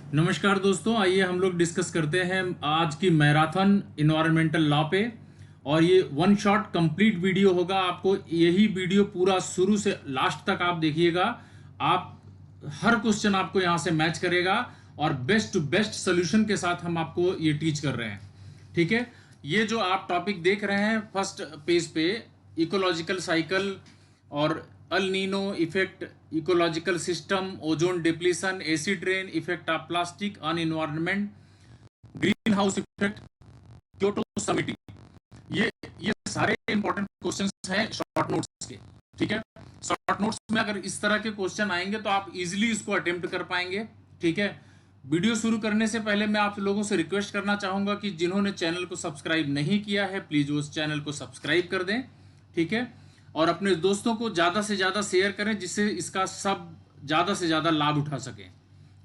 नमस्कार दोस्तों, आइए हम लोग डिस्कस करते हैं आज की मैराथन इन्वायरमेंटल लॉ पे। और ये वन शॉट कंप्लीट वीडियो होगा। आपको यही वीडियो पूरा शुरू से लास्ट तक आप देखिएगा। आप हर क्वेश्चन आपको यहाँ से मैच करेगा और बेस्ट टू बेस्ट सोल्यूशन के साथ हम आपको ये टीच कर रहे हैं। ठीक है, ये जो आप टॉपिक देख रहे हैं फर्स्ट पेज पे, इकोलॉजिकल साइकिल और El Nino effect, ecological system, ozone depletion, acid rain, effect of plastic on environment, green house effect, Kyoto summit, ये ये सारे इंपॉर्टेंट क्वेश्चंस हैं शॉर्ट नोट्स के। ठीक है, शॉर्ट नोट्स में अगर इस तरह के क्वेश्चन आएंगे तो आप इजीली इसको अटेम्प्ट कर पाएंगे। ठीक है, वीडियो शुरू करने से पहले मैं आप लोगों से रिक्वेस्ट करना चाहूंगा कि जिन्होंने चैनल को सब्सक्राइब नहीं किया है प्लीज उस चैनल को सब्सक्राइब कर दें। ठीक है, और अपने दोस्तों को ज्यादा से ज्यादा शेयर करें जिससे इसका सब ज्यादा से ज्यादा लाभ उठा सकें।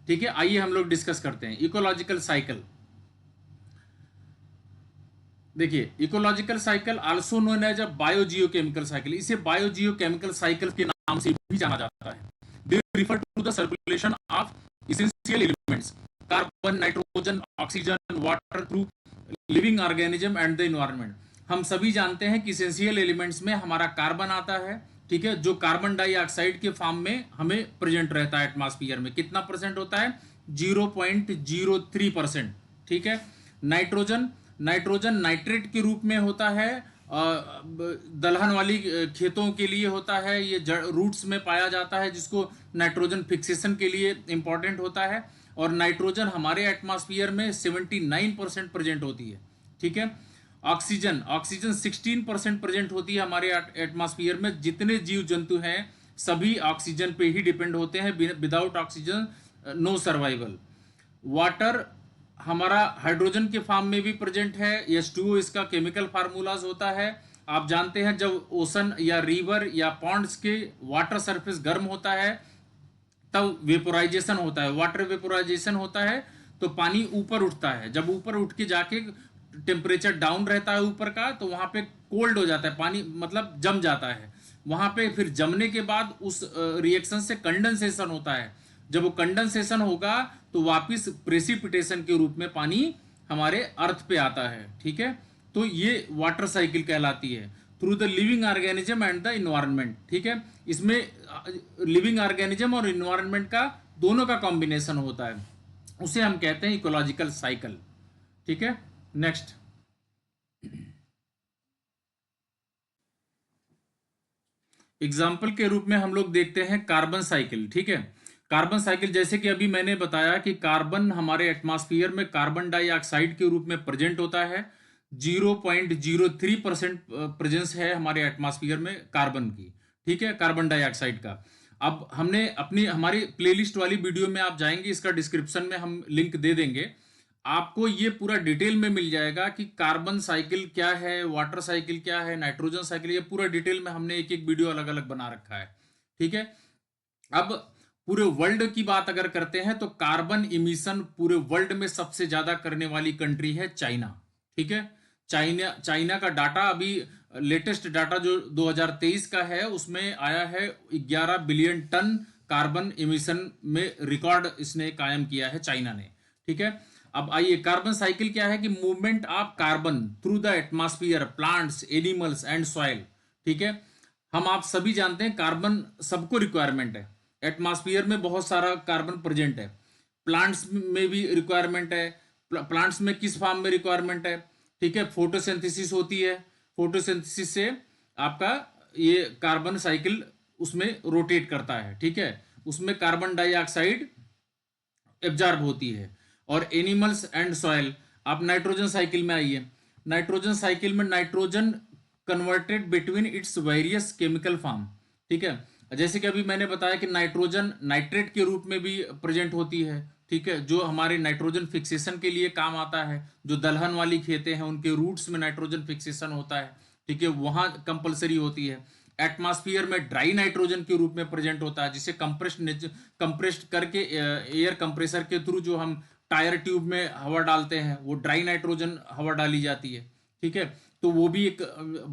ठीक है, आइए हम लोग डिस्कस करते हैं इकोलॉजिकल साइकिल। देखिए, ecological cycle also known as a biogeochemical cycle, इसे बायोजियोकेमिकल साइकिल के नाम से भी जाना जाता है। They refer to the circulation of essential elements carbon, nitrogen, oxygen, water through living organism and the environment. हम सभी जानते हैं कि इसेंशियल एलिमेंट्स में हमारा कार्बन आता है। ठीक है, जो कार्बन डाइऑक्साइड के फॉर्म में हमें प्रेजेंट रहता है एटमॉस्फेयर में। कितना परसेंट होता है? 0.03%। ठीक है, नाइट्रोजन, नाइट्रोजन नाइट्रेट के रूप में होता है, दलहन वाली खेतों के लिए होता है, ये रूट्स में पाया जाता है जिसको नाइट्रोजन फिक्सेशन के लिए इंपॉर्टेंट होता है। और नाइट्रोजन हमारे एटमॉस्फेयर में 79% प्रेजेंट होती है। ठीक है, ऑक्सीजन, ऑक्सीजन 16% प्रेजेंट होती है हमारे एटमॉस्फेयर में। जितने जीव जंतु हैं सभी ऑक्सीजन पे ही डिपेंड होते हैं, without oxygen no survival. Water हमारा हाइड्रोजन के फॉर्म में भी प्रेजेंट है, H2O इसका केमिकल फार्मूलाज होता है। आप जानते हैं जब ओशन या रिवर या पॉन्ड्स के वाटर सरफेस गर्म होता है तब वेपोराइजेशन होता है, वाटर वेपोराइजेशन होता है तो पानी ऊपर उठता है। जब ऊपर उठ के जाके टेम्परेचर डाउन रहता है ऊपर का तो वहां पे कोल्ड हो जाता है पानी, मतलब जम जाता है वहां पे। फिर जमने के बाद उस रिएक्शन से कंडेंसेशन होता है। जब वो कंडेंसेशन होगा तो वापस प्रेसिपिटेशन के रूप में पानी हमारे अर्थ पे आता है। ठीक है, तो ये वाटर साइकिल कहलाती है, through the living organism and the environment. ठीक है, इसमें लिविंग ऑर्गेनिज्म और इन्वायरमेंट का दोनों का कॉम्बिनेशन होता है, उसे हम कहते हैं इकोलॉजिकल साइकिल। ठीक है, नेक्स्ट एग्जाम्पल के रूप में हम लोग देखते हैं कार्बन साइकिल। ठीक है, कार्बन साइकिल जैसे कि अभी मैंने बताया कि कार्बन हमारे एटमॉस्फेयर में कार्बन डाइऑक्साइड के रूप में प्रेजेंट होता है। 0.03% प्रेजेंस है हमारे एटमॉस्फेयर में कार्बन की। ठीक है, कार्बन डाइऑक्साइड का। अब हमने अपनी हमारी प्लेलिस्ट वाली वीडियो में आप जाएंगे, इसका डिस्क्रिप्शन में हम लिंक दे देंगे, आपको ये पूरा डिटेल में मिल जाएगा कि कार्बन साइकिल क्या है, वाटर साइकिल क्या है, नाइट्रोजन साइकिल, ये पूरा डिटेल में हमने एक एक वीडियो अलग अलग बना रखा है। ठीक है, अब पूरे वर्ल्ड की बात अगर करते हैं तो कार्बन इमिशन पूरे वर्ल्ड में सबसे ज्यादा करने वाली कंट्री है चाइना। ठीक है, चाइना चाइना का डाटा अभी लेटेस्ट डाटा जो 2023 का है उसमें आया है 11 बिलियन टन कार्बन इमिशन में रिकॉर्ड इसने कायम किया है चाइना ने। ठीक है, अब आइए कार्बन साइकिल क्या है कि movement of carbon through the atmosphere, plants, animals and soil. ठीक है, हम आप सभी जानते हैं कार्बन सबको रिक्वायरमेंट है, एटमॉस्फेयर में बहुत सारा कार्बन प्रेजेंट है, प्लांट्स में भी रिक्वायरमेंट है। प्लांट्स में किस फॉर्म में रिक्वायरमेंट है? ठीक है, फोटोसिंथेसिस होती है, फोटोसिंथेसिस से आपका ये कार्बन साइकिल उसमें रोटेट करता है। ठीक है, उसमें कार्बन डाइऑक्साइड एब्जॉर्ब होती है। और एनिमल्स एंड सॉइल, आप नाइट्रोजन साइकिल में आइए। नाइट्रोजन साइकिल में nitrogen converted between its various chemical form. ठीक है, जैसे कि अभी मैंने बताया कि नाइट्रोजन नाइट्रेट के रूप में भी प्रेजेंट होती है। ठीक है, जो हमारे नाइट्रोजन फिक्सेशन के लिए काम आता है, जो दलहन वाली खेतें हैं उनके रूट्स में नाइट्रोजन फिक्सेशन होता है। ठीक है, वहां कंपलसरी होती है। एटमॉस्फेयर में ड्राई नाइट्रोजन के रूप में प्रेजेंट होता है, जिसे कंप्रेस्ड करके एयर कंप्रेसर के थ्रू जो हम टायर ट्यूब में हवा डालते हैं वो ड्राई नाइट्रोजन हवा डाली जाती है। ठीक है, तो वो भी एक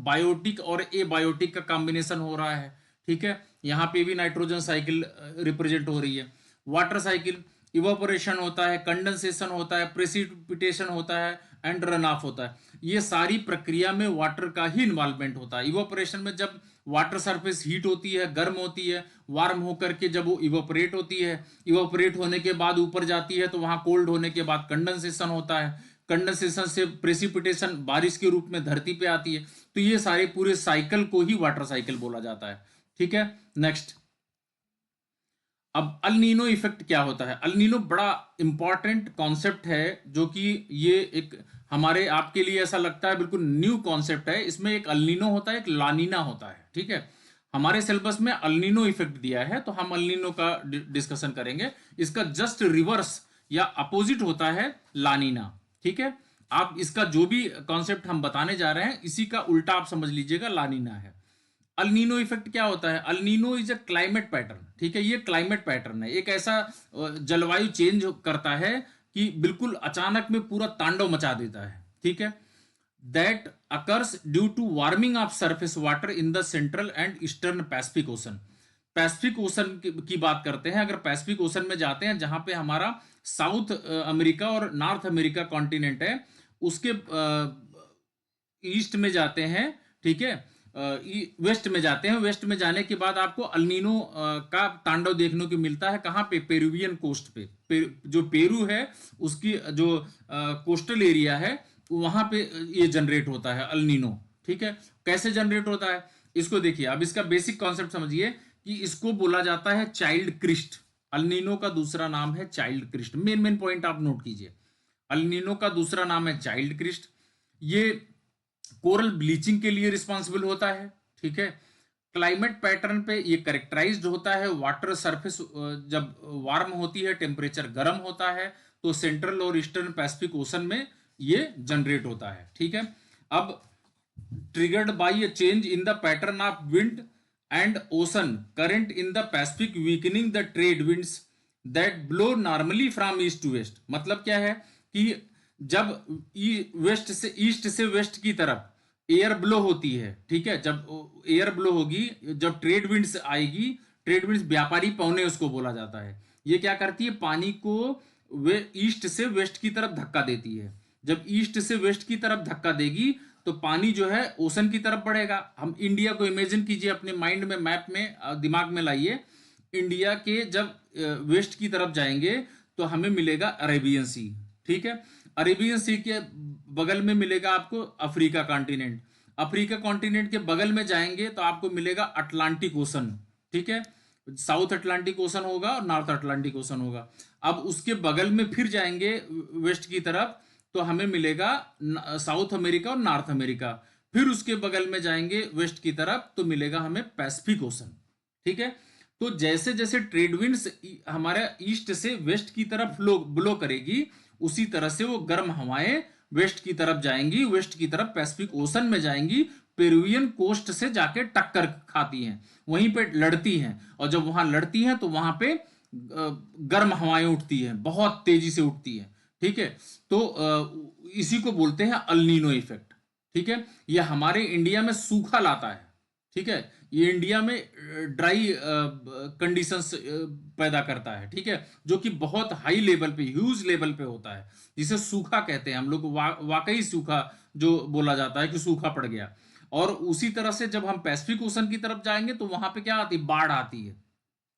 बायोटिक और ए बायोटिक का कॉम्बिनेशन हो रहा है। ठीक है, यहाँ पे भी नाइट्रोजन साइकिल रिप्रेजेंट हो रही है। वाटर साइकिल, इवापोरेशन होता है, कंडेंसेशन होता है, प्रेसिपिटेशन होता है एंड रन ऑफ होता है। ये सारी प्रक्रिया में वाटर का ही इन्वॉल्वमेंट होता है। इवापोरेशन में जब वाटर सरफेस हीट होती है, गर्म होती है, वार्म होकर के जब वो इवापोरेट होती है, इवापोरेट होने के बाद ऊपर जाती है तो वहां कोल्ड होने के बाद कंडेंसेशन होता है, कंडेंसेशन से प्रेसिपिटेशन बारिश के रूप में धरती पे आती है। तो ये सारे पूरे साइकिल को ही वाटर साइकिल बोला जाता है। ठीक है, नेक्स्ट। अब अल नीनो इफेक्ट क्या होता है? अल नीनो बड़ा इंपॉर्टेंट कॉन्सेप्ट है, जो कि ये एक हमारे आपके लिए ऐसा लगता है बिल्कुल न्यू कॉन्सेप्ट है। इसमें एक अल नीनो होता है, एक लानीना होता है। ठीक है, हमारे सिलेबस में अल नीनो इफेक्ट दिया है, तो हम अल नीनो का डिस्कशन करेंगे। इसका जस्ट रिवर्स या अपोजिट होता है लानीना। ठीक है, आप इसका जो भी कॉन्सेप्ट हम बताने जा रहे हैं, इसी का उल्टा आप समझ लीजिएगा, लानीना है। अल नीनो इफेक्ट क्या होता है? El Nino is a climate pattern. ठीक है, ये क्लाइमेट पैटर्न है, एक ऐसा जलवायु चेंज करता है कि बिल्कुल अचानक में पूरा तांडव मचा देता है। ठीक है, that occurs due to warming of surface water in the central and eastern Pacific Ocean. Pacific Ocean की बात करते हैं। अगर पैसिफिक ओशन में जाते हैं, जहां पे हमारा साउथ अमेरिका और नॉर्थ अमेरिका कॉन्टिनेंट है, उसके ईस्ट में जाते हैं। ठीक है, वेस्ट में जाते हैं। वेस्ट में जाने के बाद आपको अल्नीनो का तांडव देखने को मिलता है। कहाँ पे? पेरुवियन कोस्ट पे, जो पेरू है उसकी जो कोस्टल एरिया है, वहां पे ये जनरेट होता है अल्नीनो। ठीक है, कैसे जनरेट होता है इसको देखिए। अब इसका बेसिक कॉन्सेप्ट समझिए कि इसको बोला जाता है चाइल्ड क्रिस्ट। अल्नीनो का दूसरा नाम है child Christ. Main main point आप नोट कीजिए। अल्नीनो का दूसरा नाम है चाइल्ड क्रिस्ट। ये कोरल ब्लीचिंग के लिए रिस्पॉन्सिबल होता है। ठीक है, क्लाइमेट पैटर्न पे ये करेक्टराइज्ड होता है। वाटर सरफेस जब वार्म होती है, टेम्परेचर गर्म होता है, तो सेंट्रल और ईस्टर्न पैसिफिक ओशन में ये जनरेट होता है। ठीक है, अब triggered by a change in the pattern of wind and ocean current in the Pacific, weakening the trade winds that blow normally from east to west. मतलब क्या है कि जब वेस्ट से ईस्ट से वेस्ट की तरफ एयर ब्लो होती है, ठीक है, जब एयर ब्लो होगी, जब ट्रेड विंड्स आएगी, ट्रेड विंड्स व्यापारी पौने उसको बोला जाता है। ये क्या करती है? पानी को वे ईस्ट से वेस्ट की तरफ धक्का देती है। जब ईस्ट से वेस्ट की तरफ धक्का देगी तो पानी जो है ओशन की तरफ बढ़ेगा। हम इंडिया को इमेजिन कीजिए, अपने माइंड में, मैप में, दिमाग में लाइए। इंडिया के जब वेस्ट की तरफ जाएंगे तो हमें मिलेगा अरेबियन सी। ठीक है, अरेबियन सी के बगल में मिलेगा आपको अफ्रीका कॉन्टिनेंट। अफ्रीका कॉन्टिनेंट के बगल में जाएंगे तो आपको मिलेगा अटलांटिक ओशन। ठीक है, साउथ अटलांटिक ओशन होगा और नॉर्थ अटलांटिक ओशन होगा। अब उसके बगल में फिर जाएंगे वेस्ट की तरफ तो हमें मिलेगा साउथ अमेरिका और नॉर्थ अमेरिका। फिर उसके बगल में जाएंगे वेस्ट की तरफ तो मिलेगा हमें पैसिफिक ओशन। ठीक है, तो जैसे जैसे ट्रेड विंड्स हमारे ईस्ट से वेस्ट की तरफ ब्लो करेगी, उसी तरह से वो गर्म हवाएं वेस्ट की तरफ जाएंगी, वेस्ट की तरफ पैसिफिक ओशन में जाएंगी, पेरुवियन कोस्ट से जाके टक्कर खाती हैं, वहीं पे लड़ती हैं। और जब वहां लड़ती हैं तो वहां पे गर्म हवाएं उठती हैं, बहुत तेजी से उठती हैं। ठीक है, तो इसी को बोलते हैं अल नीनो इफेक्ट। ठीक है, यह हमारे इंडिया में सूखा लाता है। ठीक है, ये इंडिया में ड्राई कंडीशंस पैदा करता है। ठीक है, जो कि बहुत हाई लेवल पे, ह्यूज लेवल पे होता है, जिसे सूखा कहते हैं हम लोग। वाकई सूखा जो बोला जाता है कि सूखा पड़ गया। और उसी तरह से जब हम पैसिफिक ओशन की तरफ जाएंगे तो वहां पे क्या आती है? बाढ़ आती है।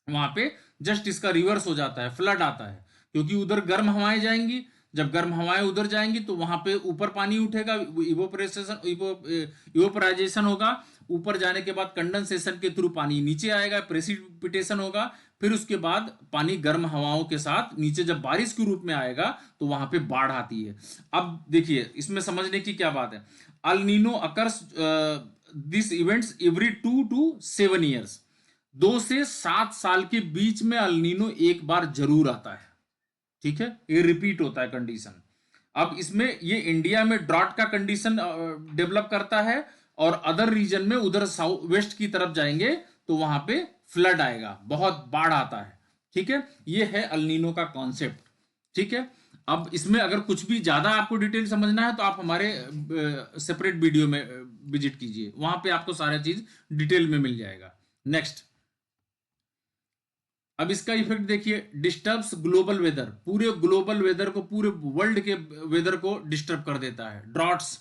वहां पे जस्ट इसका रिवर्स हो जाता है, फ्लड आता है, क्योंकि उधर गर्म हवाएं जाएंगी। जब गर्म हवाएं उधर जाएंगी तो वहां पे ऊपर पानी उठेगा, इवोपराइजेशन होगा। ऊपर जाने के बाद कंडेंसेशन के थ्रू पानी नीचे आएगा, प्रेसिपिटेशन होगा। फिर उसके बाद पानी गर्म हवाओं के साथ नीचे जब बारिश के रूप में आएगा तो वहां पे बाढ़ आती है। अब देखिए, इसमें समझने की क्या बात है। El Nino occurs this events every 2 to 7 years. 2 से 7 साल के बीच में अल नीनो एक बार जरूर आता है। ठीक है, ये रिपीट होता है कंडीशन। अब इसमें ये इंडिया में ड्रॉट का कंडीशन डेवलप करता है, और अदर रीजन में उधर साउथ वेस्ट की तरफ जाएंगे तो वहां पे फ्लड आएगा, बहुत बाढ़ आता है। ठीक है, ये है अल नीनो का कॉन्सेप्ट। ठीक है, अब इसमें अगर कुछ भी ज्यादा आपको डिटेल समझना है तो आप हमारे सेपरेट वीडियो में विजिट कीजिए, वहां पे आपको सारा चीज डिटेल में मिल जाएगा। नेक्स्ट, अब इसका इफेक्ट देखिए, डिस्टर्ब्स ग्लोबल वेदर, पूरे ग्लोबल वेदर को, पूरे वर्ल्ड के वेदर को डिस्टर्ब कर देता है। Droughts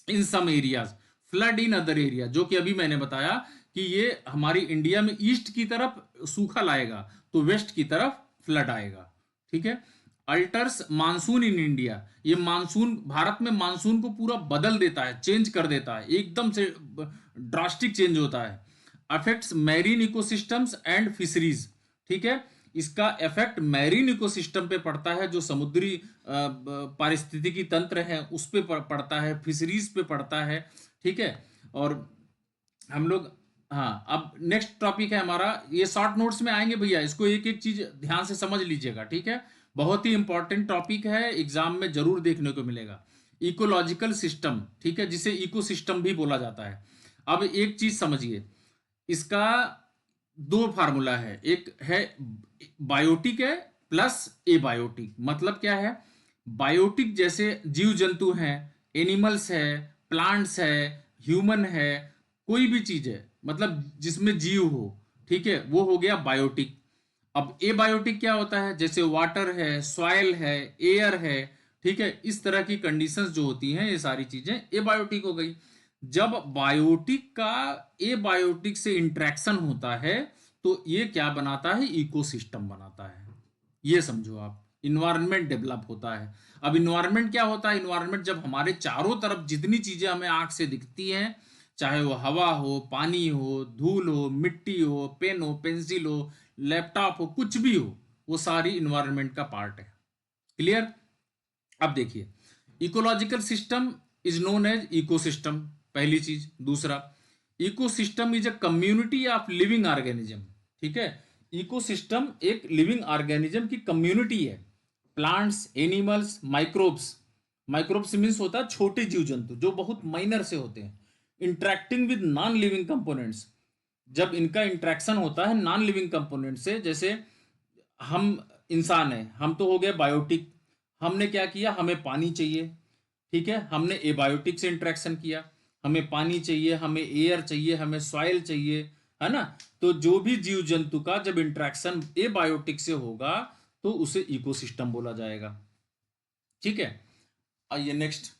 in some areas, flood in other area, जो कि अभी मैंने बताया कि ये हमारी इंडिया में ईस्ट की तरफ सूखा लाएगा तो वेस्ट की तरफ फ्लड आएगा। ठीक है। अल्टर्स मानसून इन इंडिया, ये मानसून, भारत में मानसून को पूरा बदल देता है, चेंज कर देता है, एकदम से ड्रास्टिक चेंज होता है। Affects marine ecosystems and fisheries. ठीक है। इसका इफेक्ट मैरीन इकोसिस्टम पे पड़ता है, जो समुद्री पारिस्थितिकी तंत्र है उस पे पड़ता है, फिशरीज पे पड़ता है। ठीक है। और हम लोग, हाँ, अब नेक्स्ट टॉपिक है हमारा, ये शॉर्ट नोट्स में आएंगे भैया, इसको एक एक चीज ध्यान से समझ लीजिएगा। ठीक है। बहुत ही इंपॉर्टेंट टॉपिक है, एग्जाम में जरूर देखने को मिलेगा। इकोलॉजिकल सिस्टम, ठीक है, जिसे इकोसिस्टम भी बोला जाता है। अब एक चीज समझिए, इसका दो फार्मूला है, एक है बायोटिक है प्लस एबायोटिक। मतलब क्या है? बायोटिक जैसे जीव जंतु हैं, एनिमल्स है, प्लांट्स है, ह्यूमन है, कोई भी चीज है मतलब जिसमें जीव हो, ठीक है, वो हो गया बायोटिक। अब एबायोटिक क्या होता है? जैसे वाटर है, सॉइल है, एयर है, ठीक है, इस तरह की कंडीशंस जो होती हैं, ये सारी चीजें एबायोटिक हो गई। जब बायोटिक का एबायोटिक से इंटरेक्शन होता है तो ये क्या बनाता है? इकोसिस्टम बनाता है। ये समझो आप, इन्वायरमेंट डेवलप होता है। अब इन्वायरमेंट क्या होता है? इन्वायरमेंट जब हमारे चारों तरफ जितनी चीजें हमें आंख से दिखती हैं, चाहे वो हवा हो, पानी हो, धूल हो, मिट्टी हो, पेन हो, पेंसिल हो, लैपटॉप हो, कुछ भी हो, वो सारी इन्वायरमेंट का पार्ट है। क्लियर? अब देखिए, ecological system is known as ecosystem, पहली चीज। दूसरा, ecosystem is a community of living organism. ठीक है। इकोसिस्टम एक लिविंग ऑर्गेनिज्म की कम्युनिटी है। Plants, animals, microbes, microbes means होता है छोटे जीव जंतु जो बहुत माइनर से होते हैं, interacting with non living components. जब इनका इंटरेक्शन होता है नॉन लिविंग कंपोनेंट से, जैसे हम इंसान है, हम तो हो गए बायोटिक, हमने क्या किया? हमें पानी चाहिए, ठीक है, हमने एबायोटिक से इंटरेक्शन किया, हमें पानी चाहिए, हमें एयर चाहिए, हमें सॉइल चाहिए, है ना? तो जो भी जीव जंतु का जब इंटरेक्शन एबायोटिक से होगा तो उसे इकोसिस्टम बोला जाएगा। ठीक है। आइए next,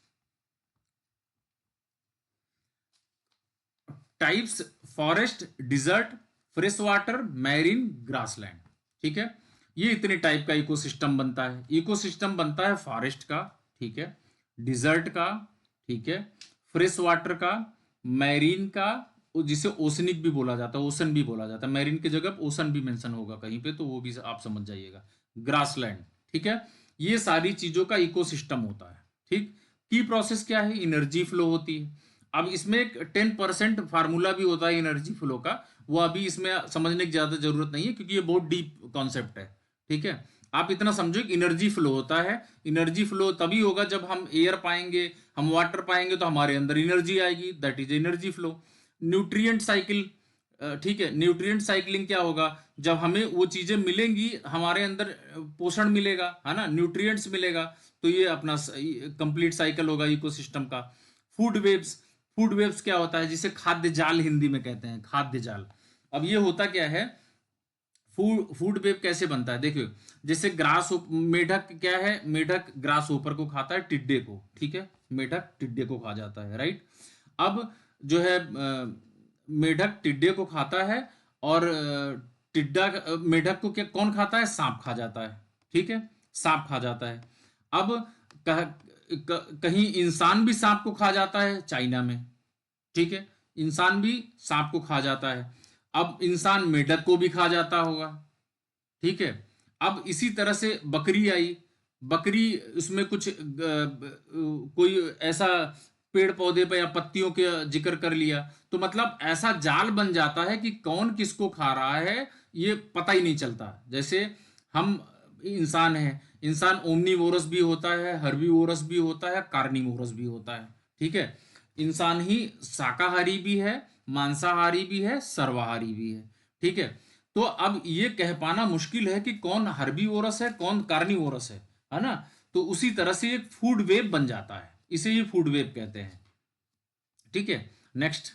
types, forest, desert, fresh water, marine, grassland. ठीक है। ये इतने टाइप का इकोसिस्टम बनता है। इकोसिस्टम बनता है फॉरेस्ट का, ठीक है, डिजर्ट का, ठीक है, फ्रेश वाटर का, मैरीन का, जिसे ओशनिक भी बोला जाता है, ओशन भी बोला जाता है, मैरीन की जगह ओशन भी मेंशन होगा कहीं पे, तो वो भी आप समझ जाइएगा, ग्रासलैंड। ठीक है। ये सारी चीजों का इकोसिस्टम होता है। ठीक। की प्रोसेस क्या है? एनर्जी फ्लो होती है। अब इसमें एक 10% फार्मूला भी होता है एनर्जी फ्लो का, वो अभी इसमें समझने की ज्यादा जरूरत नहीं है क्योंकि ये बहुत डीप कॉन्सेप्ट है। ठीक है। आप इतना समझो कि एनर्जी फ्लो होता है। एनर्जी फ्लो तभी होगा जब हम एयर पाएंगे, हम वाटर पाएंगे, तो हमारे अंदर एनर्जी आएगी, that is energy flow. Nutrient cycle, ठीक है, न्यूट्रिएंट साइकिलिंग क्या होगा? जब हमें वो चीजें मिलेंगी, हमारे अंदर पोषण मिलेगा, है ना, न्यूट्रिएंट्स मिलेगा, तो ये अपना कंप्लीट साइकिल होगा इकोसिस्टम का। फूड वेव्स, फूड वेव्स क्या होता है? जिसे खाद्य जाल हिंदी में कहते हैं, खाद्य जाल। अब ये होता क्या है? फूड वेब कैसे बनता है? देखियो, जैसे ग्रास, मेढक क्या है? मेढक ग्रास ऊपर को खाता है, टिड्डे को, ठीक है, मेढक टिड्डे को खा जाता है, राइट। अब जो है मेढक टिड्डे को खाता है, और टिड्डा, मेढक को क्या कौन खाता है? सांप खा जाता है, ठीक है, सांप खा जाता है। अब कहीं इंसान भी सांप को खा जाता है, चाइना में, ठीक है, इंसान भी सांप को खा जाता है। अब इंसान मेढक को भी खा जाता होगा, ठीक है। अब इसी तरह से बकरी आई, बकरी, उसमें कुछ कोई ऐसा पेड़ पौधे पे या पत्तियों के जिक्र कर लिया, तो मतलब ऐसा जाल बन जाता है कि कौन किसको खा रहा है ये पता ही नहीं चलता। जैसे हम इंसान हैं, इंसान ओमनीवोरस भी होता है, हर्बीवोरस भी होता है, कार्निवोरस भी होता है, ठीक है। इंसान ही शाकाहारी भी है, मांसाहारी भी है, सर्वाहारी भी है, ठीक है। तो अब ये कह पाना मुश्किल है कि कौन हर्बीवोरस है, कौन कार्निवोरस है ना? तो उसी तरह से एक फूड वेब बन जाता है, इसे ये फूड वेब कहते हैं। ठीक है। Next,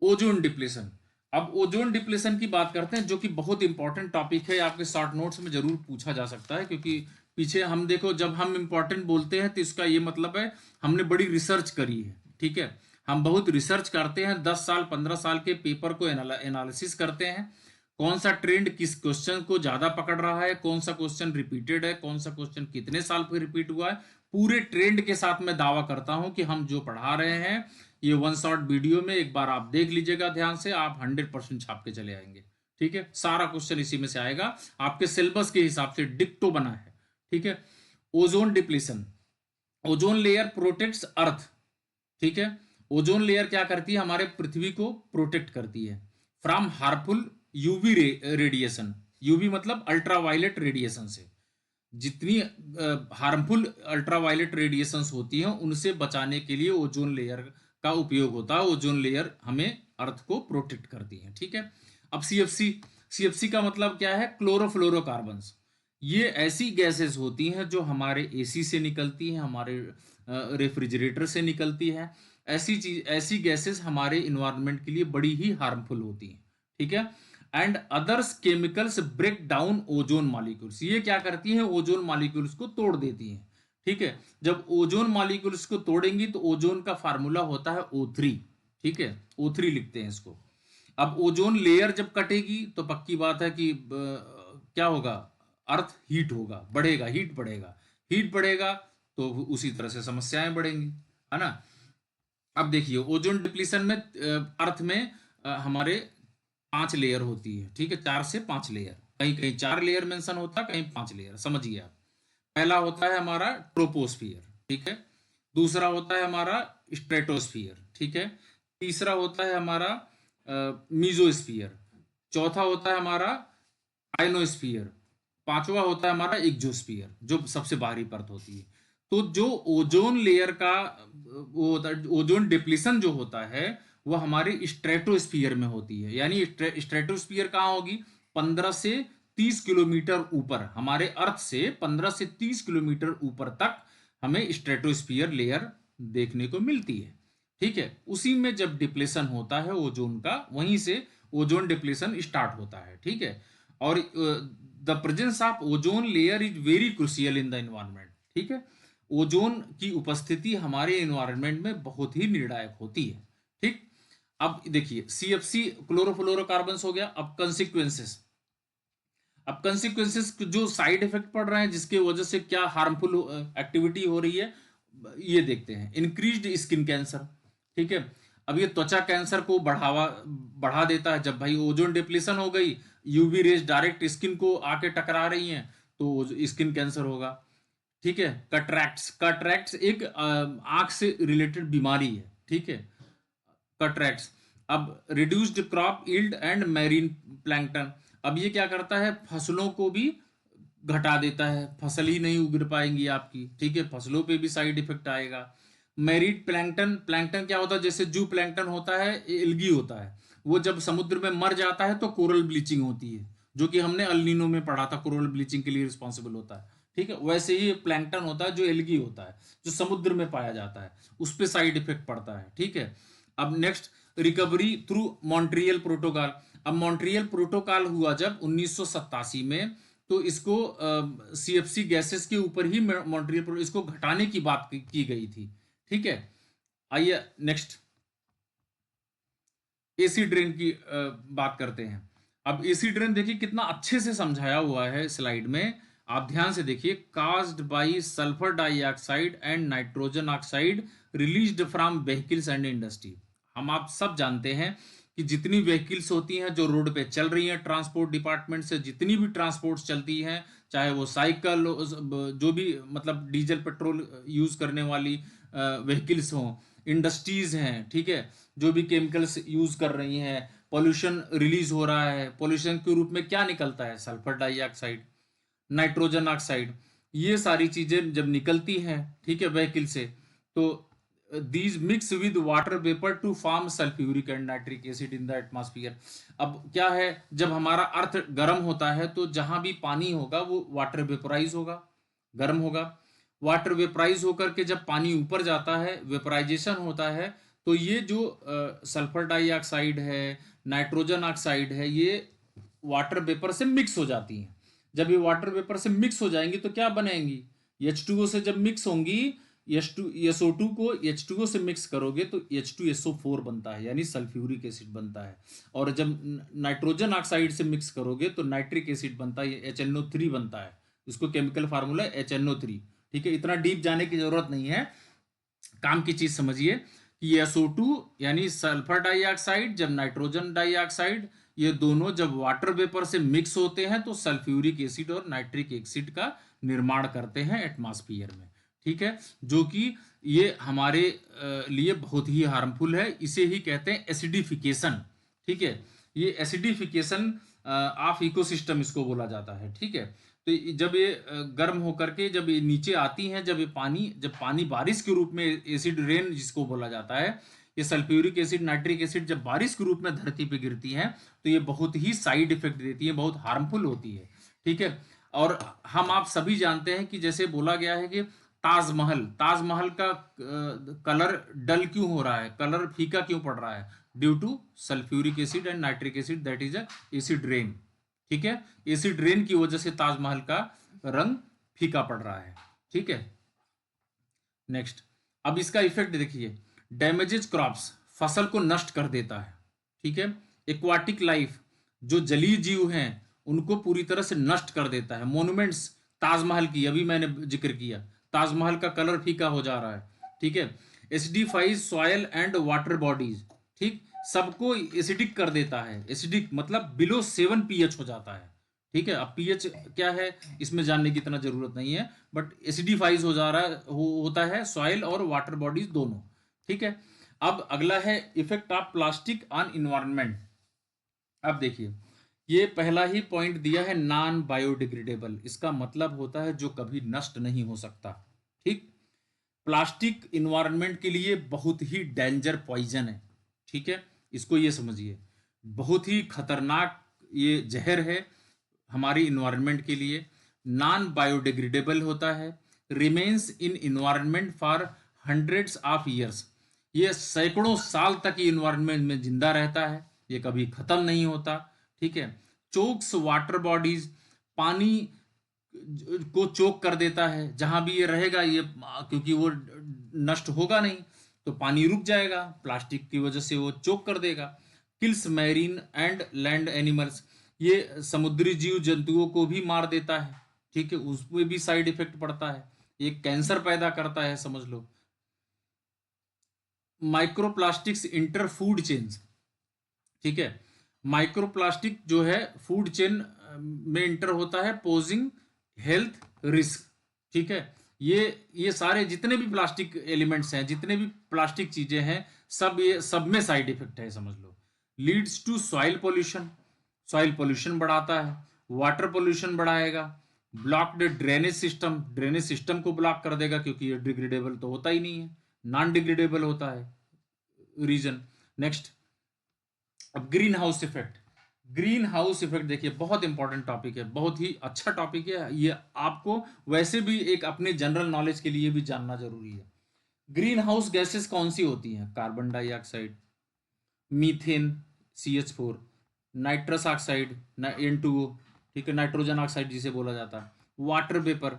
ozone depletion. अब ओजोन डिप्लेशन की बात करते हैं, जो कि बहुत इंपॉर्टेंट टॉपिक है, आपके शॉर्ट नोट्स में जरूर पूछा जा सकता है, क्योंकि पीछे हम देखो, जब हम इंपॉर्टेंट बोलते हैं तो इसका ये मतलब है हमने बड़ी रिसर्च करी है। ठीक है, हम बहुत रिसर्च करते हैं, 10 साल 15 साल के पेपर को एनालिसिस करते हैं, कौन सा ट्रेंड किस क्वेश्चन को ज्यादा पकड़ रहा है, कौन सा क्वेश्चन रिपीटेड है, कौन सा क्वेश्चन कितने साल फिर रिपीट हुआ है। पूरे ट्रेंड के साथ मैं दावा करता हूं कि हम जो पढ़ा रहे हैं, ये वन शॉट वीडियो में एक बार आप देख लीजिएगा ध्यान से, आप 100% छाप के चले आएंगे। ठीक है, सारा क्वेश्चन इसी में से आएगा, आपके सिलेबस के हिसाब से डिक्टो बना है। ठीक है, ozone depletion, ozone layer protects earth. ठीक है, ओजोन लेयर क्या करती है, हमारे पृथ्वी को प्रोटेक्ट करती है from harmful UV radiation. UV मतलब अल्ट्रावायलेट रेडिएशन से, जितनी हार्मफुल अल्ट्रावायलेट रेडिएशंस होती हैं उनसे बचाने के लिए ओजोन लेयर का उपयोग होता है। ओजोन लेयर हमें अर्थ को प्रोटेक्ट करती है। ठीक है, अब सीएफसी, सीएफसी का मतलब क्या है, क्लोरोफ्लोरोकार्बन्स। ये ऐसी गैसेस होती हैं जो हमारे एसी से निकलती हैं, हमारे रेफ्रिजरेटर से निकलती है। ऐसी चीज, ऐसी गैसेस हमारे इन्वायरमेंट के लिए बड़ी ही हार्मफुल होती हैं। ठीक है, and others chemicals break down ozone molecules. ये क्या करती हैं, ओजोन मॉलिक्यूल्स को तोड़ देती हैं। ठीक है, जब ओजोन मॉलिक्यूल्स को तोड़ेंगी तो ओजोन का फार्मूला होता है O3। ठीक है, O3 लिखते हैं इसको। अब ओजोन लेयर जब कटेगी तो पक्की बात है कि क्या होगा, अर्थ हीट होगा, बढ़ेगा, हीट बढ़ेगा, हीट बढ़ेगा तो उसी तरह से समस्याएं बढ़ेंगी, है ना। अब देखिए, ओजोन डिप्लीशन में अर्थ में हमारे 5 लेयर होती है। ठीक है, 4 से 5 लेयर, कहीं कहीं 4 लेयर मेंशन होता है, कहीं 5 लेयर, समझिए आप। पहला होता है हमारा ट्रोपोस्फियर। ठीक है, दूसरा होता है हमारा स्ट्रेटोस्फियर। ठीक है, तीसरा होता है हमारा मीजोस्फियर, चौथा होता है हमारा आयनोस्फियर, पांचवा होता है हमारा एक्जोस्फियर, जो सबसे बाहरी परत होती है। तो जो ओजोन लेयर का वो होता है, ओजोन डिप्लीशन जो होता है वो हमारे स्ट्रेटोस्फियर में होती है। यानी स्ट्रेटोस्फियर कहाँ होगी, 15 से 30 किलोमीटर ऊपर, हमारे अर्थ से 15 से 30 किलोमीटर ऊपर तक हमें स्ट्रेटोस्फियर लेयर देखने को मिलती है। ठीक है, उसी में जब डिप्लेशन होता है ओजोन का, वहीं से ओजोन डिप्लेशन स्टार्ट होता है। ठीक है, और the presence of ozone layer is very crucial in the environment. ठीक है, ओजोन की उपस्थिति हमारे एनवायरनमेंट में बहुत ही निर्णायक होती है। ठीक, अब देखिए, सीएफसी क्लोरोफ्लोरोकार्बन्स हो गया। अब कंसिक्वेंसेस, अब कंसिक्वेंसेस जो साइड इफेक्ट पड़ रहे हैं, जिसके वजह से क्या हार्मफुल एक्टिविटी हो रही है, ये देखते हैं। Increased skin cancer. ठीक है, अब ये त्वचा कैंसर को बढ़ा देता है। जब भाई ओजोन डिप्लीशन हो गई, यूवी रेज डायरेक्ट स्किन को आके टकरा रही हैं, तो स्किन कैंसर होगा। ठीक है, कटरैक्ट्स, कटरैक्ट्स एक आंख से रिलेटेड बीमारी है। ठीक है, कटरैक्ट्स। अब reduced crop yield and marine plankton, अब ये क्या करता है, फसलों को भी घटा देता है, फसल ही नहीं उग पाएंगी आपकी। ठीक है, फसलों पे भी साइड इफेक्ट आएगा। मैरीड प्लैंकटन, प्लैंकटन क्या होता है, जैसे जू प्लैंकटन होता है, एल्गी होता है, वो जब समुद्र में मर जाता है तो कोरल ब्लीचिंग होती है, जो कि हमने अल्नीनो में पढ़ा था, कोरल ब्लीचिंग के लिए रिस्पॉन्सिबल होता है। ठीक है, वैसे ही प्लैंकटन होता है जो एल्गी होता है, जो समुद्र में पाया जाता है, उस पर साइड इफेक्ट पड़ता है। ठीक है, अब next, recovery through Montreal protocol. अब मॉन्ट्रियल प्रोटोकॉल हुआ जब 1987 में, तो इसको सीएफसी गैसेस के ऊपर ही मॉन्ट्रियल इसको घटाने की बात की गई थी। ठीक है, आइए नेक्स्ट, एसी ड्रेन की बात करते हैं। अब एसी ड्रेन देखिए कितना अच्छे से समझाया हुआ है स्लाइड में, आप ध्यान से देखिए। Caused by sulphur dioxide and nitrogen oxide released from vehicles and industry. हम आप सब जानते हैं कि जितनी व्हीकल्स होती हैं जो रोड पे चल रही हैं, ट्रांसपोर्ट डिपार्टमेंट से जितनी भी ट्रांसपोर्ट चलती हैं, चाहे वो साइकिल, जो भी मतलब डीजल पेट्रोल यूज करने वाली व्हीकल्स हों, इंडस्ट्रीज हैं, ठीक है, जो भी केमिकल्स यूज कर रही हैं, पॉल्यूशन रिलीज हो रहा है, पॉल्यूशन के रूप में क्या निकलता है, सल्फर डाइऑक्साइड, नाइट्रोजन ऑक्साइड, ये सारी चीजें जब निकलती हैं, ठीक है, व्हीकल से, तो these mix with water vapour to form sulphuric and nitric acid in the atmosphere. अब क्या है, जब हमारा अर्थ गर्म होता है तो जहां भी पानी होगा वो वाटर वेपराइज होगा, गर्म होगा। वाटर वेपराइज होकर के जब पानी ऊपर जाता है, वेपराइजेशन होता है, तो ये जो सल्फर डाइऑक्साइड है, नाइट्रोजन ऑक्साइड है, ये वाटर वेपर से मिक्स हो जाती हैं। जब ये वाटर वेपर से मिक्स हो जाएंगी तो क्या बनेंगी? H2O से जब मिक्स होंगी, SO2 को H2O से मिक्स करोगे तो H2SO4 बनता है, यानी सल्फ्यूरिक एसिड बनता है। और जब नाइट्रोजन ऑक्साइड से मिक्स करोगे तो नाइट्रिक एसिड बनता है, HNO3 बनता है। इसको केमिकल फार्मूला HNO3। ठीक है, इतना डीप जाने की जरूरत नहीं है, काम की चीज समझिए कि SO2 यानी सल्फर डाइऑक्साइड, जब नाइट्रोजन डाइऑक्साइड, ये दोनों जब वाटर वेपर से मिक्स होते हैं तो सल्फ्यूरिक एसिड और नाइट्रिक एसिड का निर्माण करते हैं एटमॉस्फेयर में। ठीक है, जो कि ये हमारे लिए बहुत ही हार्मफुल है, इसे ही कहते हैं एसिडिफिकेशन। ठीक है, ये एसिडिफिकेशन ऑफ इकोसिस्टम इसको बोला जाता है। ठीक है, तो जब ये गर्म होकर के जब ये नीचे आती हैं, जब पानी बारिश के रूप में, एसिड रेन जिसको बोला जाता है, ये सल्फ्यूरिक एसिड, नाइट्रिक एसिड जब बारिश के रूप में धरती पे गिरती हैं तो ये बहुत ही साइड इफेक्ट देती है, बहुत हार्मफुल होती है। ठीक है, और हम आप सभी जानते हैं कि जैसे बोला गया है कि ताजमहल का कलर डल क्यों हो रहा है, कलर फीका क्यों पड़ रहा है? Due to sulphuric acid and nitric acid, that is acid rain. ठीक है, एसिड रेन की वजह से ताजमहल का रंग फीका पड़ रहा है। ठीक है, नेक्स्ट, अब इसका इफेक्ट देखिए, डैमेजेस क्रॉप्स, फसल को नष्ट कर देता है। ठीक है, एक्वाटिक लाइफ, जो जलीय जीव हैं उनको पूरी तरह से नष्ट कर देता है। मोन्यूमेंट्स, ताजमहल की अभी मैंने जिक्र किया, ताजमहल का कलर फीका हो जा रहा है। ठीक है, एसिडिफाइज सॉयल एंड वाटर बॉडीज, ठीक, सबको एसिडिक कर देता है। एसिडिक मतलब बिलो 7 pH हो जाता है। ठीक है, अब pH क्या है इसमें जानने की इतना जरूरत नहीं है, बट एसिडिफाइज हो जा रहा है, होता है सॉइल और वाटर बॉडीज दोनों। ठीक है, अब अगला है effect of plastic on environment. अब देखिए, ये पहला ही पॉइंट दिया है, नॉन बायोडिग्रेडेबल, इसका मतलब होता है जो कभी नष्ट नहीं हो सकता। ठीक, प्लास्टिक इन्वायरमेंट के लिए बहुत ही डेंजर पॉइजन है। ठीक है, इसको ये समझिए, बहुत ही खतरनाक ये जहर है हमारी इन्वायरमेंट के लिए। नॉन बायोडिग्रेडेबल होता है, remains in environment for hundreds of years, ये सैकड़ों साल तक ये इन्वायरमेंट में जिंदा रहता है, ये कभी खत्म नहीं होता। ठीक है, चोक्स वाटर बॉडीज, पानी को चोक कर देता है, जहां भी ये रहेगा ये, क्योंकि वो नष्ट होगा नहीं तो पानी रुक जाएगा, प्लास्टिक की वजह से वो चोक कर देगा। Kills marine and land animals, ये समुद्री जीव जंतुओं को भी मार देता है। ठीक है, उसमें भी साइड इफेक्ट पड़ता है, ये कैंसर पैदा करता है, समझ लो। माइक्रोप्लास्टिक्स इंटर फूड चेन्स, ठीक है, माइक्रोप्लास्टिक जो है फूड चेन में इंटर होता है, पोजिंग हेल्थ रिस्क। ठीक है, ये सारे जितने भी प्लास्टिक एलिमेंट्स हैं, जितने भी प्लास्टिक चीजें हैं, ये सब में साइड इफेक्ट है, समझ लो। Leads to soil pollution, soil pollution बढ़ाता है, वाटर पोल्यूशन बढ़ाएगा, ब्लॉक्ड ड्रेनेज सिस्टम को ब्लॉक कर देगा, क्योंकि ये डिग्रेडेबल तो होता ही नहीं है, नॉन डिग्रेडेबल होता है रीजन। नेक्स्ट, अब green house effect. Green house effect देखिए, बहुत इंपॉर्टेंट टॉपिक है, बहुत ही अच्छा टॉपिक है ये, आपको वैसे भी एक अपने जनरल नॉलेज के लिए भी जानना जरूरी है। ग्रीन हाउस गैसेस कौन सी होती हैं? Carbon dioxide, methane CH4, nitrous oxide N2O, ठीक है, नाइट्रोजन ऑक्साइड जिसे बोला जाता है, वाटर वेपर,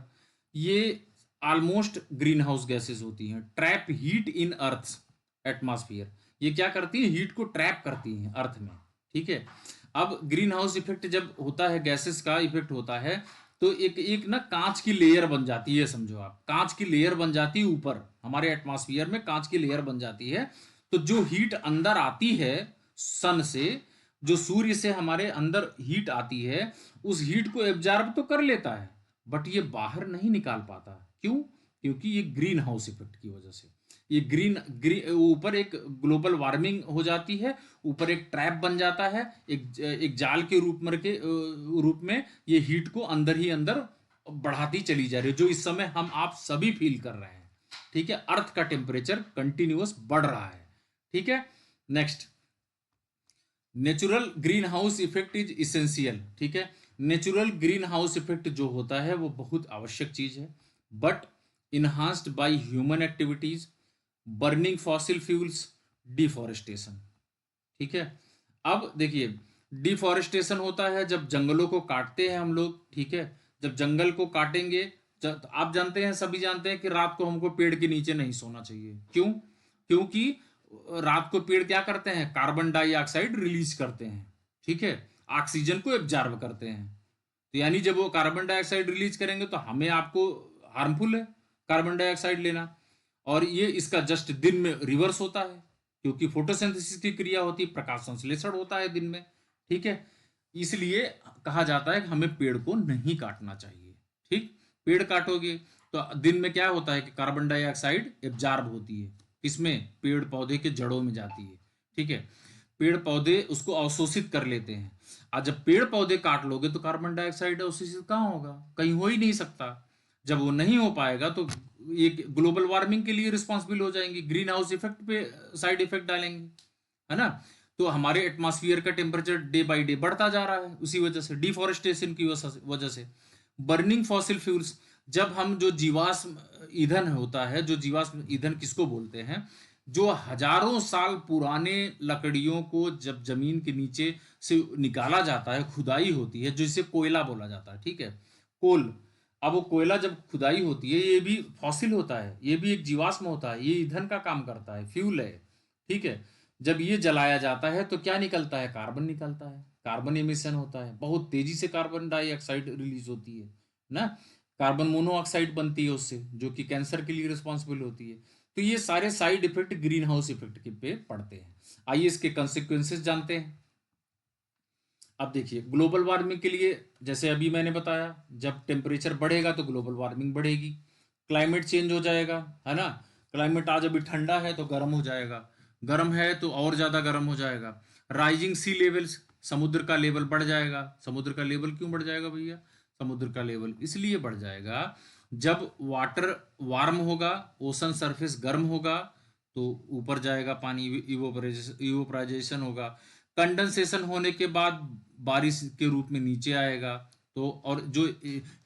ये ऑलमोस्ट ग्रीन हाउस गैसेस होती हैं। Trap heat in earth atmosphere, ये क्या करती है? हीट को ट्रैप करती हैं अर्थ में। ठीक है, अब ग्रीन हाउस इफेक्ट जब होता है, गैसेस का इफेक्ट होता है, तो एक एक ना कांच की लेयर बन जाती है, समझो आप, कांच की लेयर बन जाती है ऊपर, हमारे एटमॉस्फेयर में कांच की लेयर बन जाती है। तो जो हीट अंदर आती है सन से, जो सूर्य से हमारे अंदर हीट आती है, उस हीट को एब्जॉर्ब तो कर लेता है, बट ये बाहर नहीं निकाल पाता। क्यों? क्योंकि ये ग्रीन हाउस इफेक्ट की वजह से, ये ऊपर एक ग्लोबल वार्मिंग हो जाती है, ऊपर एक ट्रैप बन जाता है, एक जाल के रूप में ये हीट को अंदर ही अंदर बढ़ाती चली जा रही है, जो इस समय हम आप सभी फील कर रहे हैं। ठीक है, अर्थ का टेम्परेचर कंटिन्यूअस बढ़ रहा है। ठीक है, next, natural green house effect is essential. ठीक है, नेचुरल ग्रीन हाउस इफेक्ट जो होता है वो बहुत आवश्यक चीज है, but enhanced by human activities, burning fossil fuels, deforestation. ठीक है, अब देखिए डिफॉरेस्टेशन होता है जब जंगलों को काटते हैं हम लोग। ठीक है, जब जंगल को काटेंगे, तो आप जानते हैं, सभी जानते हैं कि रात को हमको पेड़ के नीचे नहीं सोना चाहिए। क्यों? क्योंकि रात को पेड़ क्या करते हैं, कार्बन डाइऑक्साइड रिलीज करते हैं। ठीक है, ऑक्सीजन को एब्जॉर्ब करते हैं। तो यानी जब वो कार्बन डाइऑक्साइड रिलीज करेंगे तो हमें आपको हार्मफुल है कार्बन डाइऑक्साइड लेना। और ये इसका जस्ट दिन में रिवर्स होता है, क्योंकि फोटोसिंथेसिस की क्रिया होती है, प्रकाश संश्लेषण होता है दिन में। ठीक है, इसलिए कहा जाता है कि हमें पेड़ को नहीं काटना चाहिए। ठीक, पेड़ काटोगे तो दिन में क्या होता है कि कार्बन डाइऑक्साइड एब्जॉर्ब होती है, इसमें पेड़ पौधे के जड़ों में जाती है। ठीक है, पेड़ पौधे उसको अवशोषित कर लेते हैं। और जब पेड़ पौधे काट लोगे तो कार्बन डाइऑक्साइड अवशोषित कहाँ होगा, कहीं हो ही नहीं सकता। जब वो नहीं हो पाएगा तो ये ग्लोबल वार्मिंग के लिए रिस्पॉन्सिबल हो जाएंगे, ग्रीन हाउस इफेक्ट पे साइड इफेक्ट डालेंगे, है ना। तो हमारे एटमॉस्फेयर का टेम्परेचर डे बाय डे बढ़ता जा रहा है उसी वजह से, डिफॉरेस्टेशन की वजह से। बर्निंग फॉसिल फ्यूल्स, जब हम जो जीवाश्म ईंधन होता है, जो जीवाश्म ईंधन किसको बोलते हैं, जो हजारों साल पुराने लकड़ियों को जब जमीन के नीचे से निकाला जाता है, खुदाई होती है, जिसे कोयला बोला जाता है। ठीक है, कोल। अब वो कोयला जब खुदाई होती है, ये भी फॉसिल होता है, ये भी एक जीवाश्म होता है, ये ईंधन का काम करता है, फ्यूल है। ठीक है, जब ये जलाया जाता है तो क्या निकलता है, कार्बन निकलता है, कार्बन एमिशन होता है, बहुत तेजी से कार्बन डाइऑक्साइड रिलीज होती है ना। कार्बन मोनोऑक्साइड बनती है उससे, जो कि कैंसर के लिए रिस्पॉन्सिबल होती है। तो ये सारे side effect green house effect के पे पड़ते हैं। आइए इसके कंसिक्वेंसेस जानते हैं। अब देखिए ग्लोबल वार्मिंग के लिए, जैसे अभी मैंने बताया, जब टेम्परेचर बढ़ेगा तो ग्लोबल वार्मिंग बढ़ेगी, क्लाइमेट चेंज हो जाएगा, है ना। क्लाइमेट आज अभी ठंडा है तो गर्म हो जाएगा, गर्म है तो और ज़्यादा गर्म हो जाएगा। राइजिंग सी लेवल्स, समुद्र का लेवल बढ़ जाएगा। समुद्र का लेवल क्यों बढ़ जाएगा भैया? समुद्र का लेवल इसलिए बढ़ जाएगा, जब वाटर वार्म होगा, ओशन सरफेस गर्म होगा, तो ऊपर जाएगा पानी, इवोपराइजेशन होगा। कंडेंसेशन होने के बाद बारिश के रूप में नीचे आएगा। तो और जो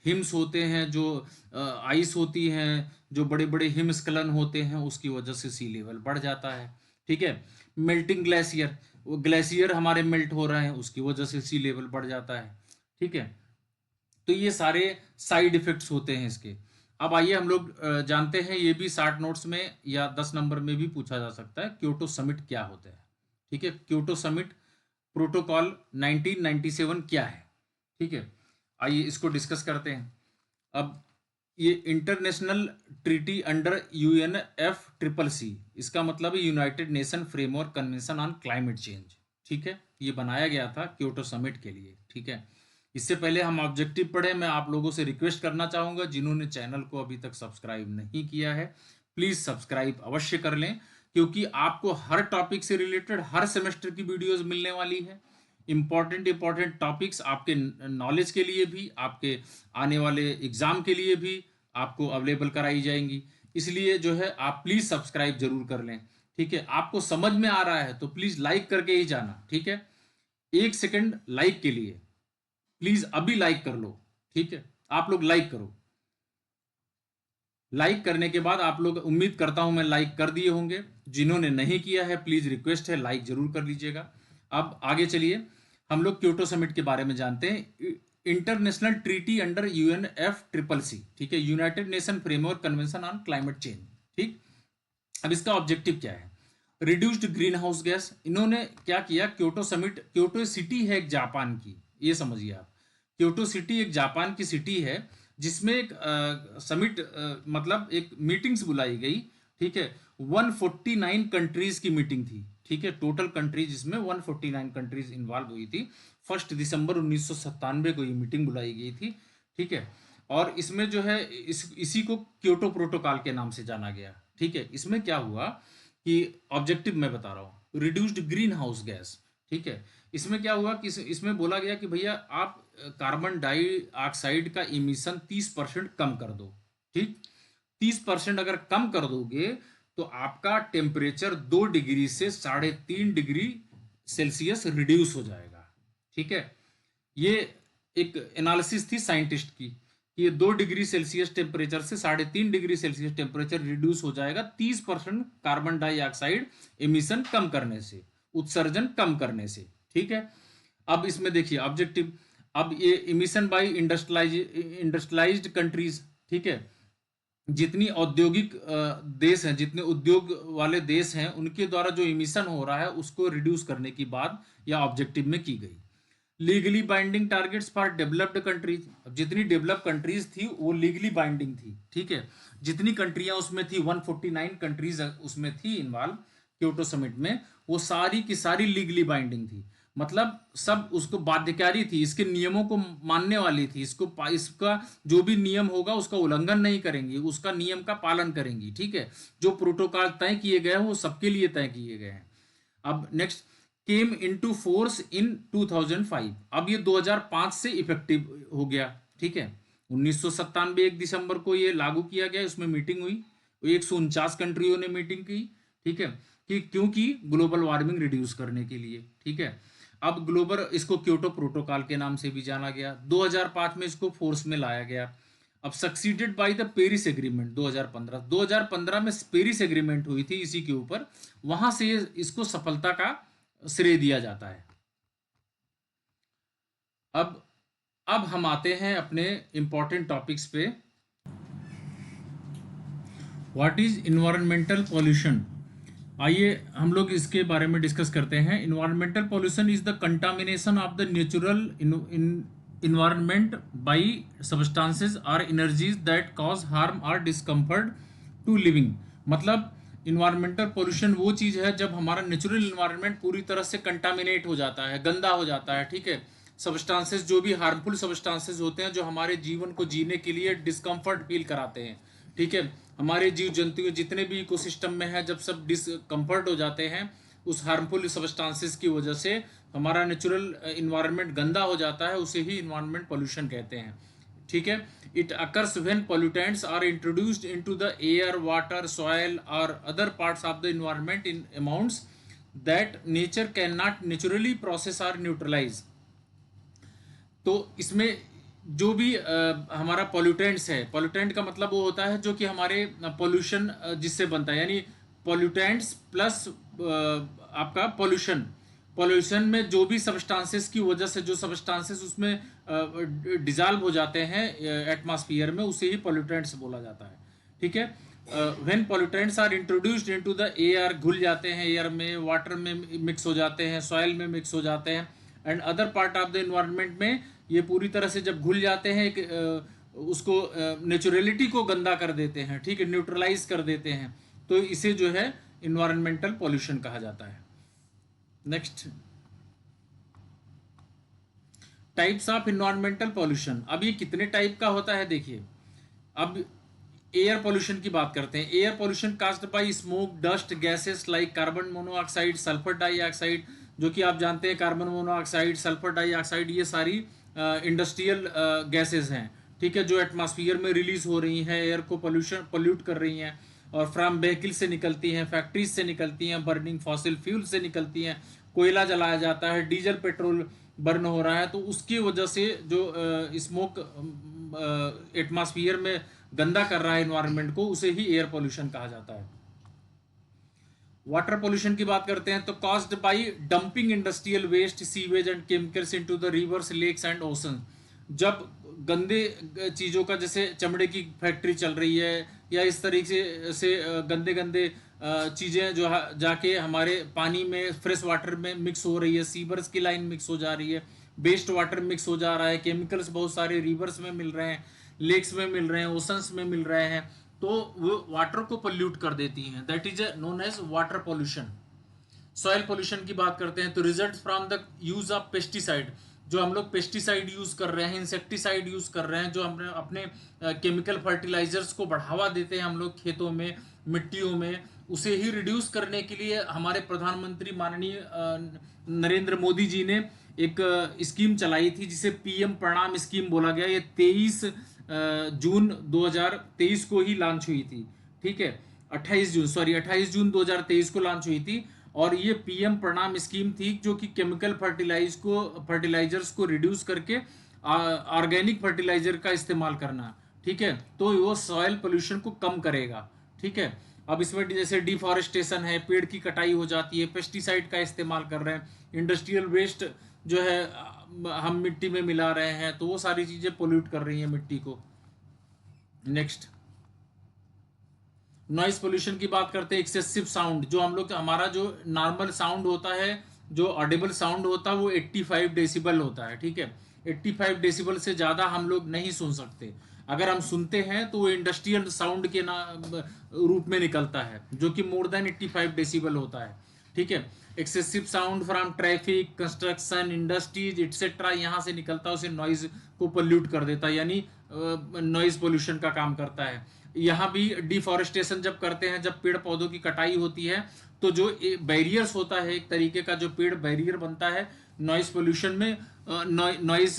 हिम्स होते हैं, जो आइस होती हैं, जो बड़े बड़े हिमस्खलन होते हैं, उसकी वजह से सी लेवल बढ़ जाता है। ठीक है, मेल्टिंग ग्लेशियर, वो ग्लेशियर हमारे मेल्ट हो रहे हैं, उसकी वजह से सी लेवल बढ़ जाता है। ठीक है, तो ये सारे साइड इफेक्ट्स होते हैं इसके। अब आइए हम लोग जानते हैं, ये भी 60 नोट्स में या 10 नंबर में भी पूछा जा सकता है, क्योटो समिट क्या होता है। ठीक है, क्योटो समिट प्रोटोकॉल 1997 क्या है। ठीक है, आइए इसको डिस्कस करते हैं। अब ये इंटरनेशनल ट्रीटी अंडर UNFCCC, इसका मतलब है United nation framework convention on climate change. ठीक है, ये बनाया गया था क्योटो समिट के लिए। ठीक है, इससे पहले हम ऑब्जेक्टिव पढ़े, मैं आप लोगों से रिक्वेस्ट करना चाहूँगा, जिन्होंने चैनल को अभी तक सब्सक्राइब नहीं किया है, प्लीज़ सब्सक्राइब अवश्य कर लें, क्योंकि आपको हर टॉपिक से रिलेटेड हर सेमेस्टर की वीडियोस मिलने वाली है। इंपॉर्टेंट टॉपिक्स आपके नॉलेज के लिए भी, आपके आने वाले एग्जाम के लिए भी आपको अवेलेबल कराई जाएंगी। इसलिए जो है आप प्लीज़ सब्सक्राइब जरूर कर लें। ठीक है, आपको समझ में आ रहा है तो प्लीज़ लाइक करके ही जाना। ठीक है, 1 सेकंड लाइक के लिए, प्लीज अभी लाइक कर लो। ठीक है, आप लोग लाइक करो। लाइक करने के बाद आप लोग, उम्मीद करता हूं मैं लाइक कर दिए होंगे। जिन्होंने नहीं किया है प्लीज रिक्वेस्ट है, लाइक जरूर कर लीजिएगा। अब आगे चलिए, हम लोग क्योटो समिट के बारे में जानते हैं। इंटरनेशनल ट्रीटी अंडर UNFCCC, ठीक है, United nation framework convention on climate change. ठीक, अब इसका ऑब्जेक्टिव क्या है? Reduced green house gas. इन्होंने क्या किया, क्योटो समिट, क्योटो सिटी है एक जापान की, ये समझिए आप, क्योटो सिटी एक जापान की सिटी है, जिसमें एक समिट मतलब एक मीटिंग्स बुलाई गई। ठीक है, 149 कंट्रीज की मीटिंग थी। ठीक है, टोटल कंट्रीज जिसमें 149 कंट्रीज इन्वॉल्व हुई थी। 1 दिसंबर 1997 को ये मीटिंग बुलाई गई थी। ठीक है, और इसमें जो है इसी को क्योटो प्रोटोकॉल के नाम से जाना गया। ठीक है, इसमें क्या हुआ कि ऑब्जेक्टिव मैं बता रहा हूँ, रिड्यूस्ड ग्रीन हाउस गैस। ठीक है, इसमें क्या हुआ कि इसमें बोला गया कि भैया आप कार्बन डाइऑक्साइड का इमिशन 30% कम कर दो। ठीक, 30% अगर कम कर दोगे तो आपका टेम्परेचर 2 डिग्री से 3.5 डिग्री सेल्सियस रिड्यूस हो जाएगा। ठीक है, ये एक एनालिसिस थी साइंटिस्ट की, कि ये 2 डिग्री सेल्सियस टेम्परेचर से 3.5 डिग्री सेल्सियस टेम्परेचर रिड्यूस हो जाएगा 30% कार्बन डाइऑक्साइड एमिशन कम करने से, उत्सर्जन कम करने से। ठीक है, अब इसमें देखिए ऑब्जेक्टिव, अब ये इमिशन बाई इंडस्ट्रियलाइज्ड कंट्रीज, ठीक है, जितनी औद्योगिक देश हैं, जितने उद्योग वाले देश हैं, उनके द्वारा जो इमिशन हो रहा है उसको रिड्यूस करने की बात या ऑब्जेक्टिव में की गई। Legally binding targets for developed countries, अब जितनी डेवलप कंट्रीज थी वो लीगली बाइंडिंग थी। ठीक है, जितनी कंट्रियां उसमें थी, 149 कंट्रीज उसमें थी इन्वॉल्व क्योटो समिट में, वो सारी की सारी लीगली बाइंडिंग थी, मतलब सब उसको बाध्यकारी थी, इसके नियमों को मानने वाली थी, इसका जो भी नियम होगा उसका उल्लंघन नहीं करेंगी, उसका नियम का पालन करेंगी। ठीक है, जो प्रोटोकॉल तय किए गए हैं वो सबके लिए तय किए गए हैं। अब next, came into force in 2005, अब ये 2005 से इफेक्टिव हो गया। ठीक है, 1997 1 दिसंबर को ये लागू किया गया, उसमें मीटिंग हुई, 149 कंट्रियों ने मीटिंग की। ठीक है, कि क्योंकि ग्लोबल वार्मिंग रिड्यूस करने के लिए। ठीक है, अब ग्लोबल, इसको क्योटो प्रोटोकॉल के नाम से भी जाना गया। 2005 में इसको फोर्स में लाया गया। अब succeeded by the Paris agreement 2015 में पेरिस एग्रीमेंट हुई थी इसी के ऊपर, वहां से इसको सफलता का श्रेय दिया जाता है। अब हम आते हैं अपने इंपॉर्टेंट टॉपिक्स पे। व्हाट इज इन्वायरमेंटल पॉल्यूशन, आइए हम लोग इसके बारे में डिस्कस करते हैं। Environmental pollution is the contamination of the natural environment by substances और एनर्जीज दैट कॉज हार्म और डिस्कम्फर्ट टू लिविंग, मतलब इन्वायरमेंटल पॉल्यूशन वो चीज़ है जब हमारा नेचुरल इन्वायरमेंट पूरी तरह से कंटामिनेट हो जाता है, गंदा हो जाता है। ठीक है, सब्सटेंसेस, जो भी हार्मफुल सब्सटेंसेस होते हैं जो हमारे जीवन को जीने के लिए डिस्कम्फर्ट फील कराते हैं। ठीक है, हमारे जीव जंतु जितने भी इकोसिस्टम में है, जब सब डिस्कम्फर्ट हो जाते हैं उस हार्मफुल सब्सटेंसेस की वजह से, हमारा नेचुरल इन्वायरमेंट गंदा हो जाता है, उसे ही इन्वायरमेंट पॉल्यूशन कहते हैं। ठीक है, it occurs when pollutants are introduced into the air, water, soil or other parts of the environment in amounts that nature cannot naturally process or neutralize। तो इसमें जो भी हमारा पॉल्यूटेंट्स है, पॉल्यूटेंट का मतलब वो होता है जो कि हमारे पॉल्यूशन जिससे बनता है, यानी पॉल्यूटेंट्स प्लस आपका पॉल्यूशन, पॉल्यूशन में जो भी सब्सटेंसेस की वजह से जो सब्सटेंसेस उसमें डिजॉल्व हो जाते हैं एटमॉस्फेयर में, उसे ही पॉल्यूटेंट्स बोला जाता है। ठीक है, when pollutants are introduced into the air, घुल जाते हैं एयर में, वाटर में मिक्स हो जाते हैं, सॉइल में मिक्स हो जाते हैं, and other part of the environment में, ये पूरी तरह से जब घुल जाते हैं उसको नेचुरलिटी को गंदा कर देते हैं। ठीक है, न्यूट्रलाइज कर देते हैं, तो इसे जो है इन्वायरमेंटल पॉल्यूशन कहा जाता है। Next, types of environmental pollution. अब ये कितने टाइप का होता है देखिए। अब एयर पॉल्यूशन की बात करते हैं। Air pollution caused bye smoke, dust, gases like carbon monoxide, sulphur dioxide, जो कि आप जानते हैं कार्बन मोनोऑक्साइड, सल्फर डाइऑक्साइड, ये सारी इंडस्ट्रियल गैसेस हैं। ठीक है, जो एटमॉस्फेयर में रिलीज हो रही हैं, एयर को पोल्यूट कर रही हैं, और फ्रॉम व्हीकल से निकलती हैं, फैक्ट्रीज से निकलती हैं, बर्निंग फॉसिल फ्यूल से निकलती हैं, कोयला जलाया जाता है, डीजल पेट्रोल बर्न हो रहा है, तो उसकी वजह से जो स्मोक एटमॉस्फेयर में गंदा कर रहा है इन्वायरमेंट को, उसे ही एयर पॉल्यूशन कहा जाता है। वाटर पॉल्यूशन की बात करते हैं तो caused by dumping industrial waste, sewage and chemicals into the rivers, lakes and ocean. जब गंदे चीज़ों का, जैसे चमड़े की फैक्ट्री चल रही है या इस तरीके से गंदे गंदे चीज़ें जो जाके हमारे पानी में, फ्रेश वाटर में मिक्स हो रही है, सीवर्स की लाइन मिक्स हो जा रही है, वेस्ट वाटर मिक्स हो जा रहा है, केमिकल्स बहुत सारे रिवर्स में मिल रहे हैं, लेक्स में मिल रहे हैं, ओशंस में मिल रहे हैं, तो वो वाटर को पोल्यूट कर देती हैं। That is known as water pollution. Soil pollution की बात करते हैं तो result from the use of pesticide, जो हम लोग पेस्टिसाइड यूज कर रहे हैं, इंसेक्टिसाइड यूज कर रहे हैं, जो हम अपने केमिकल फर्टिलाइजर्स को बढ़ावा देते हैं हम लोग खेतों में, मिट्टियों में, उसे ही रिड्यूस करने के लिए हमारे प्रधानमंत्री माननीय नरेंद्र मोदी जी ने एक स्कीम चलाई थी जिसे पीएम प्रणाम स्कीम बोला गया। ये 23 जून 2023 को ही लॉन्च हुई थी। ठीक है, 28 जून 2023 को लॉन्च हुई थी, और ये पीएम प्रणाम स्कीम थी जो कि केमिकल फर्टिलाइजर्स को रिड्यूस करके ऑर्गेनिक फर्टिलाइजर का इस्तेमाल करना, ठीक है, तो वो सॉइल पोल्यूशन को कम करेगा, ठीक है। अब इसमें जैसे डिफॉरेस्टेशन है, पेड़ की कटाई हो जाती है, पेस्टिसाइड का इस्तेमाल कर रहे हैं, इंडस्ट्रियल वेस्ट जो है हम मिट्टी में मिला रहे हैं, तो वो सारी चीजें पोल्यूट कर रही हैं मिट्टी को। नेक्स्ट, नॉइस पोल्यूशन की बात करते हैं। एक्सेसिव साउंड, जो हम लोग हमारा जो नॉर्मल साउंड होता है, जो ऑडिबल साउंड होता है वो 85 डेसिबल होता है, ठीक है। 85 डेसिबल से ज़्यादा हम लोग नहीं सुन सकते। अगर हम सुनते हैं तो वो इंडस्ट्रियल साउंड के रूप में निकलता है, जो कि मोर देन 85 डेसिबल होता है, ठीक है। Excessive sound from traffic, construction, industries etcetera यहाँ से निकलता है, उसे नॉइज को पोल्यूट कर देता है, यानी नॉइज पोल्यूशन का काम करता है। यहाँ भी डिफॉरेस्टेशन जब करते हैं, जब पेड़ पौधों की कटाई होती है, तो जो बैरियर्स होता है, एक तरीके का जो पेड़ बैरियर बनता है नॉइज पोल्यूशन में, नॉइज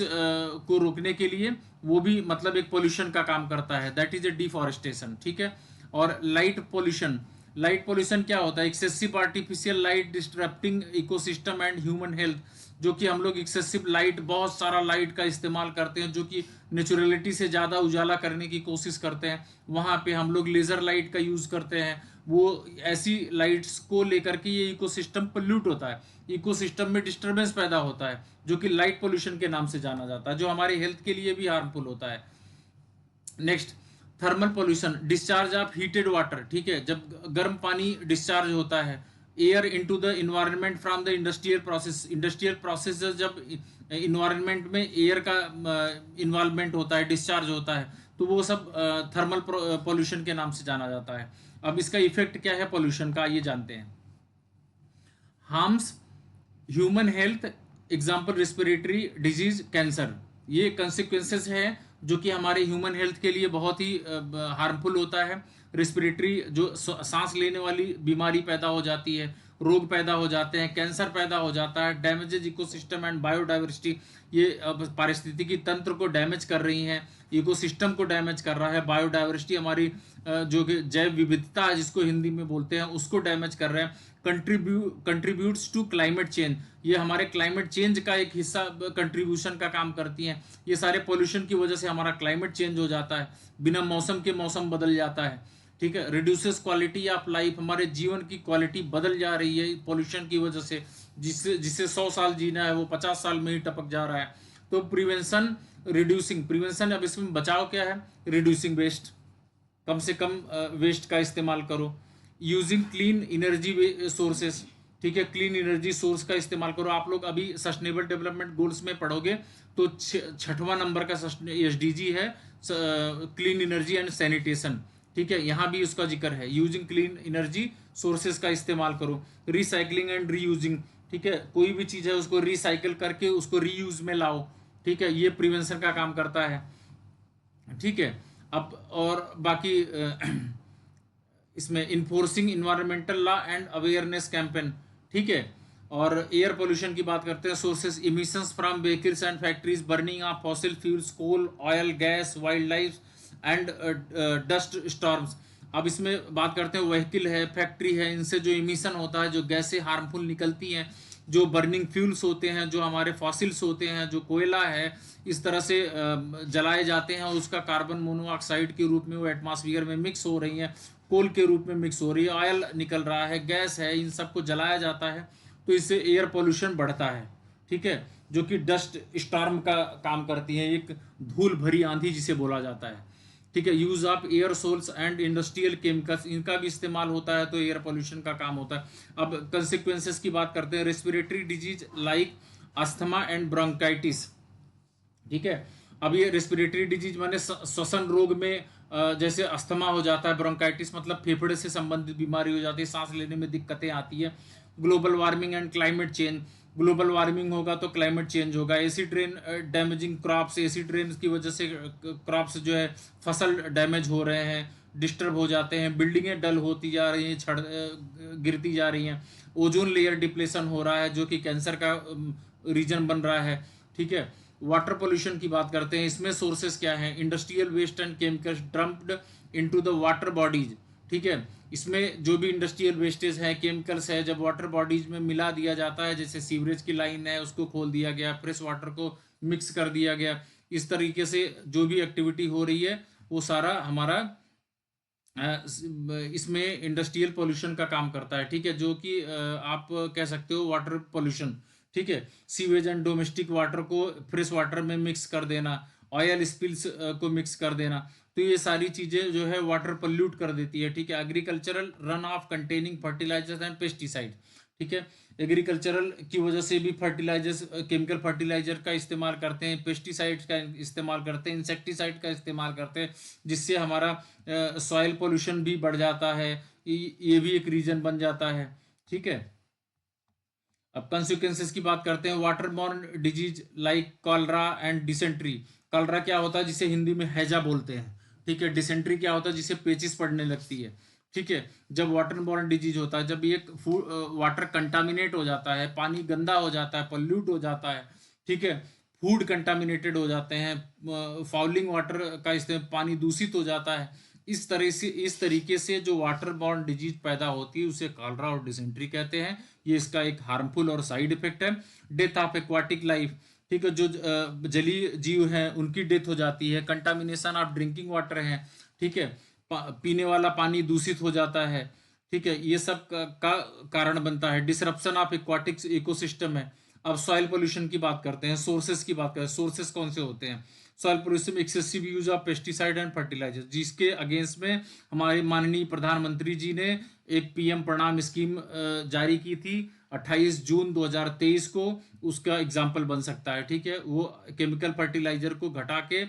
को रोकने के लिए, वो भी मतलब एक पोल्यूशन का काम करता है, दैट इज ए डिफॉरेस्टेशन, ठीक है। और लाइट पोल्यूशन, लाइट पोल्यूशन क्या होता है? Excessive artificial light disrupting ecosystem and human health, जो कि हम लोग एक्सेसिव लाइट, बहुत सारा लाइट का इस्तेमाल करते हैं, जो कि नेचुरलिटी से ज़्यादा उजाला करने की कोशिश करते हैं, वहाँ पे हम लोग लेज़र लाइट का यूज़ करते हैं, वो ऐसी लाइट्स को लेकर के ये इकोसिस्टम पोल्यूट होता है, इकोसिस्टम में डिस्टर्बेंस पैदा होता है, जो कि लाइट पोल्यूशन के नाम से जाना जाता है, जो हमारे हेल्थ के लिए भी हार्मफुल होता है। Next, thermal pollution, discharge of heated water, ठीक है, जब गर्म पानी डिस्चार्ज होता है, air into the environment from the industrial process, industrial process जब इन्वायरमेंट में एयर का इन्वॉल्वमेंट होता है, डिस्चार्ज होता है, तो वो सब थर्मल पोल्यूशन के नाम से जाना जाता है। अब इसका इफेक्ट क्या है पोल्यूशन का, ये जानते हैं। Harms human health, example respiratory disease, cancer, ये कंसिक्वेंसेस है जो कि हमारे ह्यूमन हेल्थ के लिए बहुत ही हार्मफुल होता है। रेस्पिरेटरी, जो सांस लेने वाली बीमारी पैदा हो जाती है, रोग पैदा हो जाते हैं, कैंसर पैदा हो जाता है, डैमेजेज इकोसिस्टम एंड बायोडाइवर्सिटी, ये पारिस्थितिकी तंत्र को डैमेज कर रही हैं, इकोसिस्टम को डैमेज कर रहा है, बायोडाइवर्सिटी हमारी जो कि जैव विविधता है जिसको हिंदी में बोलते हैं, उसको डैमेज कर रहे हैं। कंट्रीब्यूट्स टू क्लाइमेट चेंज, ये हमारे क्लाइमेट चेंज का एक हिस्सा, कंट्रीब्यूशन का काम करती हैं। ये सारे पोल्यूशन की वजह से हमारा क्लाइमेट चेंज हो जाता है, बिना मौसम के मौसम बदल जाता है, ठीक है। रिड्यूसेस क्वालिटी ऑफ लाइफ, हमारे जीवन की क्वालिटी बदल जा रही है पोल्यूशन की वजह से, जिससे 100 साल जीना है वो 50 साल में ही टपक जा रहा है। तो प्रिवेंशन, रिड्यूसिंग, प्रिवेंशन, अब इसमें बचाव क्या है? रिड्यूसिंग वेस्ट, कम से कम वेस्ट का इस्तेमाल करो। यूजिंग क्लीन एनर्जी सोर्सेस, ठीक है, क्लीन एनर्जी सोर्स का इस्तेमाल करो। आप लोग अभी सस्टेनेबल डेवलपमेंट गोल्स में पढ़ोगे तो 6वां नंबर का SDG है, क्लीन एनर्जी एंड सैनिटेशन, ठीक है, यहाँ भी उसका जिक्र है। यूजिंग क्लीन एनर्जी सोर्सेज का इस्तेमाल करो। रिसाइकलिंग एंड रीयूजिंग, ठीक है, कोई भी चीज़ है उसको रिसाइकल करके उसको रीयूज में लाओ, ठीक है, ये प्रिवेंशन का काम करता है, ठीक है। अब और बाकी इसमें enforcing environmental law and awareness campaign, ठीक है। और एयर पोल्यूशन की बात करते हैं। Sources, emissions from vehicles and factories, burning of fossil fuels, coal, oil, gas, wild life and dust storms. अब इसमें बात करते हैं, व्हीकल है, फैक्ट्री है, इनसे जो इमिशन होता है, जो गैसें हार्मफुल निकलती हैं, जो बर्निंग फ्यूल्स होते हैं, जो हमारे फॉसिल्स होते हैं, जो कोयला है, इस तरह से जलाए जाते हैं, उसका कार्बन मोनोऑक्साइड के रूप में वो एटमॉस्फेयर में मिक्स हो रही हैं, कोल के रूप में मिक्स हो रही है, ऑयल निकल रहा है, गैस है, इन सबको जलाया जाता है, तो इससे एयर पोल्यूशन बढ़ता है, ठीक है, जो कि डस्ट स्टॉर्म का काम करती है, एक धूल भरी आंधी जिसे बोला जाता है, ठीक है। Use of aerosols and industrial chemicals, इनका भी इस्तेमाल होता है, तो एयर पोल्यूशन का काम होता है। अब कंसिक्वेंसेस की बात करते हैं। Respiratory disease like asthma and bronchitis, ठीक है। अब ये रेस्पिरेटरी डिजीज माने श्वसन रोग में जैसे अस्थमा हो जाता है, ब्रोंकाइटिस मतलब फेफड़े से संबंधित बीमारी हो जाती है, सांस लेने में दिक्कतें आती है। Global warming and climate change, global warming होगा तो क्लाइमेट चेंज होगा। Acid rain damaging crops, acid rain की वजह से क्रॉप्स जो है फसल डैमेज हो रहे हैं, डिस्टर्ब हो जाते हैं, बिल्डिंगें डल होती जा रही हैं, गिरती जा रही हैं, ओजोन लेयर डिप्लेशन हो रहा है, जो कि कैंसर का रीजन बन रहा है, ठीक है। वाटर पोल्यूशन की बात करते हैं। इसमें सोर्सेस क्या हैं? Industrial waste and chemicals dumped into the water bodies, ठीक है। इसमें जो भी इंडस्ट्रियल वेस्टेज है, केमिकल्स है, जब वाटर बॉडीज में मिला दिया जाता है, जैसे सीवरेज की लाइन है उसको खोल दिया गया, फ्रेश वाटर को मिक्स कर दिया गया। इस तरीके से जो भी एक्टिविटी हो रही है वो सारा हमारा इसमें इंडस्ट्रियल पोल्यूशन का काम करता है, ठीक है, जो कि आप कह सकते हो वाटर पोल्यूशन, ठीक है। सीवेज एंड डोमेस्टिक वाटर को फ्रेश वाटर में मिक्स कर देना, ऑयल स्पिल्स को मिक्स कर देना, तो ये सारी चीजें जो है वाटर पोल्यूट कर देती है, ठीक है। Agricultural runoff containing fertilisers and pesticide, ठीक है। एग्रीकल्चरल की वजह से भी फर्टिलाइजर्स, केमिकल फर्टिलाइजर का इस्तेमाल करते हैं, पेस्टिसाइड्स का इस्तेमाल करते हैं, इंसेक्टिसाइड का इस्तेमाल करते हैं, जिससे हमारा सॉइल पोल्यूशन भी बढ़ जाता है। ये भी एक रीजन बन जाता है, ठीक है। अब कंसिक्वेंसेस की बात करते हैं। Water borne disease like cholera and dysentery. Cholera क्या होता है, जिसे हिंदी में हैजा बोलते हैं, ठीक है। डिसेंट्री क्या होता है, जिसे पेचिस पड़ने लगती है, ठीक है। जब वाटर बॉर्न डिजीज होता है, जब ये वाटर कंटामिनेट हो जाता है, पानी गंदा हो जाता है, पोल्यूट हो जाता है, ठीक है, फूड कंटामिनेटेड हो जाते हैं, फाउलिंग वाटर का इस्तेमाल, पानी दूषित हो जाता है, इस तरीके से जो वाटर बॉर्न डिजीज पैदा होती है उसे कॉलरा और डिसेंट्री कहते हैं। ये इसका एक हार्मफुल और साइड इफेक्ट है। डेथ ऑफ एक्वाटिक लाइफ, ठीक है, जो जलीय जीव हैं उनकी डेथ हो जाती है। कंटामिनेशन ऑफ ड्रिंकिंग वाटर है, ठीक है, पीने वाला पानी दूषित हो जाता है, ठीक है, ये सब का कारण बनता है। डिसरप्शन ऑफ एक्वाटिक इकोसिस्टम है। अब सॉइल पोल्यूशन की बात करते हैं, सोर्सेस की बात करते हैं। सोर्सेस कौन से होते हैं? Soil pollution, excessive use of pesticide and fertiliser, जिसके अगेंस्ट में हमारे माननीय प्रधानमंत्री जी ने एक पीएम प्रणाम स्कीम जारी की थी 28 जून 2023 को। उसका एग्जाम्पल बन सकता है, ठीक है। वो केमिकल फर्टिलाइजर को घटा के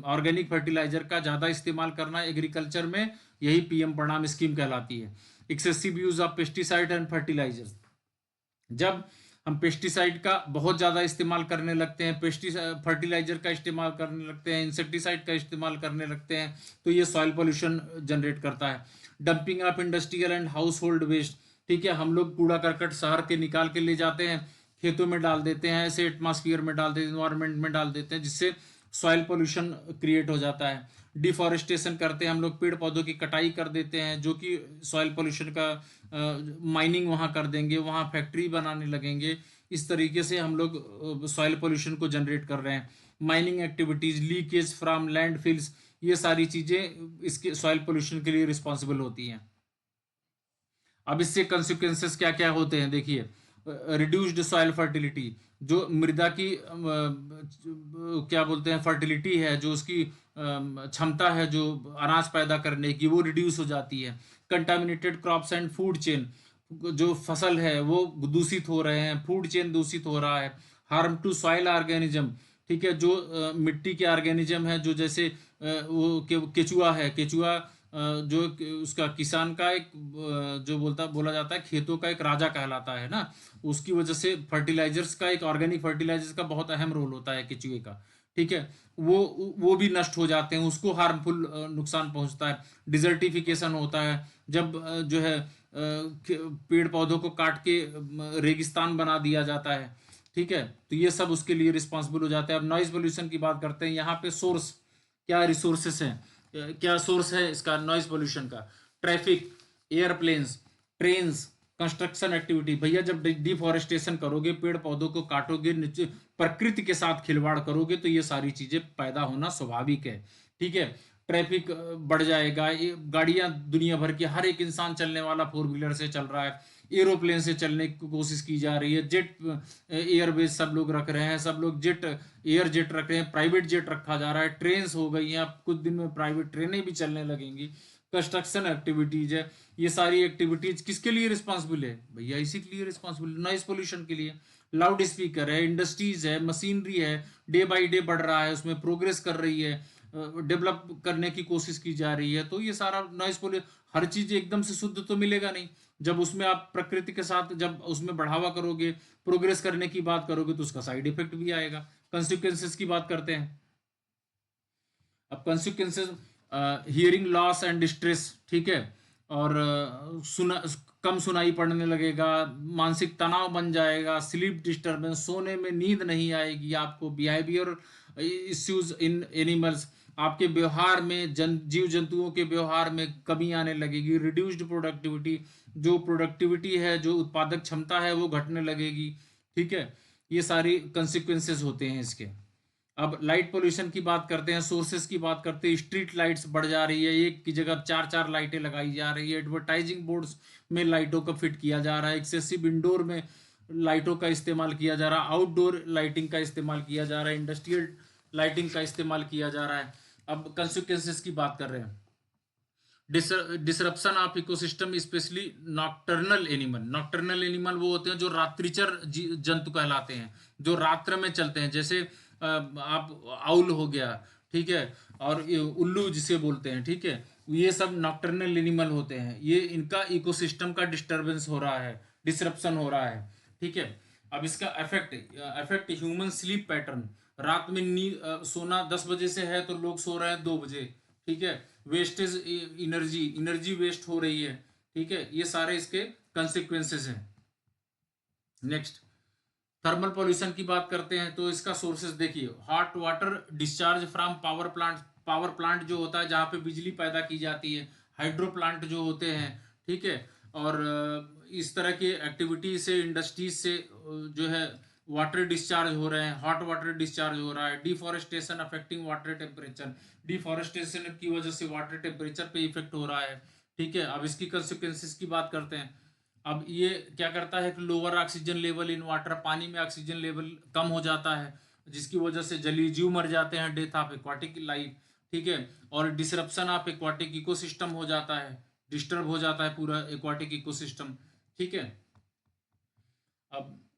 ऑर्गेनिक फर्टिलाइजर का ज़्यादा इस्तेमाल करना एग्रीकल्चर में, यही पीएम प्रणाम स्कीम कहलाती है। Excessive use of pesticide and fertiliser, जब हम पेस्टिसाइड का बहुत ज़्यादा इस्तेमाल करने लगते हैं, पेस्टिसाइड फर्टिलाइजर का इस्तेमाल करने लगते हैं, इंसेक्टिसाइड का इस्तेमाल करने लगते हैं, तो ये सॉइल पोल्यूशन जनरेट करता है। Dumping of industrial and household waste, ठीक है, हम लोग कूड़ा करकट शहर के निकाल के ले जाते हैं, खेतों में डाल देते हैं, ऐसे एटमॉस्फियर में डाल देते हैं, इन्वायरमेंट में डाल देते हैं, जिससे सॉइल पोल्यूशन क्रिएट हो जाता है। डिफॉरेस्टेशन करते हैं हम लोग, पेड़ पौधों की कटाई कर देते हैं, जो कि सॉइल पोल्यूशन का, माइनिंग वहाँ कर देंगे, वहाँ फैक्ट्री बनाने लगेंगे, इस तरीके से हम लोग सॉइल पोल्यूशन को जनरेट कर रहे हैं। Mining activities, leakage from landfills, ये सारी चीज़ें इसके सॉइल पोल्यूशन के लिए रिस्पॉन्सिबल होती हैं। अब इससे कंसिक्वेंसेस क्या क्या होते हैं, देखिए। रिड्यूस्ड सॉइल फर्टिलिटी, जो मृदा की क्या बोलते हैं, फर्टिलिटी है, जो उसकी क्षमता है जो अनाज पैदा करने की, वो रिड्यूस हो जाती है। Contaminated crops and food chain, जो फसल है वो दूषित हो रहे हैं, फूड चेन दूषित हो रहा है। हार्म टू सॉइल ऑर्गेनिज्म, ठीक है, जो मिट्टी के ऑर्गेनिज्म है, जो जैसे वो केचुआ है, केचुआ जो उसका किसान का एक जो बोला जाता है खेतों का एक राजा कहलाता है ना, उसकी वजह से फर्टिलाइजर्स का, एक ऑर्गेनिक फर्टिलाइजर्स का बहुत अहम रोल होता है केचुए का, ठीक है। वो भी नष्ट हो जाते हैं, उसको हार्मफुल नुकसान पहुंचता है। डिजर्टिफिकेशन होता है, जब जो है पेड़ पौधों को काट के रेगिस्तान बना दिया जाता है, ठीक है, तो ये सब उसके लिए रिस्पॉन्सिबल हो जाता है। अब नॉइज पोल्यूशन की बात करते हैं। यहाँ पे सोर्स, क्या रिसोर्सेस हैं, क्या सोर्स है इसका नॉइज पोल्यूशन का? Traffic, airplanes, trains, construction activity. भैया जब डिफॉरेस्टेशन करोगे, पेड़ पौधों को काटोगे, नीचे प्रकृति के साथ खिलवाड़ करोगे, तो ये सारी चीजें पैदा होना स्वाभाविक है, ठीक है। ट्रैफिक बढ़ जाएगा, गाड़ियां दुनिया भर की, हर एक इंसान चलने वाला 4 व्हीलर से चल रहा है, एरोप्लेन से चलने की कोशिश की जा रही है, जेट एयरवेज सब लोग रख रहे हैं, सब लोग जेट एयर जेट रख रहे हैं, प्राइवेट जेट रखा जा रहा है, ट्रेन हो गई हैं, अब कुछ दिन में प्राइवेट ट्रेनें भी चलने लगेंगी। कंस्ट्रक्शन एक्टिविटीज है, ये सारी एक्टिविटीज किसके लिए रिस्पॉन्सिबल है भैया? इसी के लिए रिस्पॉन्सिबल, नॉइज पोल्यूशन के लिए। लाउड स्पीकर है, इंडस्ट्रीज है, मशीनरी है, डे बाई डे बढ़ रहा है, उसमें प्रोग्रेस कर रही है, डेवलप करने की कोशिश की जा रही है, तो ये सारा नॉइज पोल्यूशन। हर चीज एकदम से शुद्ध तो मिलेगा नहीं, जब उसमें आप प्रकृति के साथ जब उसमें बढ़ावा करोगे, प्रोग्रेस करने की बात करोगे, तो उसका साइड इफेक्ट भी आएगा। कंसिक्वेंसेस की बात करते हैं। अब consequences, hearing loss and distress, ठीक है, और कम सुनाई पड़ने लगेगा, मानसिक तनाव बन जाएगा, स्लीप डिस्टर्बेंस, सोने में नींद नहीं आएगी आपको, बिहेवियर इश्यूज इन एनिमल्स, आपके व्यवहार में, जीव जंतुओं के व्यवहार में कमी आने लगेगी। रिड्यूस्ड प्रोडक्टिविटी, जो प्रोडक्टिविटी है, जो उत्पादक क्षमता है, वो घटने लगेगी, ठीक है। ये सारी कंसिक्वेंसेस होते हैं इसके। अब लाइट पोल्यूशन की बात करते हैं, सोर्सेज की बात करते हैं। स्ट्रीट लाइट्स बढ़ जा रही है, एक की जगह चार चार लाइटें लगाई जा रही है। एडवर्टाइजिंग बोर्ड्स में लाइटों का फिट किया जा रहा है। एक्सेसिव इंडोर में लाइटों का इस्तेमाल किया जा रहा है। आउटडोर लाइटिंग का इस्तेमाल किया जा रहा है। इंडस्ट्रियल लाइटिंग का इस्तेमाल किया जा रहा है। अब कंसिक्वेंसेस की बात कर रहे हैं। Disruption of ecosystem, specially nocturnal animal. Nocturnal animal वो होते हैं जो रात्रिचर जंतु कहलाते हैं, जो रात्र में चलते हैं। जैसे आप आउल हो गया, ठीक है, और ये उल्लू जिसे बोलते हैं, ठीक है, ये सब नॉक्टर्नल एनिमल होते हैं। ये इनका इकोसिस्टम का डिस्टरबेंस हो रहा है, डिसरप्शन हो रहा है, ठीक है। अब इसका इफेक्ट ह्यूमन स्लीप पैटर्न। रात में नींद सोना 10 बजे से है तो लोग सो रहे हैं 2 बजे, ठीक है। वेस्टेज एनर्जी वेस्ट हो रही है, ठीक है। ये सारे इसके कंसिक्वेंसेस हैं। नेक्स्ट, थर्मल पॉल्यूशन की बात करते हैं तो इसका सोर्सेज देखिए। Hot water discharge from power plant जो होता है जहाँ पे बिजली पैदा की जाती है। हाइड्रो प्लांट जो होते हैं, ठीक है। और इस तरह की एक्टिविटी से, इंडस्ट्रीज से जो है वाटर डिस्चार्ज हो रहे हैं। हॉट वाटर डिस्चार्ज हो रहा है। Deforestation affecting water temperature. Deforestation की वजह से वाटर टेम्परेचर पे इफेक्ट हो रहा है, ठीक है। अब इसकी कंसिक्वेंसेस की बात करते हैं। अब ये क्या करता है कि lower oxygen level in water, पानी में ऑक्सीजन लेवल कम हो जाता है, जिसकी वजह से जलीय जीव मर जाते हैं। डेथ ऑफ एक्वाटिक लाइफ, ठीक है। और डिसरप्शन ऑफ एक्वाटिक इकोसिस्टम हो जाता है, डिस्टर्ब हो जाता है पूरा एक्वाटिक इकोसिस्टम, ठीक है।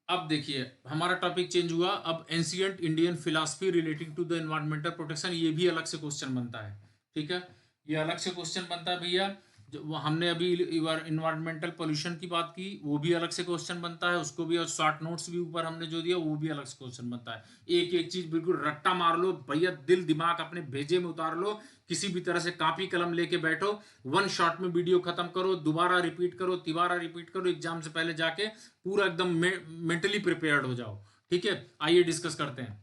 अब देखिए हमारा टॉपिक चेंज हुआ। अब ancient Indian philosophy relating to the environmental protection, ये भी अलग से क्वेश्चन बनता है, ठीक है। ये अलग से क्वेश्चन बनता है भैया। जो हमने अभी इन्वायरमेंटल पोल्यूशन की बात की, वो भी अलग से क्वेश्चन बनता है उसको भी, और शॉर्ट नोट्स भी ऊपर हमने जो दिया वो भी अलग से क्वेश्चन बनता है। एक एक चीज बिल्कुल रट्टा मार लो भैया, दिल दिमाग अपने भेजे में उतार लो, किसी भी तरह से कॉपी कलम लेके बैठो, वन शॉट में वीडियो खत्म करो, दोबारा रिपीट करो, तिबारा रिपीट करो, एग्जाम से पहले जाके पूरा एकदम मेंटली प्रिपेयर्ड हो जाओ, ठीक है। आइए डिस्कस करते हैं।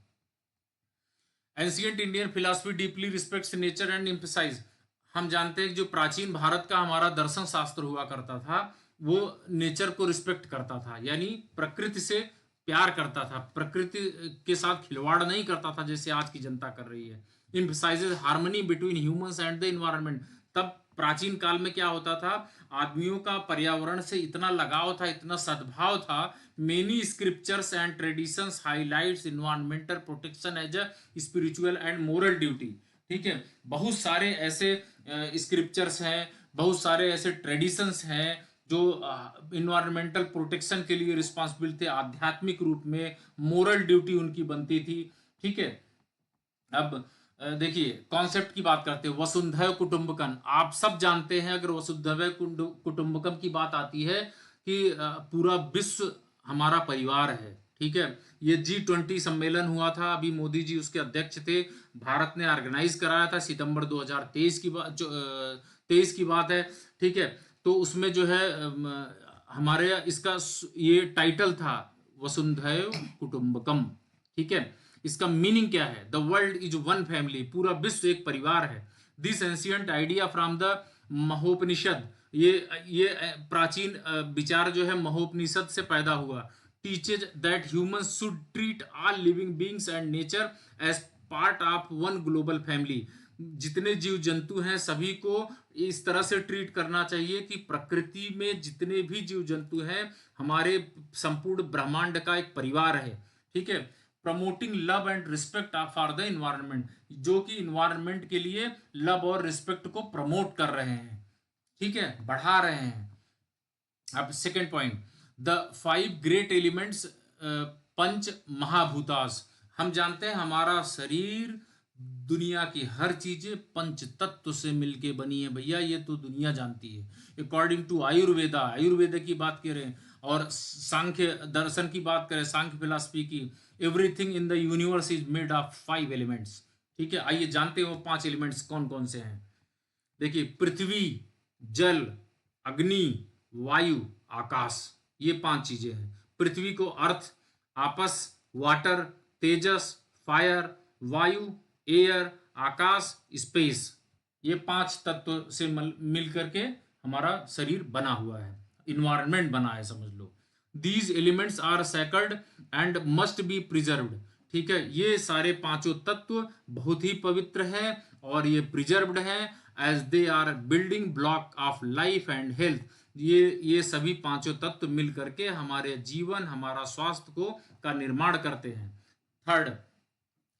Ancient Indian philosophy deeply respects nature and emphasise. हम जानते हैं कि जो प्राचीन भारत का हमारा दर्शन शास्त्र हुआ करता था, वो नेचर को रिस्पेक्ट करता था, यानी प्रकृति से प्यार करता था, प्रकृति के साथ खिलवाड़ नहीं करता था जैसे आज की जनता कर रही है। Emphasises harmony between humans and the environment. तब प्राचीन काल में क्या होता था, आदमियों का पर्यावरण से इतना लगाव था, इतना सद्भाव था। Many scriptures and traditions highlights environmental protection as a spiritual and moral duty, ठीक है। बहुत सारे ऐसे स्क्रिप्चर्स हैं, बहुत सारे ऐसे ट्रेडिशंस हैं जो इन्वायरमेंटल प्रोटेक्शन के लिए रिस्पॉन्सिबल थे, आध्यात्मिक रूप में मोरल ड्यूटी उनकी बनती थी, ठीक है। अब देखिए कॉन्सेप्ट की बात करते हैं, वसुंधैव कुटुंबकम। आप सब जानते हैं अगर वसुंधैव कुटुंबकम की बात आती है कि पूरा विश्व हमारा परिवार है, ठीक है। ये G20 सम्मेलन हुआ था, अभी मोदी जी उसके अध्यक्ष थे। भारत ने ऑर्गेनाइज कराया था, सितंबर 2023 की बात, जो 23 की बात है, ठीक है। तो उसमें जो है हमारे इसका ये टाइटल था वसुंधैव कुटुंबकम, ठीक है। इसका मीनिंग क्या है? The world is one family, पूरा विश्व एक परिवार है। This ancient idea from the Mahopanishad, ये प्राचीन विचार जो है महोपनिषद से पैदा हुआ। Teaches that humans should treat all living beings and nature as part of one global family. जितने जीव जंतु हैं सभी को इस तरह से ट्रीट करना चाहिए कि प्रकृति में जितने भी जीव जंतु हैं हमारे संपूर्ण ब्रह्मांड का एक परिवार है, ठीक है। Promoting love and respect for the environment, जो कि इन्वायरमेंट के लिए लव और रिस्पेक्ट को प्रमोट कर रहे हैं, ठीक है, बढ़ा रहे हैं। अब second point, the 5 great elements Panch Mahabhutas. हम जानते हैं हमारा शरीर, दुनिया की हर चीजें पंच तत्व से मिलके बनी है भैया, ये तो दुनिया जानती है। अकॉर्डिंग टू आयुर्वेदा, आयुर्वेद की बात करें और सांख्य दर्शन की बात करें, सांख्य फिलॉसफी की, everything in the universe is made of 5 elements, ठीक है। आइए जानते हो 5 एलिमेंट्स कौन कौन से हैं। देखिए पृथ्वी, जल, अग्नि, वायु, आकाश, ये 5 चीजें हैं। पृथ्वी को अर्थ, आपस, वाटर, तेजस, फायर, वायु, एयर, आकाश, स्पेस, ये 5 तत्व से मिल करके हमारा शरीर बना हुआ है, इन्वायरमेंट बना है समझ लो। These elements are sacred and must be preserved. ठीक है, ये सारे पांचों तत्व बहुत ही पवित्र है और ये प्रिजर्व्ड है, as they are building block of life and health. ये सभी पांचों तत्व मिल करके हमारे जीवन, हमारा स्वास्थ्य को का निर्माण करते हैं। थर्ड,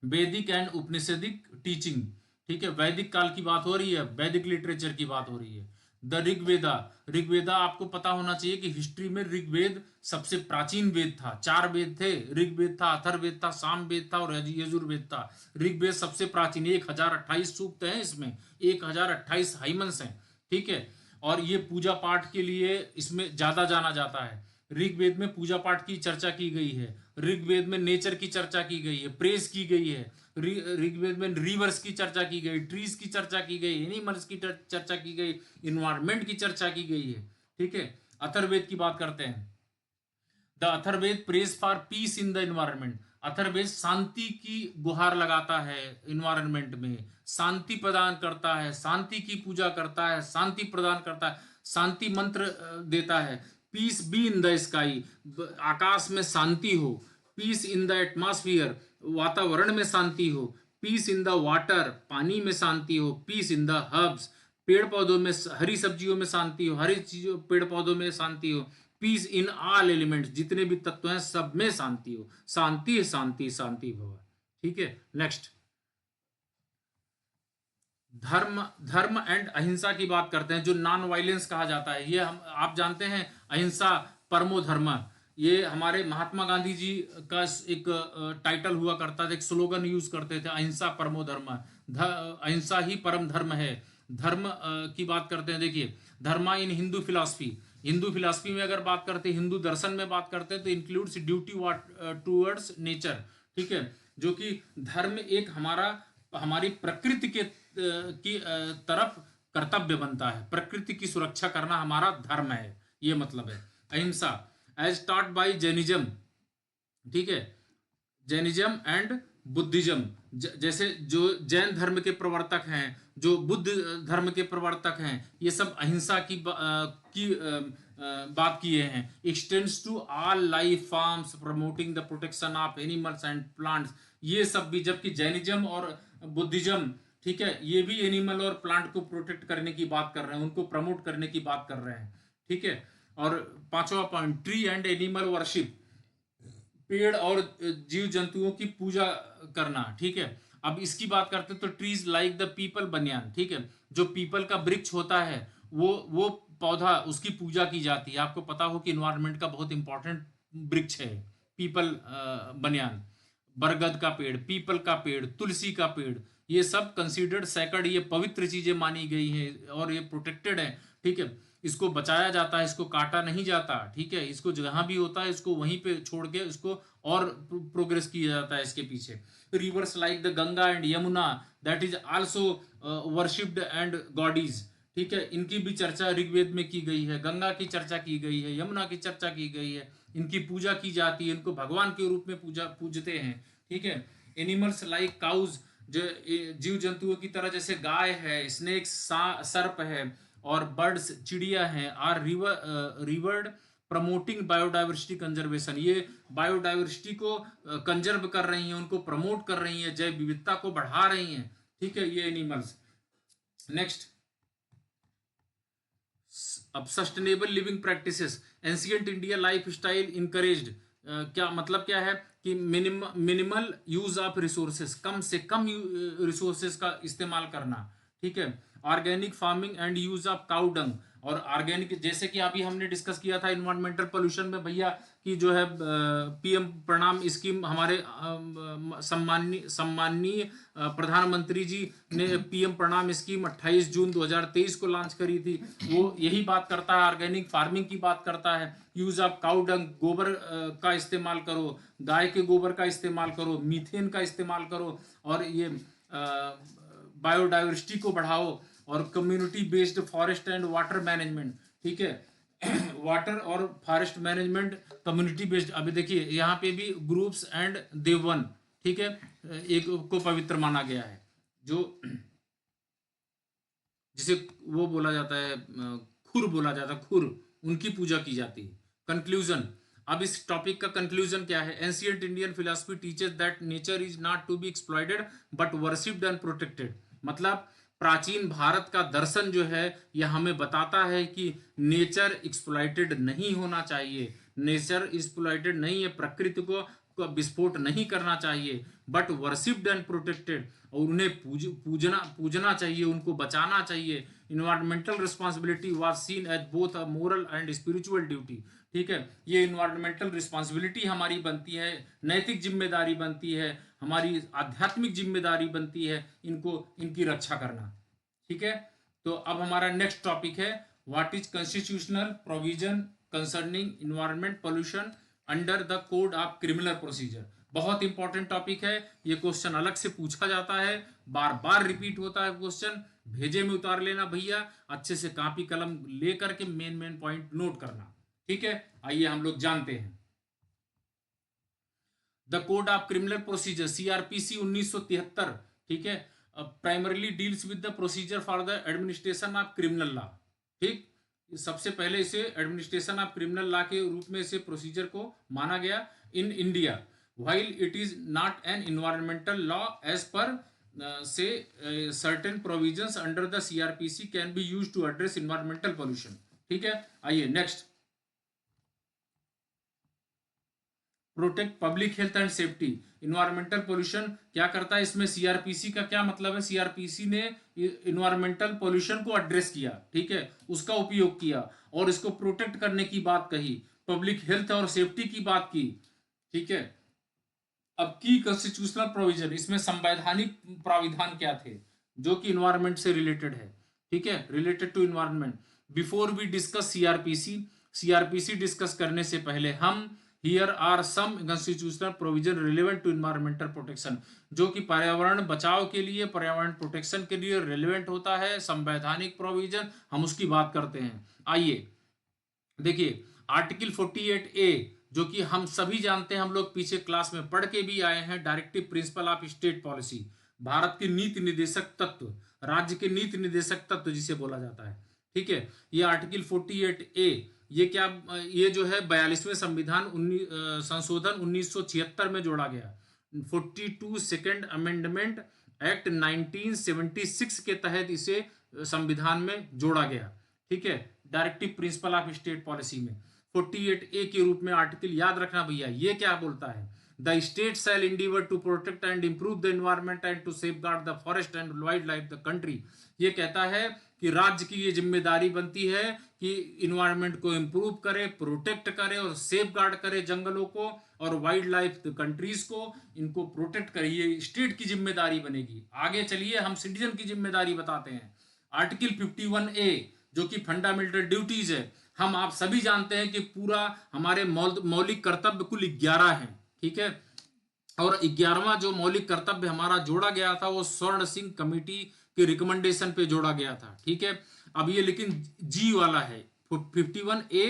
वैदिक एंड उपनिषदिक टीचिंग। ठीक है, वैदिक काल की बात हो रही है, वैदिक लिटरेचर की बात हो रही है। द ऋग्वेदा, ऋग्वेदा आपको पता होना चाहिए कि हिस्ट्री में ऋग्वेद सबसे प्राचीन वेद था। 4 वेद थे, ऋग्वेद था, अथर्ववेद था, सामवेद था और यजुर्वेद था। ऋग्वेद सबसे प्राचीन, 1028 सूक्त हैं इसमें, 1028 हाइमन्स हैं। ठीक है, और ये पूजा पाठ के लिए इसमें ज्यादा जाना जाता है। ऋग्वेद में पूजा पाठ की चर्चा की गई है, ऋग्वेद में नेचर की चर्चा की गई है, प्रेज की गई है। ऋग्वेद में रिवर्स की चर्चा की गई, ट्रीज की चर्चा की गई, एनिमल्स की चर्चा की गई, इन्वायरमेंट की चर्चा की गई है। ठीक है, अथर्ववेद की बात करते हैं। The Atharvaveda prays for peace in the environment. Atharvaveda शांति की गुहार लगाता है, इन्वायरमेंट में शांति प्रदान करता है, शांति की पूजा करता है, शांति प्रदान करता है, शांति मंत्र देता है। Peace be in the sky, आकाश में शांति हो। पीस इन द एटमॉस्फियर, वातावरण में शांति हो। पीस इन द वाटर, पानी में शांति हो। पीस इन द हर्ब्स, पेड़ पौधों में, हरी सब्जियों में शांति हो, हरी चीजों पेड़ पौधों में शांति हो। पीस इन ऑल एलिमेंट्स, जितने भी तत्व हैं सब में शांति हो। शांति शांति शांति भव। ठीक है, नेक्स्ट, धर्म, धर्म एंड अहिंसा की बात करते हैं, जो नॉन वायलेंस कहा जाता है। ये हम आप जानते हैं, अहिंसा परमो धर्म, ये हमारे महात्मा गांधी जी का एक टाइटल हुआ करता था, एक स्लोगन यूज करते थे, अहिंसा परमो धर्म, अहिंसा ही परम धर्म है। धर्म की बात करते हैं, देखिए, धर्मा इन हिंदू फिलॉसफी, हिंदू फिलॉसफी में अगर बात करते हैं, हिंदू दर्शन में बात करते हैं, तो इंक्लूड्स ड्यूटी टूवर्ड्स नेचर। ठीक है, जो कि धर्म एक हमारा, हमारी प्रकृति के की तरफ कर्तव्य बनता है। प्रकृति की सुरक्षा करना हमारा धर्म है, ये मतलब है अहिंसा, एज टॉट बाय जैनिज्म। ठीक है, जैनिज्म एंड बुद्धिज्म, जैसे जो जैन धर्म के प्रवर्तक हैं, जो बुद्ध धर्म के प्रवर्तक हैं, ये सब अहिंसा की बात किए हैं। Extends to all life forms, promoting the protection of animals and plants, ये सब भी, जबकि जैनिज्म और बुद्धिज्म, ठीक है, ये भी एनिमल और प्लांट को प्रोटेक्ट करने की बात कर रहे हैं, उनको प्रमोट करने की बात कर रहे हैं। ठीक है, और पांचवा point, tree and animal worship, पेड़ और जीव जंतुओं की पूजा करना। ठीक है, अब इसकी बात करते हैं, तो ट्रीज लाइक द पीपल बनियान। ठीक है, जो पीपल का वृक्ष होता है, वो पौधा, उसकी पूजा की जाती है। आपको पता हो कि इन्वायरमेंट का बहुत इंपॉर्टेंट वृक्ष है पीपल बनियान, बरगद का पेड़, पीपल का पेड़, तुलसी का पेड़, ये सब कंसीडर्ड सैक्रेड, ये पवित्र चीजें मानी गई हैं और ये प्रोटेक्टेड है। ठीक है, इसको बचाया जाता है, इसको काटा नहीं जाता। ठीक है, इसको जहां भी होता है इसको वहीं पे छोड़ के इसको और प्रोग्रेस किया जाता है इसके पीछे। Rivers like the Ganga and Yamuna, that is also worshipped and goddess. ठीक है, इनकी भी चर्चा ऋग्वेद में की गई है, गंगा की चर्चा की गई है, यमुना की चर्चा की गई है, इनकी पूजा की जाती है, इनको भगवान के रूप में पूजते हैं। ठीक है, एनिमल्स लाइक काउज, जो जीव जंतुओं की तरह, जैसे गाय है, स्नेक, सर्प है, और बर्ड्स, चिड़िया हैं, are revered promoting biodiversity conservation, ये बायोडाइवर्सिटी को कंजर्व कर रही हैं, उनको प्रमोट कर रही हैं, जैव विविधता को बढ़ा रही हैं। ठीक है, ये एनिमल्स। नेक्स्ट, अब sustainable living practices, ancient India life style encouraged, क्या मतलब क्या है कि मिनिमल यूज ऑफ रिसोर्सेस, कम से कम रिसोर्सेस का इस्तेमाल करना। ठीक है, organic farming and use of cow dung, और ऑर्गेनिक, जैसे कि अभी हमने डिस्कस किया था इन्वायरमेंटल पोल्यूशन में भैया, कि जो है पीएम प्रणाम स्कीम, हमारे सम्माननीय प्रधानमंत्री जी ने पीएम प्रणाम स्कीम 28 जून 2023 को लॉन्च करी थी। वो यही बात करता है, ऑर्गेनिक फार्मिंग की बात करता है। यूज ऑफ काउ डंग, गोबर का इस्तेमाल करो, गाय के गोबर का इस्तेमाल करो, मीथेन का इस्तेमाल करो, और ये बायोडाइवर्सिटी को बढ़ाओ, और community based forest and water management. ठीक है, वाटर और फॉरेस्ट मैनेजमेंट कम्युनिटी बेस्ड। अभी देखिए यहाँ पे भी ग्रुप्स एंड देवन, ठीक है, एक को पवित्र माना गया है, जो जिसे वो बोला जाता है, खुर बोला जाता है, खुर, उनकी पूजा की जाती है। कंक्लूजन, अब इस टॉपिक का कंक्लूजन क्या है? Ancient Indian philosophy teaches that nature is not to be exploited but worshipped and protected. मतलब प्राचीन भारत का दर्शन जो है यह हमें बताता है कि नेचर एक्सप्लॉइटेड नहीं होना चाहिए, नेचर एक्सप्लॉइटेड नहीं है, प्रकृति को विस्फोट नहीं करना चाहिए, बट वर्शिप्ड एंड प्रोटेक्टेड, और उन्हें पूजना चाहिए, उनको बचाना चाहिए। Environmental responsibility was seen as both a moral and spiritual duty. ठीक है, ये इन्वायरमेंटल रिस्पॉन्सिबिलिटी हमारी बनती है, नैतिक जिम्मेदारी बनती है, हमारी आध्यात्मिक जिम्मेदारी बनती है इनको, इनकी रक्षा करना। ठीक है, तो अब हमारा नेक्स्ट टॉपिक है what is constitutional provision concerning environment pollution under the code of criminal procedure. बहुत इंपॉर्टेंट टॉपिक है, ये क्वेश्चन अलग से पूछा जाता है, बार बार रिपीट होता है क्वेश्चन, भेजे में उतार लेना भैया, अच्छे से कॉपी कलम लेकर के मेन पॉइंट नोट करना। ठीक है, आइए हम लोग जानते हैं। The code of criminal procedure CrPC 1973, ठीक है, primarily deals with the procedure for the administration of criminal law. ठीक, सबसे पहले इसे एडमिनिस्ट्रेशन ऑफ क्रिमिनल लॉ के रूप में इसे प्रोसीजर को माना गया in India, while it is not an environmental law as per certain provisions under the CRPC can be used to address environmental pollution। ठीक है, आइए next, protect public health and safety. Environmental pollution क्या करता है, इसमें CrPC का क्या मतलब है? सीआरपीसी ने इन्वायरमेंटल पोल्यूशन को एड्रेस किया, ठीक है, उसका उपयोग किया और इसको प्रोटेक्ट करने की बात कही, पब्लिक हेल्थ और सेफ्टी की बात की। ठीक है, अब की कॉन्स्टिट्यूशनल प्रोविजन, इसमें संवैधानिक प्राविधान क्या थे जो कि इन्वायरमेंट से रिलेटेड है। ठीक है, related to environment. Before we discuss CrPC, CrPC discuss करने से पहले हम here are some constitutional provision relevant to environmental protection, जो कि पर्यावरण बचाव के लिए, पर्यावरण प्रोटेक्शन के लिए रिलेवेंट होता है, संवैधानिक प्रोविजन, हम उसकी बात करते हैं। आइए देखिए, आर्टिकल 48A, जो कि हम सभी जानते हैं, हम लोग पीछे क्लास में पढ़ के भी आए हैं, directive principle of state policy, Bharat के नीति निर्देशक तत्व, राज्य के नीति निर्देशक तत्व जिसे बोला जाता है। ठीक है, ये आर्टिकल 48A, ये क्या, ये जो है 42वें संविधान संशोधन 1976 में जोड़ा गया, 42 सेकेंड अमेंडमेंट एक्ट 1976 के तहत इसे संविधान में जोड़ा गया। ठीक है, directive principle of state policy में 48A के रूप में आर्टिकल याद रखना भैया। ये क्या बोलता है? The state shall endeavour to protect and improve the environment and to safeguard the forest and wild life the country. ये कहता है कि राज्य की ये जिम्मेदारी बनती है कि इन्वायरमेंट को इंप्रूव करे, प्रोटेक्ट करे और सेफ गार्ड करे जंगलों को और वाइल्ड लाइफ कंट्रीज को, इनको प्रोटेक्ट करे, ये स्टेट की जिम्मेदारी बनेगी। आगे चलिए हम सिटीजन की जिम्मेदारी बताते हैं। आर्टिकल 51A, जो कि फंडामेंटल ड्यूटीज है, हम आप सभी जानते हैं कि पूरा हमारे मौलिक कर्तव्य कुल 11 हैं। ठीक है, और 11वां जो मौलिक कर्तव्य हमारा जोड़ा गया था वो स्वर्ण सिंह कमेटी के रिकमेंडेशन पे जोड़ा गया था। ठीक है, अब ये लेकिन जी वाला है, 51A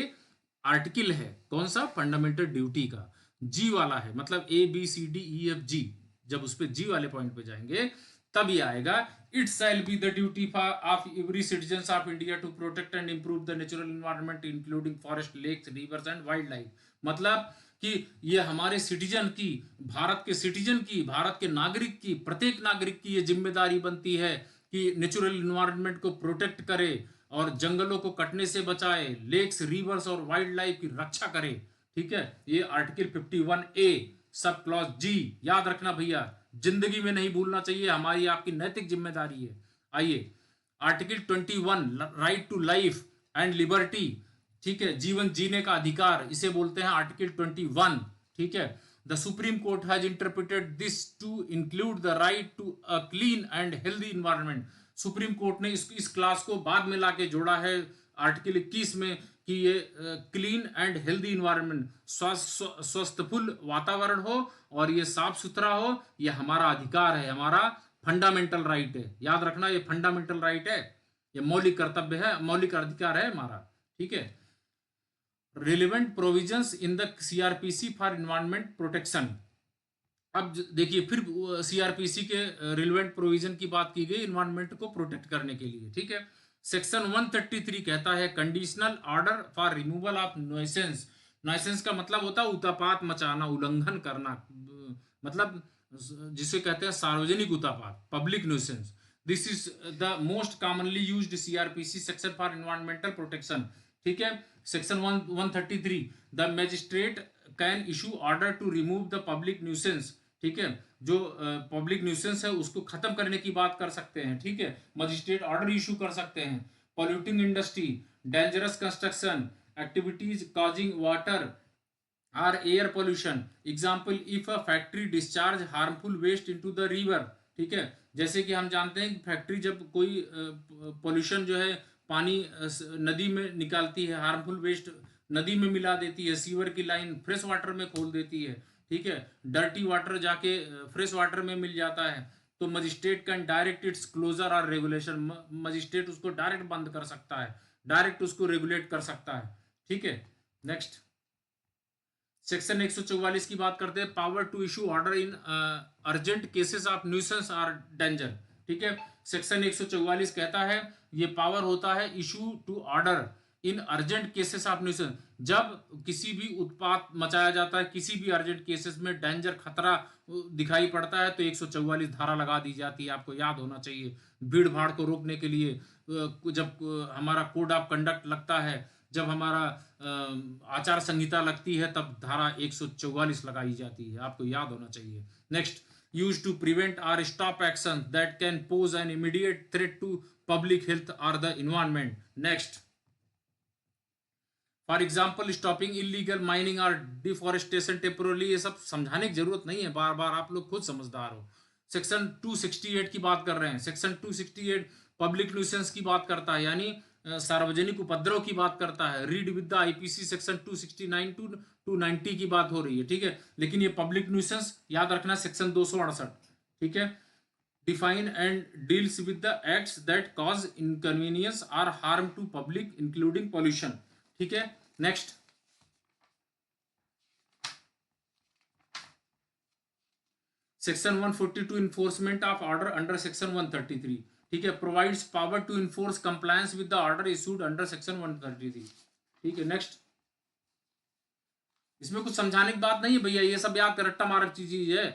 आर्टिकल है, कौन सा? फंडामेंटल ड्यूटी का जी वाला है, मतलब ABCDEFG, जब उस पे जी वाले पॉइंट पे जाएंगे तब ये आएगा, it shall be the duty of every citizen of India to protect and improve the natural environment including forest, lakes, rivers and wild life. मतलब कि ये हमारे सिटीजन की, भारत के सिटीजन की, भारत के नागरिक की, प्रत्येक नागरिक की ये जिम्मेदारी बनती है कि नेचुरल एनवायरनमेंट को प्रोटेक्ट करे और जंगलों को कटने से बचाए, लेक्स, रिवर्स और वाइल्ड लाइफ की रक्षा करे। ठीक है, ये आर्टिकल 51A सब क्लॉज जी याद रखना भैया, जिंदगी में नहीं भूलना चाहिए, हमारी आपकी नैतिक जिम्मेदारी है। आइए, article 21 right to life and liberty, ठीक है, जीवन जीने का अधिकार, इसे बोलते हैं आर्टिकल 21। ठीक है, the supreme court has interpreted this to include the right to a clean and healthy environment. Supreme court ने इस क्लास को बाद में लाके जोड़ा है आर्टिकल 21 में कि ये क्लीन एंड हेल्दी इन्वायरमेंट, स्वस्थफुल वातावरण हो और ये साफ सुथरा हो, ये हमारा अधिकार है, हमारा फंडामेंटल राइट है। याद रखना, ये फंडामेंटल राइट है, ये मौलिक कर्तव्य है, मौलिक अधिकार है हमारा। ठीक है, relevant provisions in the CrPC for environment protection. अब देखिए, फिर सीआरपीसी के रिलेवेंट प्रोविजन की बात की गई एनवायरमेंट को प्रोटेक्ट करने के लिए। ठीक है, सेक्शन 133 कहता है conditional order for removal of nuisance, nuisance का मतलब होता है उतापात मचाना, उल्लंघन करना, मतलब जिसे कहते हैं सार्वजनिक उतापात, public nuisance. This is the most commonly used CrPC section for environmental protection. ठीक है, section 133, the magistrate can issue order to remove the public nuisance. ठीक है, जो पब्लिक न्यूसेंस है उसको खत्म करने की बात कर सकते हैं। ठीक है, मजिस्ट्रेट ऑर्डर इशू कर सकते हैं। Polluting industry, dangerous construction activities causing water or air pollution, example if a factory discharge harmful waste into the river। ठीक है, जैसे कि हम जानते हैं कि फैक्ट्री जब कोई पोल्यूशन जो है पानी नदी में निकालती है, हार्मफुल वेस्ट नदी में मिला देती है, सीवर की लाइन फ्रेश वाटर में खोल देती है। ठीक है, डर्टी वाटर जाके फ्रेश वाटर में मिल जाता है, तो magistrate can direct its closure और रेगुलेशन। मजिस्ट्रेट उसको डायरेक्ट बंद कर सकता है, डायरेक्ट उसको रेगुलेट कर सकता है। ठीक है, नेक्स्ट सेक्शन 144 की बात करते हैं, power to issue order in urgent cases of nuisance और डेंजर। ठीक है, सेक्शन 144 कहता है ये पावर होता है issue to order in urgent cases of nuisance, जब किसी भी उत्पात मचाया जाता है, किसी भी अर्जेंट केसेस में डेंजर खतरा दिखाई पड़ता है, तो 144 धारा लगा दी जाती है। आपको याद होना चाहिए, भीड़ भाड़ को रोकने के लिए जब हमारा कोड ऑफ कंडक्ट लगता है, जब हमारा आचार संहिता लगती है, तब धारा 144 लगाई जाती है, आपको याद होना चाहिए। नेक्स्ट, यूज टू प्रिवेंट और stop action that can pose an immediate threat to public health और the environment. Next, for example stopping illegal mining और डिफॉरेस्टेशन टेम्पोरली। ये सब समझाने की जरूरत नहीं है, बार बार आप लोग खुद समझदार हो। सेक्शन 268 की बात कर रहे हैं। सेक्शन 268 पब्लिक न्यूसेंस की बात करता है, यानी सार्वजनिक उपद्रव की बात करता है। Read with the IPC section 269 to 290 की बात हो रही है। ठीक है, लेकिन ये पब्लिक न्यूसेंस याद रखना सेक्शन 268। ठीक है, define and deals with the acts that cause inconvenience और harm to public including pollution. ठीक है, next section 142 enforcement of order under section 133। ठीक है, provides power to enforce compliance with the order issued under section 133। ठीक है, next, इसमें कुछ समझाने की बात नहीं है भैया, ये सब याद कर रट्टा मारक चीज है।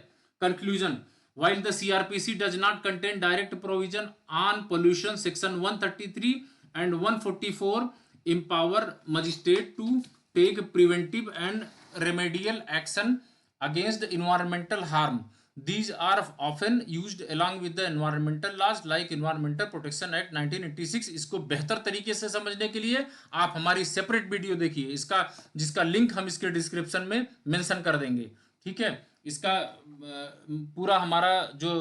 Conclusion, while the CRPC does not contain direct provision on pollution, section 133 and 144 empower magistrate to take preventive and remedial action against environmental harm. These are often used along with the environmental laws like Environmental Protection Act 1986। इसको बेहतर तरीके से समझने के लिए आप हमारी separate video देखिए, इसका जिसका लिंक हम इसके डिस्क्रिप्शन में मेंशन कर देंगे। ठीक है, इसका पूरा हमारा जो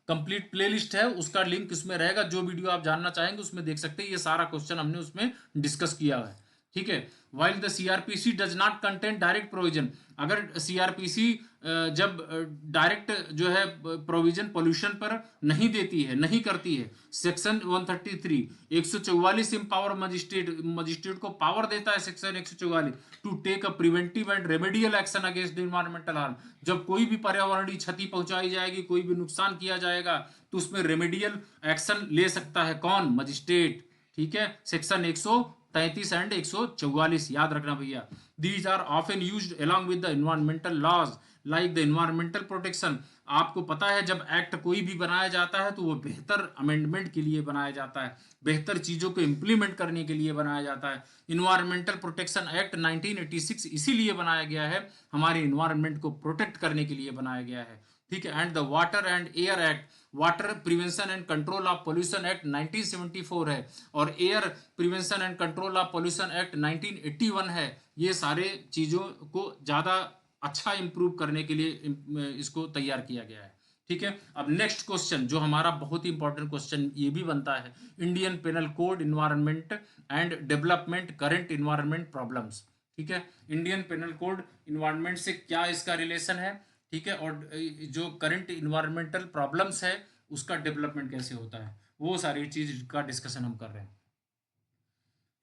कंप्लीट प्लेलिस्ट है उसका लिंक उसमें रहेगा, जो वीडियो आप जानना चाहेंगे उसमें देख सकते हैं। ये सारा क्वेश्चन हमने उसमें डिस्कस किया है। ठीक है, while the CrPC does not contain direct provision, अगर सीआरपीसी जब डायरेक्ट जो है प्रोविजन पोल्यूशन पर नहीं देती है, नहीं करती है, सेक्शन 133 144 एम्पावर मजिस्ट्रेट को पावर देता है section 144 to take a preventive and remedial action against environmental harm. जब कोई भी पर्यावरणीय क्षति पहुंचाई जाएगी, कोई भी नुकसान किया जाएगा, तो उसमें रेमेडियल एक्शन ले सकता है कौन? मजिस्ट्रेट। ठीक है, सेक्शन 133 एंड 144 याद रखना भैया। These are often used along with the environmental laws like the environmental protection. आपको पता है जब एक्ट कोई भी बनाया जाता है तो वो बेहतर अमेंडमेंट के लिए बनाया जाता है, बेहतर चीजों को इंप्लीमेंट करने के लिए बनाया जाता है। इन्वायरमेंटल प्रोटेक्शन एक्ट 1986 इसीलिए बनाया गया है, हमारे इन्वायरमेंट को प्रोटेक्ट करने के लिए बनाया गया है। ठीक है, and the water and air act, water prevention and control of pollution act 1974 है, और air prevention and control of pollution act 1981 है। ये सारे चीजों को ज्यादा अच्छा इंप्रूव करने के लिए इसको तैयार किया गया है। ठीक है, अब नेक्स्ट क्वेश्चन जो हमारा बहुत ही इंपॉर्टेंट क्वेश्चन ये भी बनता है, Indian penal code environment and development current environment problems. ठीक है, इंडियन पेनल कोड इन्वायरमेंट से क्या इसका रिलेशन है, ठीक है, और जो करंट इन्वायरमेंटल प्रॉब्लम्स है उसका डेवलपमेंट कैसे होता है, वो सारी चीज का डिस्कशन हम कर रहे हैं।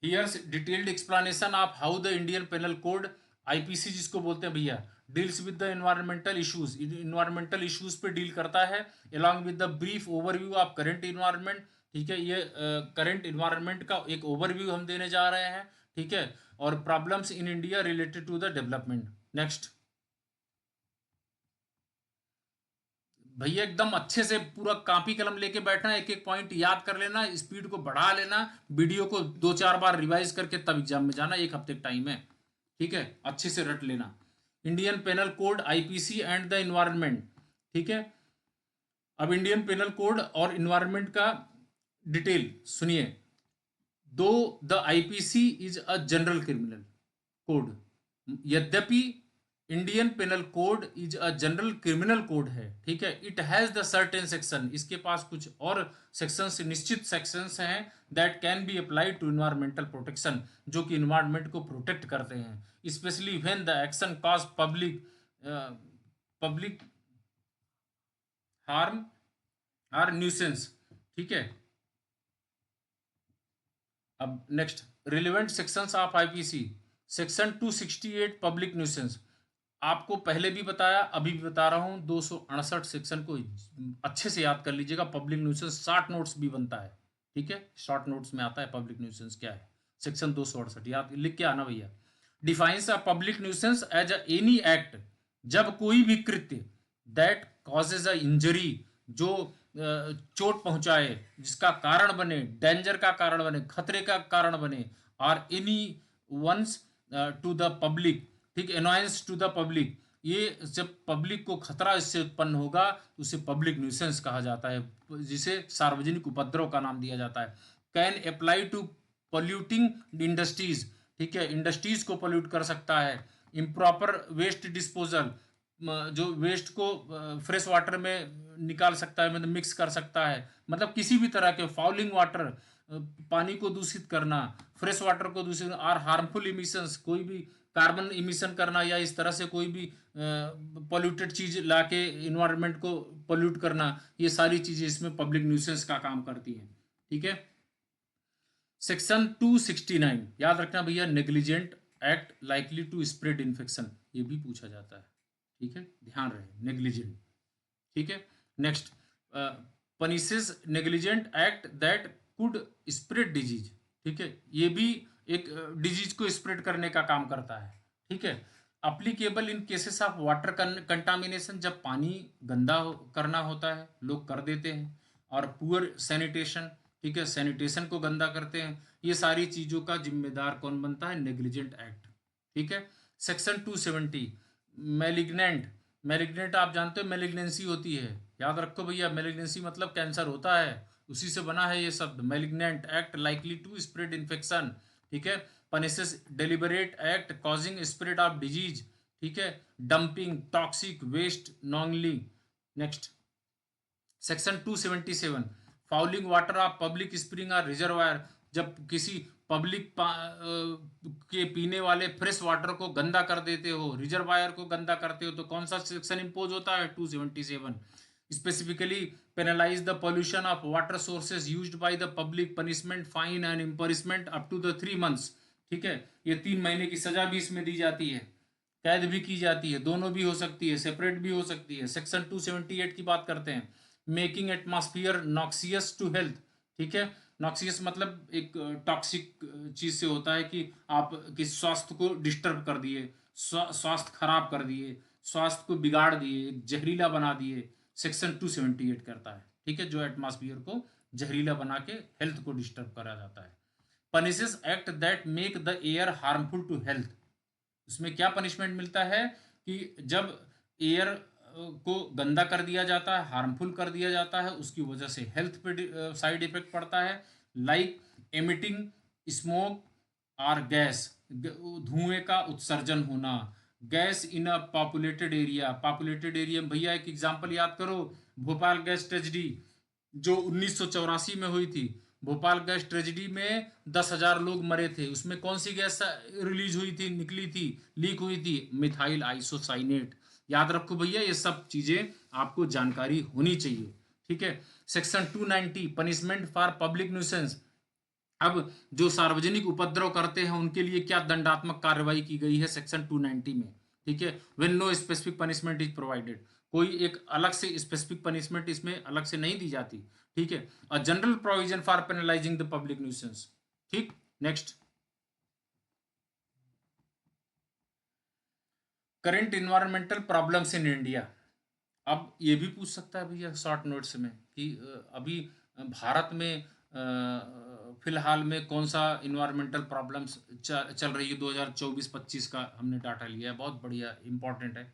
Here's detailed explanation of how the Indian penal code, IPC जिसको बोलते हैं भैया, deals with the environmental issues, environmental issues पे डील करता है, along with the brief overview of current environment. ठीक है, ये करंट इन्वायरमेंट का एक ओवरव्यू हम देने जा रहे हैं। ठीक है, और problems in India related to the development. Next भैया एकदम अच्छे से पूरा कॉपी कलम लेके बैठना, एक एक पॉइंट याद कर लेना, स्पीड को बढ़ा लेना, वीडियो को 2-4 बार रिवाइज करके तब एग्जाम में जाना, एक हफ्ते का टाइम है, ठीक है, अच्छे से रट लेना। Indian penal code, IPC and the environment, ठीक है। अब इंडियन पेनल कोड और इन्वायरमेंट का डिटेल सुनिए। Though the IPC is a general criminal code, यद्यपि Indian penal code is a general criminal code है, ठीक है, it has the certain section, इसके पास कुछ और सेक्शंस, निश्चित सेक्शंस हैं that can be applied to environmental protection, जो कि इन्वायरमेंट को प्रोटेक्ट करते हैं, specially when the action cause public harm or nuisance, ठीक है। अब next relevant sections of IPC, section 268 public nuisance, आपको पहले भी बताया अभी भी बता रहा हूं, 268 सेक्शन को अच्छे से याद कर लीजिएगा। पब्लिक न्यूसेंस शॉर्ट नोट्स भी बनता है, ठीक है, शॉर्ट नोट्स में आता है पब्लिक न्यूसेंस क्या है। सेक्शन 268 याद लिख के आना भैया। Defines a public nuisance as a any act, जब कोई भी कृत्य दैट कॉजेज अ इंजरी, जो चोट पहुंचाए, जिसका कारण बने, डेंजर का कारण बने, खतरे का कारण बने, और any once to the public, ठीक, एनॉयंस टू द पब्लिक, ये जब पब्लिक को खतरा इससे उत्पन्न होगा तो उसे पब्लिक न्यूसेंस कहा जाता है, जिसे सार्वजनिक उपद्रव का नाम दिया जाता है। Can apply to polluting industries, ठीक है, इंडस्ट्रीज को पोल्यूट कर सकता है। इम्प्रॉपर वेस्ट डिस्पोजल, जो वेस्ट को फ्रेश वाटर में निकाल सकता है, मतलब मिक्स कर सकता है, मतलब किसी भी तरह के फाउलिंग वाटर, पानी को दूषित करना, फ्रेश वाटर को दूषित, और हार्मफुल इमिशंस, कोई भी कार्बन इमिशन करना, या इस तरह से कोई भी पोल्यूटेड चीज लाके इन्वायरमेंट को पोल्यूट करना, ये सारी चीजें इसमें पब्लिक न्यूसेंस का काम करती हैं, ठीक है। सेक्शन 269 याद रखना भैया, negligent act likely to spread infection, ये भी पूछा जाता है, ठीक है, ध्यान रहे नेग्लिजेंट, ठीक है। Next punishes negligent act that could spread disease, ठीक है, ये भी एक डिजीज को स्प्रेड करने का काम करता है, ठीक है। Applicable in cases of water contamination, जब पानी गंदा करना होता है लोग कर देते हैं, और पुअर सैनिटेशन, ठीक है, सैनिटेशन को गंदा करते हैं, ये सारी चीजों का जिम्मेदार कौन बनता है, नेग्लिजेंट एक्ट, ठीक है। सेक्शन 270 मैलिग्नेंट, मैलिग्नेंट आप जानते हो मैलिग्नेंसी होती है, याद रखो भैया, मैलिग्नेंसी मतलब कैंसर होता है, उसी से बना है ये शब्द, malignant act likely to spread infection, ठीक है। Punishes deliberate act causing spread of disease, ठीक है, dumping toxic waste knowingly. Next section 277 fouling water of public spring और रिजर्वायर, जब किसी पब्लिक के पीने वाले फ्रेश वाटर को गंदा कर देते हो, रिजर्वायर को गंदा करते हो, तो कौन सा सेक्शन इंपोज होता है, 277। Specifically penalise the pollution of water sources used by the public, punishment fine and imprisonment up to the 3 months, ठीक है, ये 3 महीने की सजा भी इसमें दी जाती है, कैद भी की जाती है, दोनों भी हो सकती है, सेपरेट भी हो सकती है। सेक्शन 278 की बात करते हैं, making atmosphere noxious to health, ठीक है, नॉक्सियस मतलब एक टॉक्सिक चीज से होता है कि आप किस स्वास्थ्य को डिस्टर्ब कर दिए, स्वास्थ्य खराब कर दिए, स्वास्थ्य को बिगाड़ दिए, जहरीला बना दिए, सेक्शन 278 करता है, ठीक है, जो एटमॉस्फियर को जहरीला बना के हेल्थ को डिस्टर्ब करा जाता है। Punishes act that make the air harmful to health, उसमें क्या पनिशमेंट मिलता है कि जब एयर को गंदा कर दिया जाता है, हार्मफुल कर दिया जाता है, उसकी वजह से हेल्थ पे साइड इफेक्ट पड़ता है, लाइक एमिटिंग स्मोक और गैस, धुएं का उत्सर्जन होना, gas in a populated area भैया एक एग्जांपल याद करो, भोपाल गैस ट्रेजिडी जो 1984 में हुई थी, भोपाल गैस ट्रेजिडी में 10,000 लोग मरे थे, उसमें कौन सी गैस रिलीज हुई थी, निकली थी, लीक हुई थी, मिथाइल आइसोसाइनेट, याद रखो भैया, ये सब चीजें आपको जानकारी होनी चाहिए, ठीक है। Section 290 punishment for public nuisance, अब जो सार्वजनिक उपद्रव करते हैं उनके लिए क्या दंडात्मक कार्रवाई की गई है सेक्शन 290 में, ठीक है। When no specific punishment is provided, कोई एक अलग से स्पेसिफिक पनिशमेंट इसमें अलग से नहीं दी जाती, ठीक है। A general provision for penalising the public nuisance, ठीक। Next current environmental problems in India. अब ये भी पूछ सकता है भैया शॉर्ट नोट्स में कि अभी भारत में फिलहाल में कौन सा इन्वायरमेंटल प्रॉब्लम्स चल रही है। 2024-25 का हमने डाटा लिया है, बहुत बढ़िया इंपॉर्टेंट है।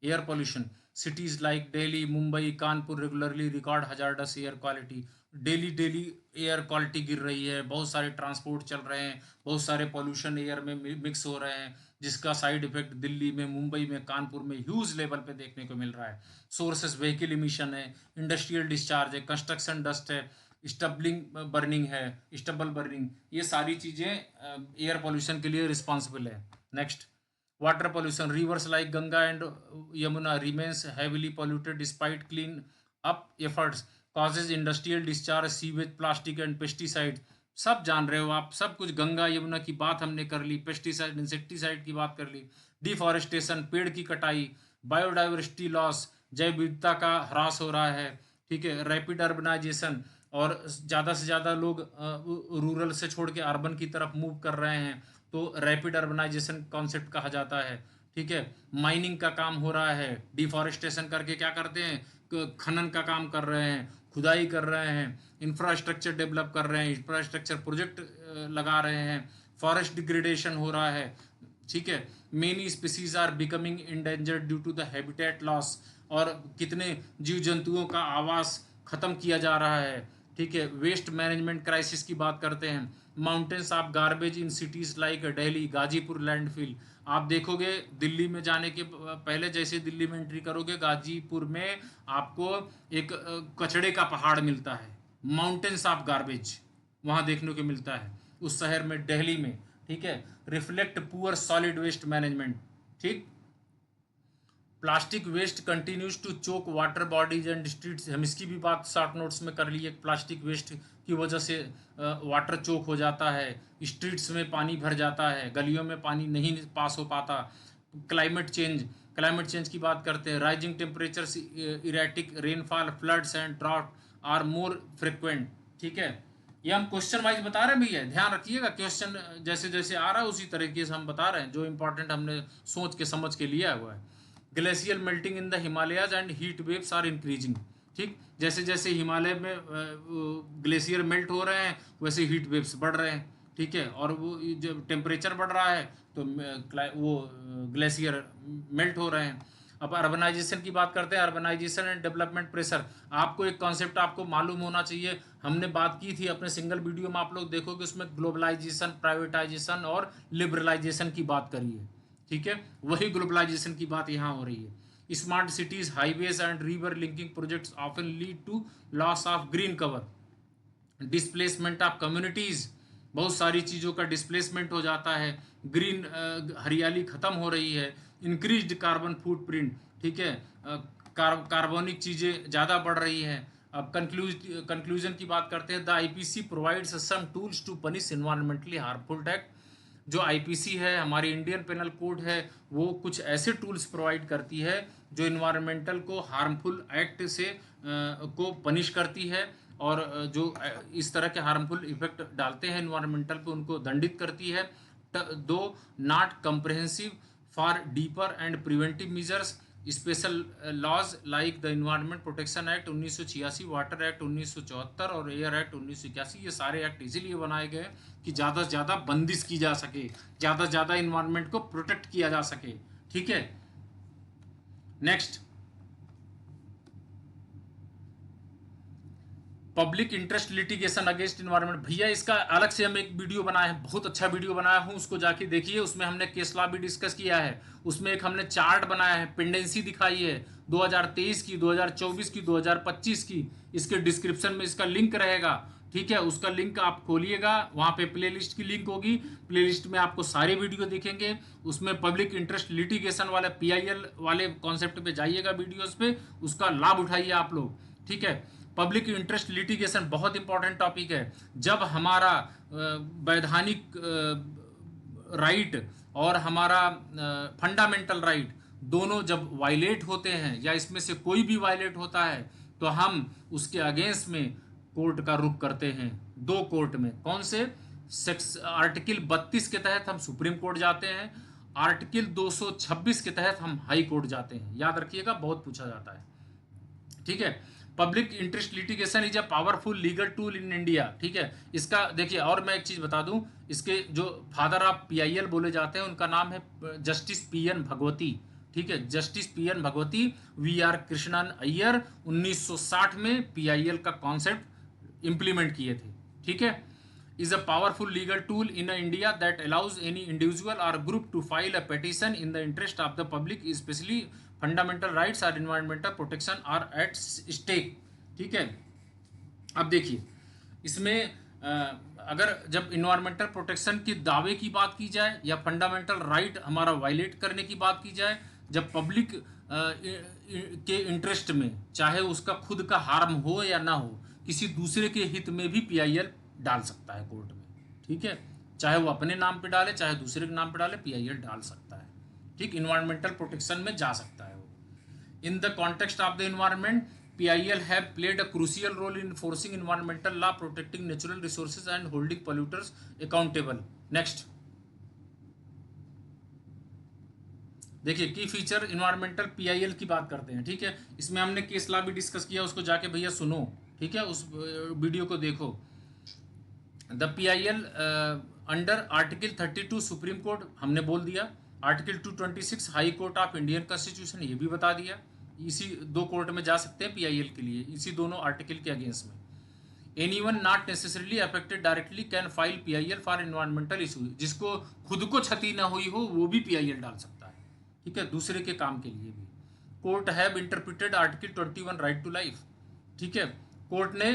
Air pollution, cities like Delhi, Mumbai, Kanpur regularly record hazardous air quality. Daily daily air quality गिर रही है, बहुत सारे ट्रांसपोर्ट चल रहे हैं, बहुत सारे पोल्यूशन एयर में मिक्स हो रहे हैं, जिसका साइड इफेक्ट दिल्ली में, मुंबई में, कानपुर में ह्यूज लेवल पे देखने को मिल रहा है। सोर्सेस व्हीकल इमिशन है, इंडस्ट्रियल डिस्चार्ज है, कंस्ट्रक्शन डस्ट है, स्टबलिंग बर्निंग है, स्टबल बर्निंग, ये सारी चीज़ें एयर पोल्यूशन के लिए रिस्पॉन्सिबल है। Next, water pollution, reverse like Ganga and Yamuna remains heavily polluted despite clean up efforts, causes industrial discharge, sewage, plastic and pesticide. सब जान रहे हो आप, सब कुछ। गंगा यमुना की बात हमने कर ली, पेस्टिसाइड इंसेक्टिसाइड की बात कर ली, डिफॉरेस्टेशन, पेड़ की कटाई, बायोडाइवर्सिटी लॉस, जैव विविधता का ह्रास हो रहा है, ठीक है, रैपिड अर्बनाइजेशन, और ज़्यादा से ज़्यादा लोग रूरल से छोड़ के अर्बन की तरफ मूव कर रहे हैं, तो रैपिड अर्बनाइजेशन कॉन्सेप्ट कहा जाता है, ठीक है। माइनिंग का काम हो रहा है, डिफॉरेस्टेशन करके क्या करते हैं, खनन का काम कर रहे हैं, खुदाई कर रहे हैं, इंफ्रास्ट्रक्चर डेवलप कर रहे हैं, इंफ्रास्ट्रक्चर प्रोजेक्ट लगा रहे हैं, फॉरेस्ट डिग्रेडेशन हो रहा है, ठीक है। Many species are becoming endangered due to the habitat loss, और कितने जीव जंतुओं का आवास खत्म किया जा रहा है, ठीक है। वेस्ट मैनेजमेंट क्राइसिस की बात करते हैं, mountains of garbage in cities like Delhi, Ghazipur landfill. आप देखोगे दिल्ली में जाने के पहले, जैसे दिल्ली में एंट्री करोगे, गाजीपुर में आपको एक कचड़े का पहाड़ मिलता है, माउंटेन्स ऑफ गार्बेज वहाँ देखने को मिलता है उस शहर में, दिल्ली में, ठीक है। Reflect poor solid waste management, ठीक। Plastic waste continues to choke water bodies and streets, हम इसकी भी बात शॉर्ट नोट्स में कर लिए। प्लास्टिक वेस्ट की वजह से वाटर चोक हो जाता है, स्ट्रीट्स में पानी भर जाता है, गलियों में पानी नहीं पास हो पाता। क्लाइमेट चेंज की बात करते हैं, rising temperatures, erratic rainfall, floods and drought are more frequent, ठीक है। ये हम क्वेश्चन वाइज बता रहे हैं भैया, ध्यान रखिएगा, क्वेश्चन जैसे जैसे आ रहा है उसी तरीके से हम बता रहे हैं, जो इंपॉर्टेंट हमने सोच के समझ के लिया हुआ है। Glacier melting in the Himalayas and heat waves are increasing, ठीक। जैसे जैसे हिमालय में ग्लेशियर मेल्ट हो रहे हैं, वैसे हीट वेव्स बढ़ रहे हैं, ठीक है। और वो जब टेम्परेचर बढ़ रहा है तो वो ग्लेशियर मेल्ट हो रहे हैं। अब अर्बनाइजेशन की बात करते हैं, अर्बनाइजेशन एंड डेवलपमेंट प्रेशर। आपको एक कॉन्सेप्ट आपको मालूम होना चाहिए, हमने बात की थी अपने सिंगल वीडियो में, आप लोग देखोगे उसमें ग्लोबलाइजेशन, प्राइवेटाइजेशन और लिबरलाइजेशन की बात करी है, ठीक है। वही ग्लोबलाइजेशन की बात यहाँ हो रही है। Smart cities, highways and river linking projects often lead to loss of green cover, displacement of communities, बहुत सारी चीज़ों का डिस्प्लेसमेंट हो जाता है, ग्रीन हरियाली खत्म हो रही है। इंक्रीज्ड कार्बन फुटप्रिंट, ठीक है, कार्बनिक चीज़ें ज़्यादा बढ़ रही हैं। अब कंक्लूजन की बात करते हैं, the IPC provides some tools to punish environmentally harmful act. जो आईपीसी है, हमारी इंडियन पेनल कोड है, वो कुछ ऐसे टूल्स प्रोवाइड करती है जो इन्वायरमेंटल को हार्मफुल एक्ट से को पनिश करती है, और जो इस तरह के हार्मफुल इफेक्ट डालते हैं इन्वायरमेंटल पे, उनको दंडित करती है। Though not comprehensive for deeper and preventive measures, special laws like the environment protection act 1986, water act 1974 और एयर एक्ट 1981। ये सारे एक्ट इसीलिए बनाए गए कि ज़्यादा से ज़्यादा बंदिश की जा सके, ज़्यादा से ज़्यादा इन्वायरमेंट को प्रोटेक्ट किया जा सके, ठीक है। Next, public interest litigation against environment. भैया इसका अलग से हम एक वीडियो बनाए हैं, बहुत अच्छा वीडियो बनाया हूँ, उसको जाके देखिए। उसमें हमने केस लॉ भी डिस्कस किया है, उसमें एक हमने चार्ट बनाया है, पेंडेंसी दिखाई है 2023 की, 2024 की, 2025 की। इसके डिस्क्रिप्शन में इसका लिंक रहेगा, ठीक है। उसका लिंक आप खोलिएगा, वहाँ पे प्लेलिस्ट की लिंक होगी, प्लेलिस्ट में आपको सारे वीडियो दिखेंगे। उसमें पब्लिक इंटरेस्ट लिटिगेशन वाले PIL वाले कॉन्सेप्ट पे जाइएगा, वीडियोस पे, उसका लाभ उठाइए आप लोग, ठीक है। पब्लिक इंटरेस्ट लिटिगेशन बहुत इंपॉर्टेंट टॉपिक है। जब हमारा वैधानिक राइट और हमारा फंडामेंटल राइट दोनों जब वायलेट होते हैं, या इसमें से कोई भी वायलेट होता है, तो हम उसके अगेंस्ट में कोर्ट का रुख करते हैं। दो कोर्ट में, कौन से? आर्टिकल 32 के तहत हम सुप्रीम कोर्ट जाते हैं, आर्टिकल 226 के तहत हम हाई कोर्ट जाते हैं, याद रखिएगा, बहुत पूछा जाता है। ठीक है, public interest litigation is a powerful legal tool in India. ठीक है, इसका देखिए, और मैं एक चीज बता दूं, इसके जो फादर ऑफ पीआईएल बोले जाते हैं उनका नाम है जस्टिस पीएन भगवती। ठीक है, justice PN Bhagwati, V R Krishnan Iyer 1960 में पीआईएल का कॉन्सेप्ट इंप्लीमेंट किए थे। ठीक है, is a powerful legal tool in India that allows any individual or group to file a petition in the interest of the public, especially fundamental rights or environmental protection are at stake। ठीक है, अब देखिए इसमें अगर जब environmental protection के दावे की बात की जाए या फंडामेंटल राइट हमारा वायलेट करने की बात की जाए, जब पब्लिक के इंटरेस्ट में, चाहे उसका खुद का हार्म हो या ना हो, किसी दूसरे के हित में भी पीआईएल डाल सकता है कोर्ट में। ठीक है, चाहे वो अपने नाम पे डाले चाहे दूसरे के नाम पे डाले, पीआईएल डाल सकता है। ठीक, इन्वायरमेंटल प्रोटेक्शन में जा सकता है वो। In the context of the environment, PIL have played a crucial role in enforcing environmental law, protecting natural resources and holding polluters accountable। Next, देखिए की फीचर इन्वायरमेंटल PIL की बात करते हैं। ठीक है, इसमें हमने केस लॉ भी डिस्कस किया, उसको जाके भैया सुनो। ठीक है, उस वीडियो को देखो। The PIL under article 32 supreme court हमने बोल दिया, article 226 high court of Indian constitution ये भी बता दिया। इसी दो कोर्ट में जा सकते हैं PIL के लिए, इसी दोनों आर्टिकल के अगेंस्ट में। Anyone not necessarily affected directly can file PIL for environmental issue. जिसको खुद को क्षति ना हुई हो वो भी PIL डाल सकता है। ठीक है, दूसरे के काम के लिए भी। Court have interpreted article 21 right to life. ठीक है, कोर्ट ने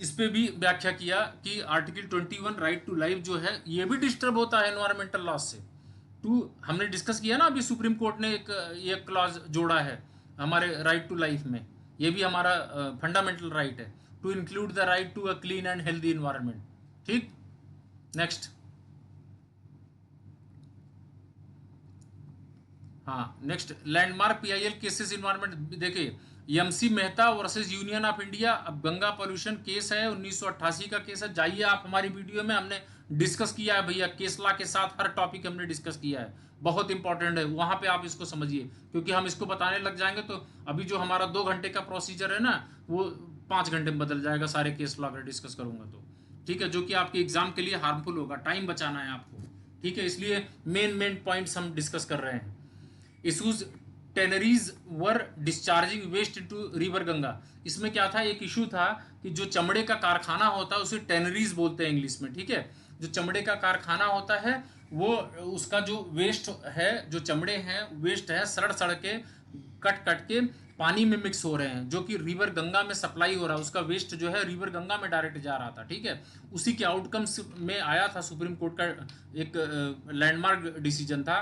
इस पे भी व्याख्या किया कि आर्टिकल 21 राइट टू लाइफ जो है ये भी डिस्टर्ब होता है एनवायरमेंटल लॉ से। हमने डिस्कस किया ना अभी, सुप्रीम कोर्ट ने एक क्लॉज जोड़ा है हमारे राइट टू लाइफ में, ये भी हमारा फंडामेंटल राइट है, to include the right to a clean and healthy environment. ठीक, नेक्स्ट। हाँ, next landmark PIL cases environment. देखिए MC Mehta versus union of India, अब गंगा पोल्यूशन केस है, 1988 का केस है। जाइए आप हमारी वीडियो में, हमने डिस्कस किया है भैया, केस लॉ के साथ हर टॉपिक हमने डिस्कस किया है, बहुत इंपॉर्टेंट है, वहां पे आप इसको समझिए, क्योंकि हम इसको बताने लग जाएंगे तो अभी जो हमारा 2 घंटे का प्रोसीजर है ना वो 5 घंटे में बदल जाएगा, सारे केस लॉ अगर डिस्कस करूंगा तो। ठीक है, जो कि आपके एग्जाम के लिए हार्मफुल होगा, टाइम बचाना है आपको। ठीक है, इसलिए मेन पॉइंट्स हम डिस्कस कर रहे हैं। Issues, tanneries were discharging waste to river Ganga. इसमें क्या था, एक इशू था कि जो चमड़े का कारखाना होता है उसे टेनरीज बोलते हैं इंग्लिश में। ठीक है, जो चमड़े का कारखाना होता है वो उसका जो वेस्ट है, जो चमड़े हैं वेस्ट है, सड़ के कट के पानी में मिक्स हो रहे हैं, जो कि रिवर गंगा में सप्लाई हो रहा है, उसका वेस्ट जो है रिवर गंगा में डायरेक्ट जा रहा था। ठीक है, उसी के आउटकम्स में आया था सुप्रीम कोर्ट का एक लैंडमार्क डिसीजन था,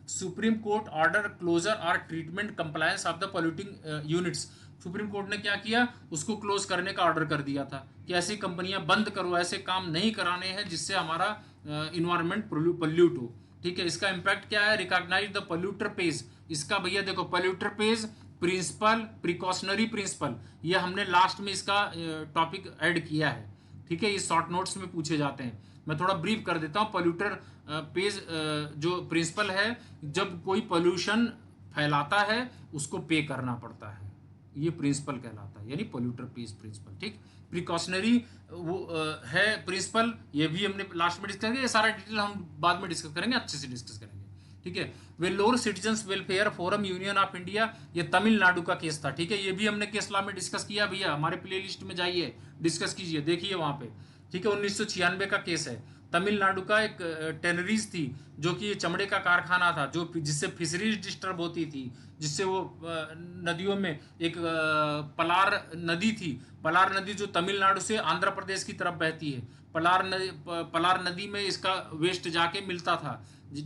सुप्रीम कोर्ट ऑर्डर क्लोजर और treatment compliance of the polluting units. Supreme court ने क्या किया, उसको क्लोज करने का ऑर्डर कर दिया था कि ऐसी कंपनियां बंद करो, ऐसे काम नहीं कराने हैं जिससे हमारा इन्वायरमेंट पोल्यूट हो। ठीक है, इसका इंपैक्ट क्या है, रिकॉग्नाइज द पोल्यूटर पेज। इसका भैया देखो, polluter pays principle, precautionary principle, ये हमने लास्ट में इसका टॉपिक ऐड किया है। ठीक है, ये शॉर्ट नोट्स में पूछे जाते हैं, मैं थोड़ा ब्रीफ कर देता हूँ। पोल्यूटर पेज जो प्रिंसिपल है, जब कोई पोल्यूशन फैलाता है उसको पे करना पड़ता है, ये प्रिंसिपल कहलाता है, यानी पोल्यूटर पेज प्रिंसिपल। ठीक, प्रिकॉशनरी वो है प्रिंसिपल, ये भी हमने लास्ट में डिस्कस करेंगे, ये सारा डिटेल हम बाद में डिस्कस करेंगे, अच्छे से डिस्कस करेंगे। ठीक है, Vellore citizens welfare forum union of India, ये तमिलनाडु का केस था। ठीक है, ये भी हमने केस लॉ में डिस्कस किया भैया, हमारे प्ले लिस्ट में जाइए, डिस्कस कीजिए, देखिए वहां पे। ठीक है, 1996 का केस है, तमिलनाडु का एक टेनरीज थी जो कि चमड़े का कारखाना था, जो जिससे फिशरीज डिस्टर्ब होती थी, जिससे वो नदियों में एक पलार नदी थी, पलार नदी जो तमिलनाडु से आंध्र प्रदेश की तरफ बहती है, पलार नदी में इसका वेस्ट जाके मिलता था।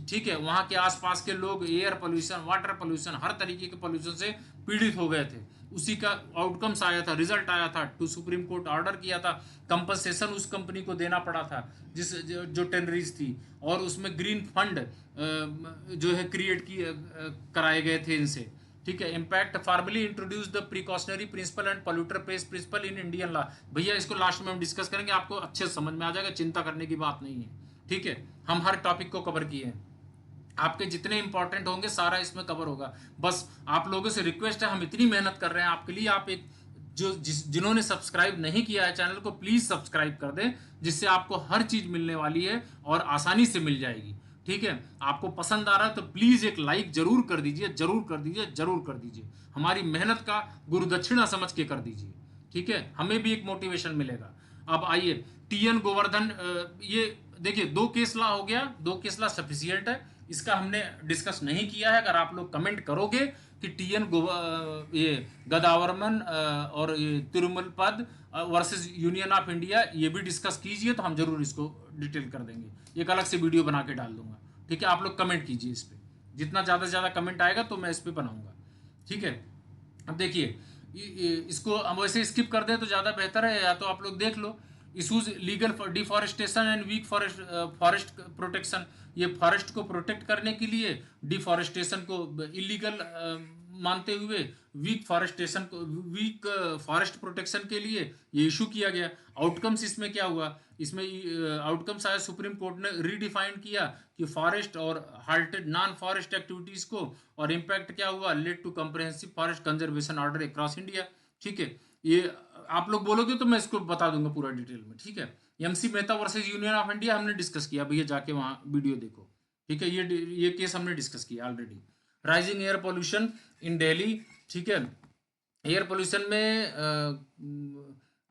ठीक है, वहाँ के आसपास के लोग एयर पोल्यूशन, वाटर पोल्यूशन, हर तरीके के पोल्यूशन से पीड़ित हो गए थे। उसी का आउटकम्स आया था, रिजल्ट आया था, टू सुप्रीम कोर्ट ऑर्डर किया था, कंपनसेशन उस कंपनी को देना पड़ा था जो टेनरीज थी, और उसमें ग्रीन फंड जो है क्रिएट कराए गए थे इनसे। ठीक है, impact formally introduce the precautionary principle and polluter pays principle in Indian law. भैया इसको लास्ट में हम डिस्कस करेंगे, आपको अच्छे से समझ में आ जाएगा, चिंता करने की बात नहीं है। ठीक है, हम हर टॉपिक को कवर किए हैं। आपके जितने इंपॉर्टेंट होंगे सारा इसमें कवर होगा। बस आप लोगों से रिक्वेस्ट है, हम इतनी मेहनत कर रहे हैं आपके लिए, आप एक जिन्होंने सब्सक्राइब नहीं किया है चैनल को प्लीज सब्सक्राइब कर दें, जिससे आपको हर चीज मिलने वाली है और आसानी से मिल जाएगी। ठीक है, आपको पसंद आ रहा है तो प्लीज एक लाइक जरूर कर दीजिए, जरूर कर दीजिए, जरूर कर दीजिए। हमारी मेहनत का गुरुदक्षिणा समझ के कर दीजिए। ठीक है, हमें भी एक मोटिवेशन मिलेगा। अब आइए, टीएन गोवर्धन, ये देखिए 2 केस ला हो गया, 2 केस ला सफिशियंट है, इसका हमने डिस्कस नहीं किया है। अगर आप लोग कमेंट करोगे कि टीएन ये गदावर्मन और ये तिरुमल पद वर्सेस यूनियन ऑफ इंडिया, ये भी डिस्कस कीजिए, तो हम जरूर इसको डिटेल कर देंगे, एक अलग से वीडियो बना के डाल दूंगा। ठीक है, आप लोग कमेंट कीजिए इस पर, जितना ज़्यादा से ज़्यादा कमेंट आएगा तो मैं इस पर बनाऊंगा। ठीक है, अब देखिए इसको हम वैसे स्किप कर दें तो ज़्यादा बेहतर है, या तो आप लोग देख लो। Issues legal deforestation and weak forest protection, ये फॉरेस्ट को प्रोटेक्ट करने के लिए डिफॉरेस्टेशन को इलीगल मानते हुए वीक फॉरेस्ट प्रोटेक्शन के लिए ये इशू किया गया। आउटकम्स इसमें क्या हुआ, इसमें आउटकम्स आया, सुप्रीम कोर्ट ने रीडिफाइन किया कि फॉरेस्ट और हाल्टेड नॉन फॉरेस्ट एक्टिविटीज को, और इम्पैक्ट क्या हुआ, led to comprehensive forest conservation order across India. ठीक है, ये आप लोग बोलोगे तो मैं इसको बता दूंगा पूरा डिटेल में। ठीक है, MC Mehta versus union of India हमने डिस्कस किया, भैया जाके वहां वीडियो देखो। ठीक है, ये केस हमने डिस्कस किया already. Rising air pollution in Delhi. ठीक है, एयर पोल्यूशन में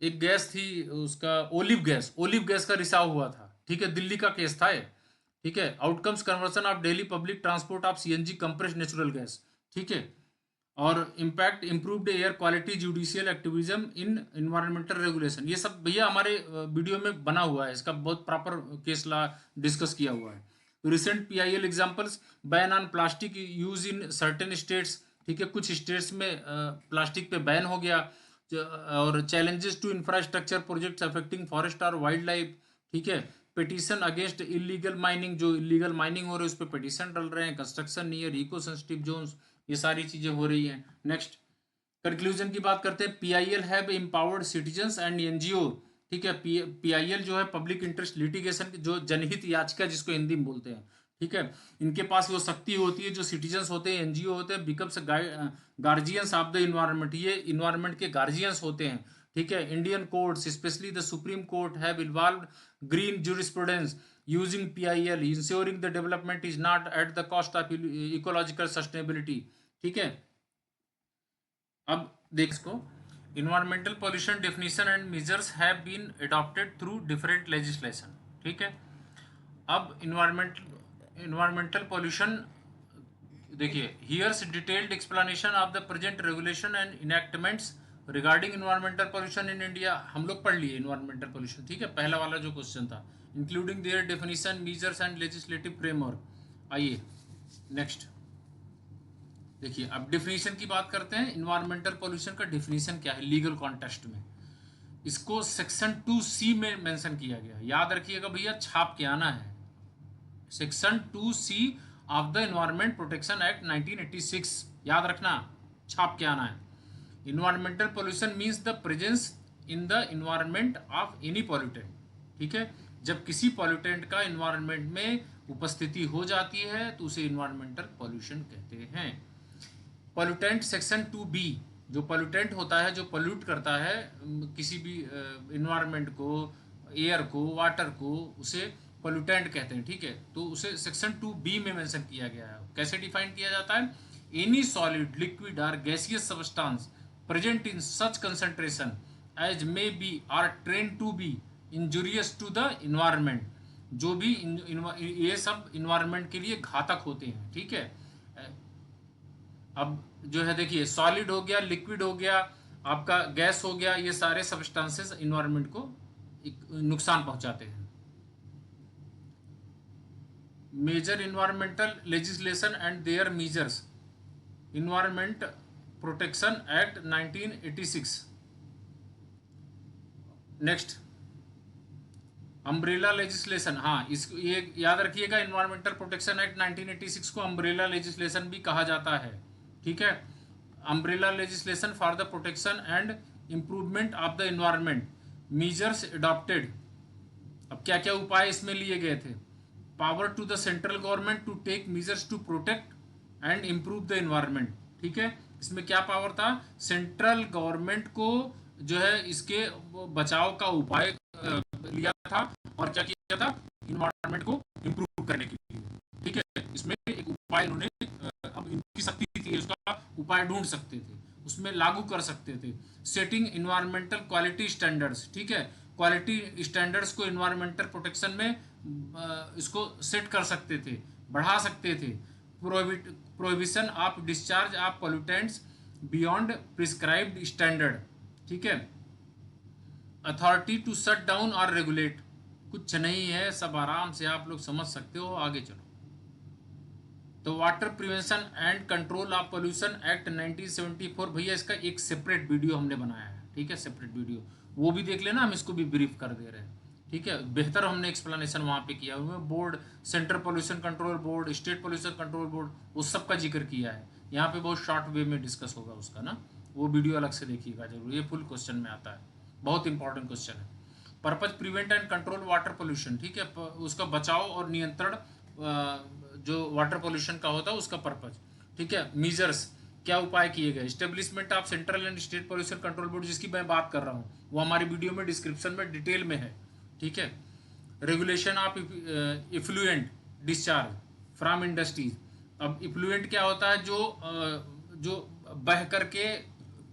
एक गैस थी, उसका ओलिव गैस का रिसाव हुआ था। ठीक है, दिल्ली का केस था ये। ठीक है, outcomes conversion of Delhi public transport of CNG compressed natural gas. ठीक है, और impact improved air quality judicial activism in environmental regulation, ये सब भैया हमारे वीडियो में बना हुआ है, इसका बहुत प्रॉपर केस ला डिस्कस किया हुआ है। Recent PIL examples, ban on plastic use in certain states. ठीक है, कुछ स्टेट्स में प्लास्टिक पे बैन हो गया। और challenges to infrastructure projects affecting forest और वाइल्ड लाइफ। ठीक है, पिटीशन अगेंस्ट इलीगल माइनिंग, जो इलीगल माइनिंग हो रही है उस पर पिटीशन डल रहे हैं। Construction near eco sensitive zones, ये सारी चीजें हो रही हैं। नेक्स्ट कंक्लूजन की बात करते हैं। PIL have empowered citizens and NGO. ठीक है, पीआईएल जो है पब्लिक इंटरेस्ट लिटिगेशन, जो जनहित याचिका जिसको हिंदी में बोलते हैं। ठीक है, इनके पास वो शक्ति होती है, जो सिटीजन्स होते हैं, एनजीओ होते हैं, becomes guardians of the environment, ये इन्वायरमेंट के गार्जियंस होते हैं। ठीक है, Indian courts specially the supreme court have involved green jurisprudence using PIL, ensuring the development is not at the cost of ecological sustainability. ठीक है, अब देख इसको, environmental pollution definition and measures have been adopted through different legislation. ठीक है, अब environmental pollution देखिए, here's detailed explanation of the present regulation and इनैक्टमेंट्स regarding environmental pollution in India. हम लोग पढ़ लिए इन्वायरमेंटल पोल्यूशन। ठीक है, पहला वाला जो क्वेश्चन था, including their definition, measures and legislative framework. आइए नेक्स्ट देखिए, अब डिफिनीशन की बात करते हैं। इन्वायरमेंटल पोल्यूशन का डिफिनीशन क्या है लीगल कॉन्टेक्स्ट में, इसको सेक्शन 2C में मेंशन किया गया। याद रखिएगा भैया, छाप के आना है। Section 2C of the environment protection act 1986, याद रखना, छाप के आना है। Environmental pollution means the presence in the environment of any pollutant. ठीक है, जब किसी पॉल्यूटेंट का इन्वायरमेंट में उपस्थिति हो जाती है तो उसे इन्वायरमेंटल पोल्यूशन कहते हैं। पॉल्यूटेंट सेक्शन 2B, जो पॉल्यूटेंट होता है, जो पॉल्यूट करता है किसी भी इन्वायरमेंट को, एयर को, वाटर को, उसे पॉल्यूटेंट कहते हैं। ठीक है, तो उसे सेक्शन 2B में मेंशन किया गया है। कैसे डिफाइन किया जाता है, एनी सॉलिड लिक्विड और gaseous substance present in such concentration as may be or ट्रेन to be injurious to the environment, जो भी ये सब इन्वायरमेंट के लिए घातक होते हैं। ठीक है, अब जो है देखिए, सॉलिड हो गया, लिक्विड हो गया, आपका गैस हो गया, ये सारे सब्सटेंसेस इन्वायरमेंट को नुकसान पहुंचाते हैं। Major environmental legislation and their measures, environment protection act 1986। Next umbrella legislation, हाँ इसको ये याद रखिएगा, इन्वायरमेंटल प्रोटेक्शन एक्ट 1986 को अम्ब्रेला लेजिस्लेशन भी कहा जाता है। ठीक है, umbrella legislation for the protection and improvement of the environment, measures adopted. अब क्या क्या उपाय इसमें लिए गए थे, power to the central government to take measures to protect and improve the environment. ठीक है, इसमें क्या पावर था, सेंट्रल गवर्नमेंट को जो है इसके बचाव का उपाय लिया था और क्या किया था, इन्वायरमेंट को इम्प्रूव करने के लिए। ठीक है, इसमें एक उपाय इन्होंने अब इनकी शक्ति थी, उसका उपाय ढूंढ सकते थे, उसमें लागू कर सकते थे। Setting environmental quality standards. ठीक है, क्वालिटी स्टैंडर्ड्स को इन्वायरमेंटल प्रोटेक्शन में इसको सेट कर सकते थे, बढ़ा सकते थे। Prohibition of discharge of pollutants beyond prescribed standard. ठीक है, अथॉरिटी टू शट डाउन और रेगुलेट। कुछ नहीं है, सब आराम से आप लोग समझ सकते हो, आगे चलो। तो water prevention and control of pollution act 1974, भैया इसका एक सेपरेट वीडियो हमने बनाया है। ठीक है, सेपरेट वीडियो, वो भी देख लेना, हम इसको भी ब्रीफ कर दे रहे हैं। ठीक है, बेहतर हमने एक्सप्लेनेशन वहाँ पे किया हुआ, board, central pollution control board, state pollution control board, वो सब का जिक्र किया है। यहाँ पे बहुत शॉर्ट वे में डिस्कस होगा उसका ना, वो वीडियो अलग से देखिएगा जरूर, ये फुल क्वेश्चन में आता है, बहुत इंपॉर्टेंट क्वेश्चन है। Purpose prevent and control water pollution. ठीक है, उसका बचाव और नियंत्रण जो वाटर पोल्यूशन का होता है उसका पर्पज। ठीक है, मीजर्स, क्या उपाय किए गए। Establishment of central and state pollution control board, जिसकी मैं बात कर रहा हूँ, वो हमारी वीडियो में डिस्क्रिप्शन में डिटेल में है। ठीक है, regulation of effluent discharge from industries. अब इफ्लुएंट क्या होता है, जो बह करके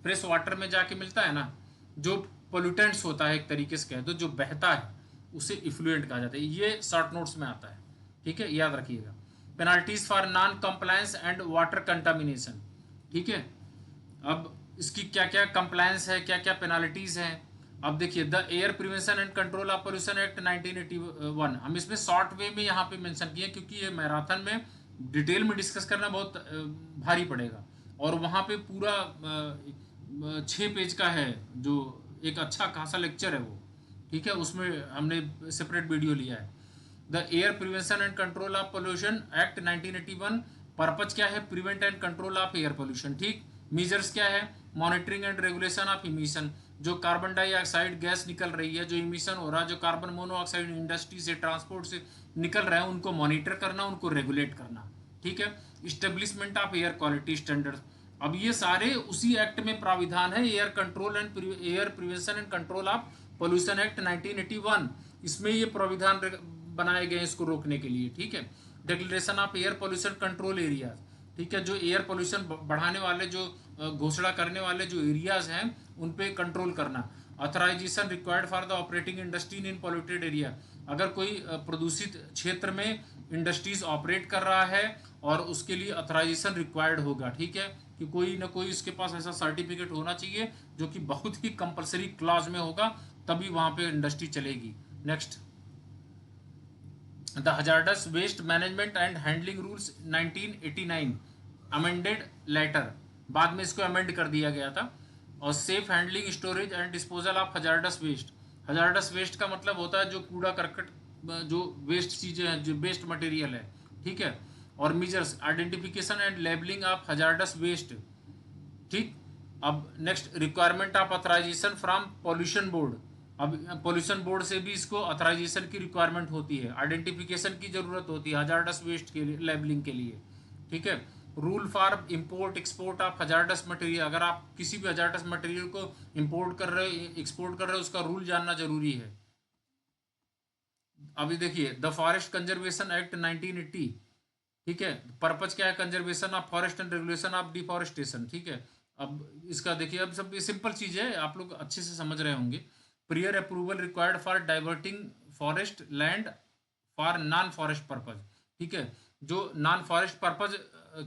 फ्रेश वाटर में जाके मिलता है ना, जो पोल्यूटेंट्स होता है, एक तरीके से कहे तो जो बहता है उसे इफ्लुएंट कहा जाता है। ये शॉर्ट नोट्स में आता है। ठीक है, याद रखिएगा। Penalties for non compliance and water contamination. ठीक है, अब इसकी क्या क्या कंप्लायंस है, क्या क्या पेनाल्टीज हैं। अब देखिए, the air prevention and control of pollution act 1981, हम इसमें शॉर्ट वे में यहाँ पे मेंशन किए क्योंकि ये मैराथन में डिटेल में डिस्कस करना बहुत भारी पड़ेगा, और वहाँ पे पूरा 6 पेज का है, जो एक अच्छा खासा लेक्चर है वो। ठीक है, उसमें हमने सेपरेट वीडियो लिया है। The air prevention and control of pollution act 1981, purpose क्या है, prevent and control of air pollution. ठीक, मेजर्स क्या है, monitoring and regulation of emission, जो कार्बन डाइऑक्साइड गैस निकल रही है, जो इमिशन हो रहा है, जो कार्बन मोनोऑक्साइड इंडस्ट्री से, ट्रांसपोर्ट से निकल रहा है, उनको मॉनिटर करना, उनको रेगुलेट करना। ठीक है, establishment of air quality standards. अब ये सारे उसी एक्ट में प्राविधान है, air control and air prevention and control of pollution act 1981, इसमें ये प्राविधान बनाए गए इसको रोकने के लिए। ठीक है, declaration of air pollution control areas. ठीक है, जो एयर पोल्यूशन बढ़ाने वाले, जो घोषणा करने वाले जो एरियाज हैं, उन पे कंट्रोल करना। Authorisation required for the operating industry in polluted area, अगर कोई प्रदूषित क्षेत्र में इंडस्ट्रीज ऑपरेट कर रहा है और उसके लिए ऑथराइजेशन रिक्वायर्ड होगा। ठीक है, कि कोई ना कोई उसके पास ऐसा सर्टिफिकेट होना चाहिए जो कि बहुत ही कंपलसरी क्लॉज में होगा, तभी वहां पे इंडस्ट्री चलेगी। Next, the hazardous waste management and handling rules 1989 amended later, बाद में इसको अमेंड कर दिया गया था। और safe handling, storage and disposal of hazardous waste. Hazardous waste का मतलब होता है जो कूड़ा करकट, जो वेस्ट चीजें हैं, जो वेस्ट मटेरियल है। ठीक है, और measures, identification and labelling of hazardous waste. ठीक, अब next, requirement of authorisation from pollution board. अब पॉल्यूशन बोर्ड से भी इसको ऑथराइजेशन की रिक्वायरमेंट होती है, आइडेंटिफिकेशन की जरूरत होती है हजार्डस वेस्ट के लिए, लेबलिंग के लिए। ठीक है, rule for import export of hazardous material, अगर आप किसी भी हजार्डस मटेरियल को इंपोर्ट कर रहे हो, एक्सपोर्ट कर रहे हो, उसका रूल जानना जरूरी है। अभी देखिए, द फॉरेस्ट कंजर्वेशन एक्ट 1980। ठीक है, पर्पज क्या है, conservation of forest and regulation of deforestation. ठीक है, अब इसका देखिए, अब सब ये सिंपल चीज है, आप लोग अच्छे से समझ रहे होंगे। Prior approval required for diverting forest land for non forest purpose. ठीक है, जो नॉन फॉरेस्ट पर्पज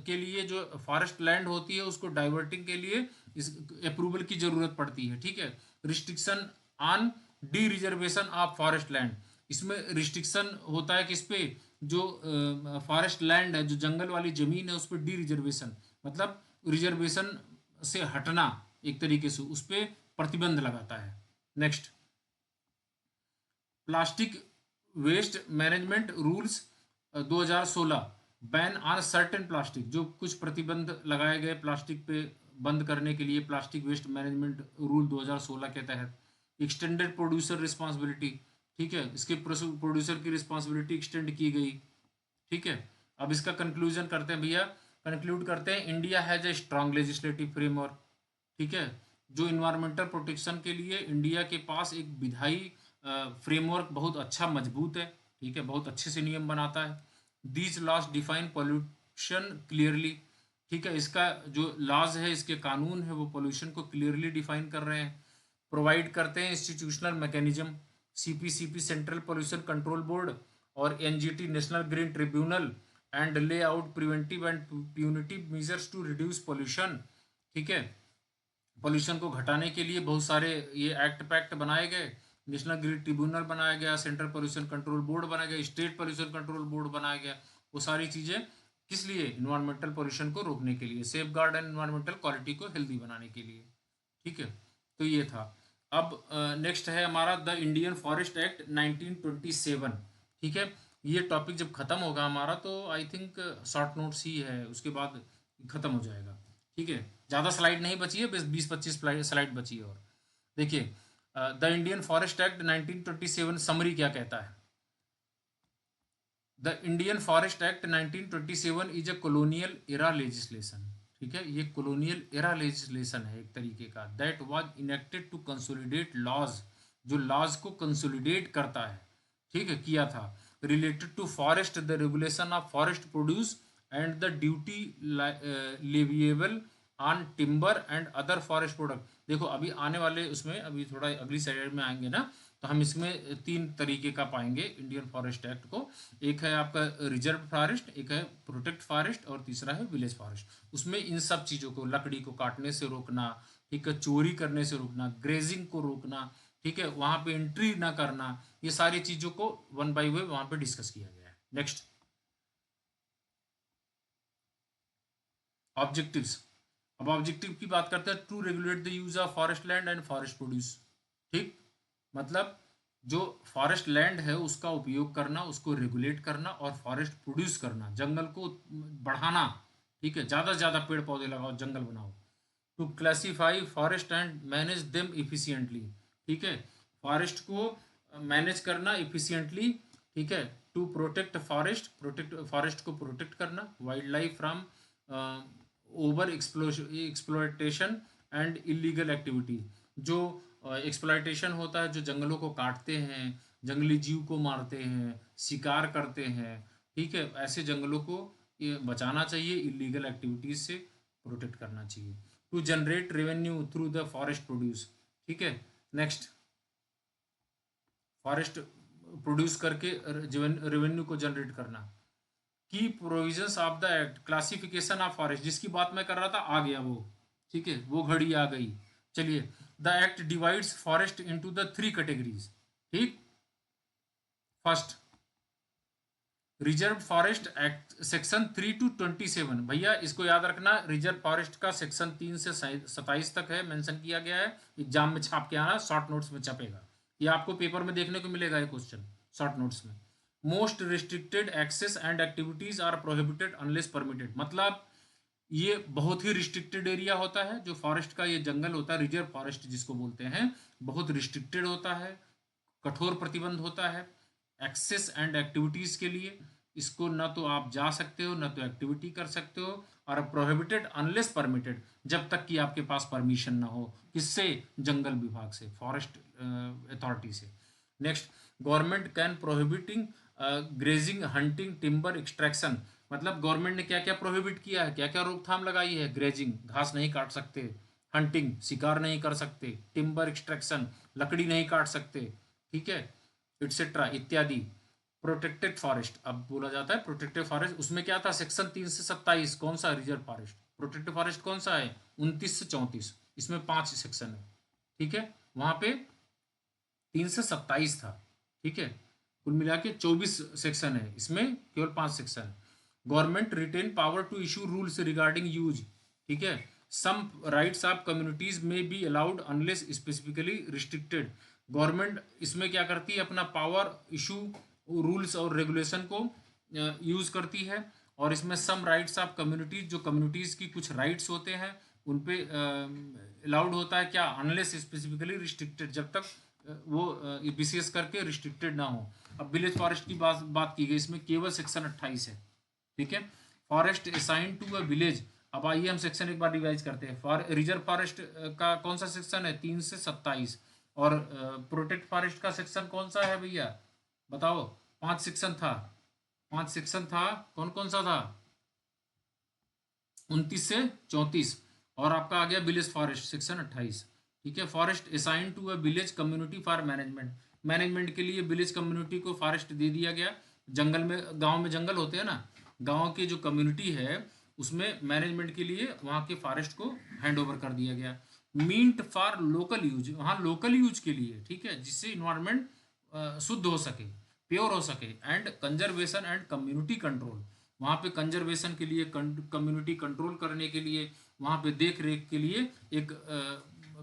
के लिए जो फॉरेस्ट लैंड होती है, उसको डाइवर्टिंग के लिए इस अप्रूवल की जरूरत पड़ती है। ठीक है, restriction on D reservation of forest land, इसमें रिस्ट्रिक्शन होता है किस पे, जो फॉरेस्ट लैंड है, जो जंगल वाली जमीन है, उस पर डी रिजर्वेशन, मतलब रिजर्वेशन से हटना, एक तरीके से उस पर प्रतिबंध लगाता है। Next, plastic waste management rules 2016, ban on certain plastic, जो कुछ प्रतिबंध लगाए गए प्लास्टिक पे बंद करने के लिए, प्लास्टिक वेस्ट मैनेजमेंट रूल 2016 के तहत। Extended producer responsibility. ठीक है, इसके प्रोड्यूसर की रिस्पॉन्सिबिलिटी एक्सटेंड की गई। ठीक है, अब इसका कंक्लूजन करते हैं भैया, कंक्लूड करते हैं, India has a strong legislative framework. ठीक है, जो इन्वायरमेंटल प्रोटेक्शन के लिए इंडिया के पास एक विधायी फ्रेमवर्क बहुत अच्छा मजबूत है। ठीक है, बहुत अच्छे से नियम बनाता है। These laws define pollution clearly. ठीक है, इसका जो लॉज है, इसके कानून है, वो पोल्यूशन को क्लियरली डिफाइन कर रहे हैं। प्रोवाइड करते हैं institutional mechanism, CPCB central pollution control board और NGT national green tribunal, and lay out preventive and punitive measures to reduce pollution. ठीक है, पोल्यूशन को घटाने के लिए बहुत सारे ये एक्ट पैक्ट बनाए गए, नेशनल ग्रीन ट्रिब्यूनल बनाया गया, सेंट्रल पोल्यूशन कंट्रोल बोर्ड बनाया गया, स्टेट पोल्यूशन कंट्रोल बोर्ड बनाया गया। वो सारी चीज़ें किस लिए? इन्वायरमेंटल पोल्यूशन को रोकने के लिए, safe guard and environmental quality को हेल्दी बनाने के लिए। ठीक है, तो ये था। अब नेक्स्ट है हमारा द इंडियन फॉरेस्ट एक्ट 1927। ठीक है, ये टॉपिक जब खत्म होगा हमारा तो आई थिंक शॉर्ट नोट्स ही है, उसके बाद खत्म हो जाएगा। ठीक है, ज़्यादा स्लाइड नहीं बची है, बस 20-25 स्लाइड बची है। और देखिए, the Indian forest act 1927 summary क्या कहता है? The Indian forest act 1927 is a colonial era legislation. ठीक है, ये कॉलोनियल एरा लेजिस्लेशन है एक तरीके का, that was enacted to consolidate laws, जो लॉज को कंसोलिडेट करता है। ठीक है, किया था। Related to forest, the regulation of forest produce and the duty leviable on timber and other forest product. देखो अभी आने वाले उसमें, अभी थोड़ा अगली साइड में आएंगे ना, तो हम इसमें 3 तरीके का पाएंगे इंडियन फॉरेस्ट एक्ट को। एक है आपका रिजर्व फॉरेस्ट, एक है प्रोटेक्ट फॉरेस्ट, और तीसरा है विलेज फॉरेस्ट। उसमें इन सब चीज़ों को, लकड़ी को काटने से रोकना, ठीक है, चोरी करने से रोकना, ग्रेजिंग को रोकना, ठीक है, वहाँ पे एंट्री ना करना, ये सारी चीज़ों को वन बाय वन वहाँ पे डिस्कस किया गया है। Next, objectives. अब ऑब्जेक्टिव की बात करते हैं, to regulate the use of forest land and forest produce. ठीक, मतलब जो फॉरेस्ट लैंड है उसका उपयोग करना, उसको रेगुलेट करना, और फॉरेस्ट प्रोड्यूस करना, जंगल को बढ़ाना। ठीक है, ज़्यादा से ज़्यादा पेड़ पौधे लगाओ, जंगल बनाओ। To classify forest and manage them efficiently. ठीक है, फॉरेस्ट को मैनेज करना इफिशियंटली। ठीक है, to protect forest, protect forest को प्रोटेक्ट करना, wildlife from over exploitation and illegal activity. जो एक्सप्लॉयटेशन होता है, जो जंगलों को काटते हैं, जंगली जीव को मारते हैं, शिकार करते हैं, ठीक है, ऐसे जंगलों को ये बचाना चाहिए, इलीगल एक्टिविटीज से प्रोटेक्ट करना चाहिए। To generate revenue through the forest produce. ठीक है, नेक्स्ट, फॉरेस्ट प्रोड्यूस करके रेवेन्यू को जनरेट करना। Key provisions of the act, classification of forest, जिसकी बात मैं कर रहा था आ गया वो। ठीक है, वो घड़ी आ गई। चलिए, the act divides forest into the 3 categories. ठीक, first, reserve forest act section 3 to 27। भैया इसको याद रखना, रिजर्व फॉरेस्ट का सेक्शन 3 से 27 तक है, मेंशन किया गया है। एग्जाम में छाप के आना, शॉर्ट नोट्स में छपेगा, ये आपको पेपर में देखने को मिलेगा ये क्वेश्चन शॉर्ट नोट्स में। Most restricted access and activities are prohibited unless permitted. मतलब ये बहुत ही रिस्ट्रिक्टेड एरिया होता है, जो फॉरेस्ट का ये जंगल होता है, रिजर्व फॉरेस्ट जिसको बोलते हैं, बहुत रिस्ट्रिक्टेड होता है, कठोर प्रतिबंध होता है एक्सेस एंड एक्टिविटीज़ के लिए। इसको ना तो आप जा सकते हो, ना तो एक्टिविटी कर सकते हो, और प्रोहिबिटेड अनलेस परमिटेड, जब तक कि आपके पास परमिशन ना हो, किससे? जंगल विभाग से, फॉरेस्ट अथॉरिटी से। Next, government can prohibiting grazing, hunting, timber extraction. मतलब गवर्नमेंट ने क्या क्या प्रोहिबिट किया है, क्या क्या रोकथाम लगाई है? ग्रेजिंग, घास नहीं काट सकते, हंटिंग, शिकार नहीं कर सकते, टिम्बर एक्सट्रैक्शन, लकड़ी नहीं काट सकते, ठीक है, एटसेट्रा इत्यादि। प्रोटेक्टेड फॉरेस्ट, अब बोला जाता है प्रोटेक्टेड फॉरेस्ट, उसमें क्या था? सेक्शन 3 से 27, कौन सा? Reserve forest. प्रोटेक्टेड फॉरेस्ट कौन सा है? 29 से 34, इसमें 5 सेक्शन है, ठीक है, वहां पे 3 से 27 था, ठीक है, कुल मिला के 24 सेक्शन है, इसमें केवल 5 सेक्शन है। Government retain power to issue rules regarding use, ठीक है, some rights of communities may be allowed unless specifically restricted. Government इसमें क्या करती है? अपना पावर इशू रूल्स और रेगुलेशन को यूज करती है, और इसमें सम राइट्स ऑफ कम्युनिटीज, जो कम्युनिटीज की कुछ राइट्स होते हैं उन पे अलाउड होता है क्या? अनलेस स्पेसिफिकली रिस्ट्रिक्टेड, जब तक वो विशेष करके रिस्ट्रिक्टेड ना हो। अब विलेज फॉरेस्ट की बात की गई, इसमें केवल सेक्शन 28 है, ठीक है। Forest assign to a village. अब आइए हम सेक्शन एक बार रिवाइज करते हैं। फॉर रिजर्व फॉरेस्ट का कौन सा सेक्शन है? 3 से 27। और प्रोटेक्ट फॉरेस्ट का सेक्शन कौन सा है भैया, बताओ? 5 सेक्शन था, 5 सेक्शन था। कौन कौन सा था? 29 से 34। और आपका आ गया विलेज फॉरेस्ट सेक्शन 28, ठीक है। Forest assign to a village community for management. Management के लिए विलेज कम्युनिटी को फॉरेस्ट दे दिया गया। जंगल में, गांव में जंगल होते हैं ना, गांव की जो कम्युनिटी है उसमें मैनेजमेंट के लिए वहाँ के फॉरेस्ट को हैंड ओवर कर दिया गया। मींट फॉर लोकल यूज, वहाँ लोकल यूज के लिए, ठीक है, जिससे इन्वायरमेंट शुद्ध हो सके, प्योर हो सके। And conservation and community control, वहाँ पे कंजर्वेशन के लिए, कम्युनिटी कंट्रोल करने के लिए, वहाँ पे देख रेख के लिए एक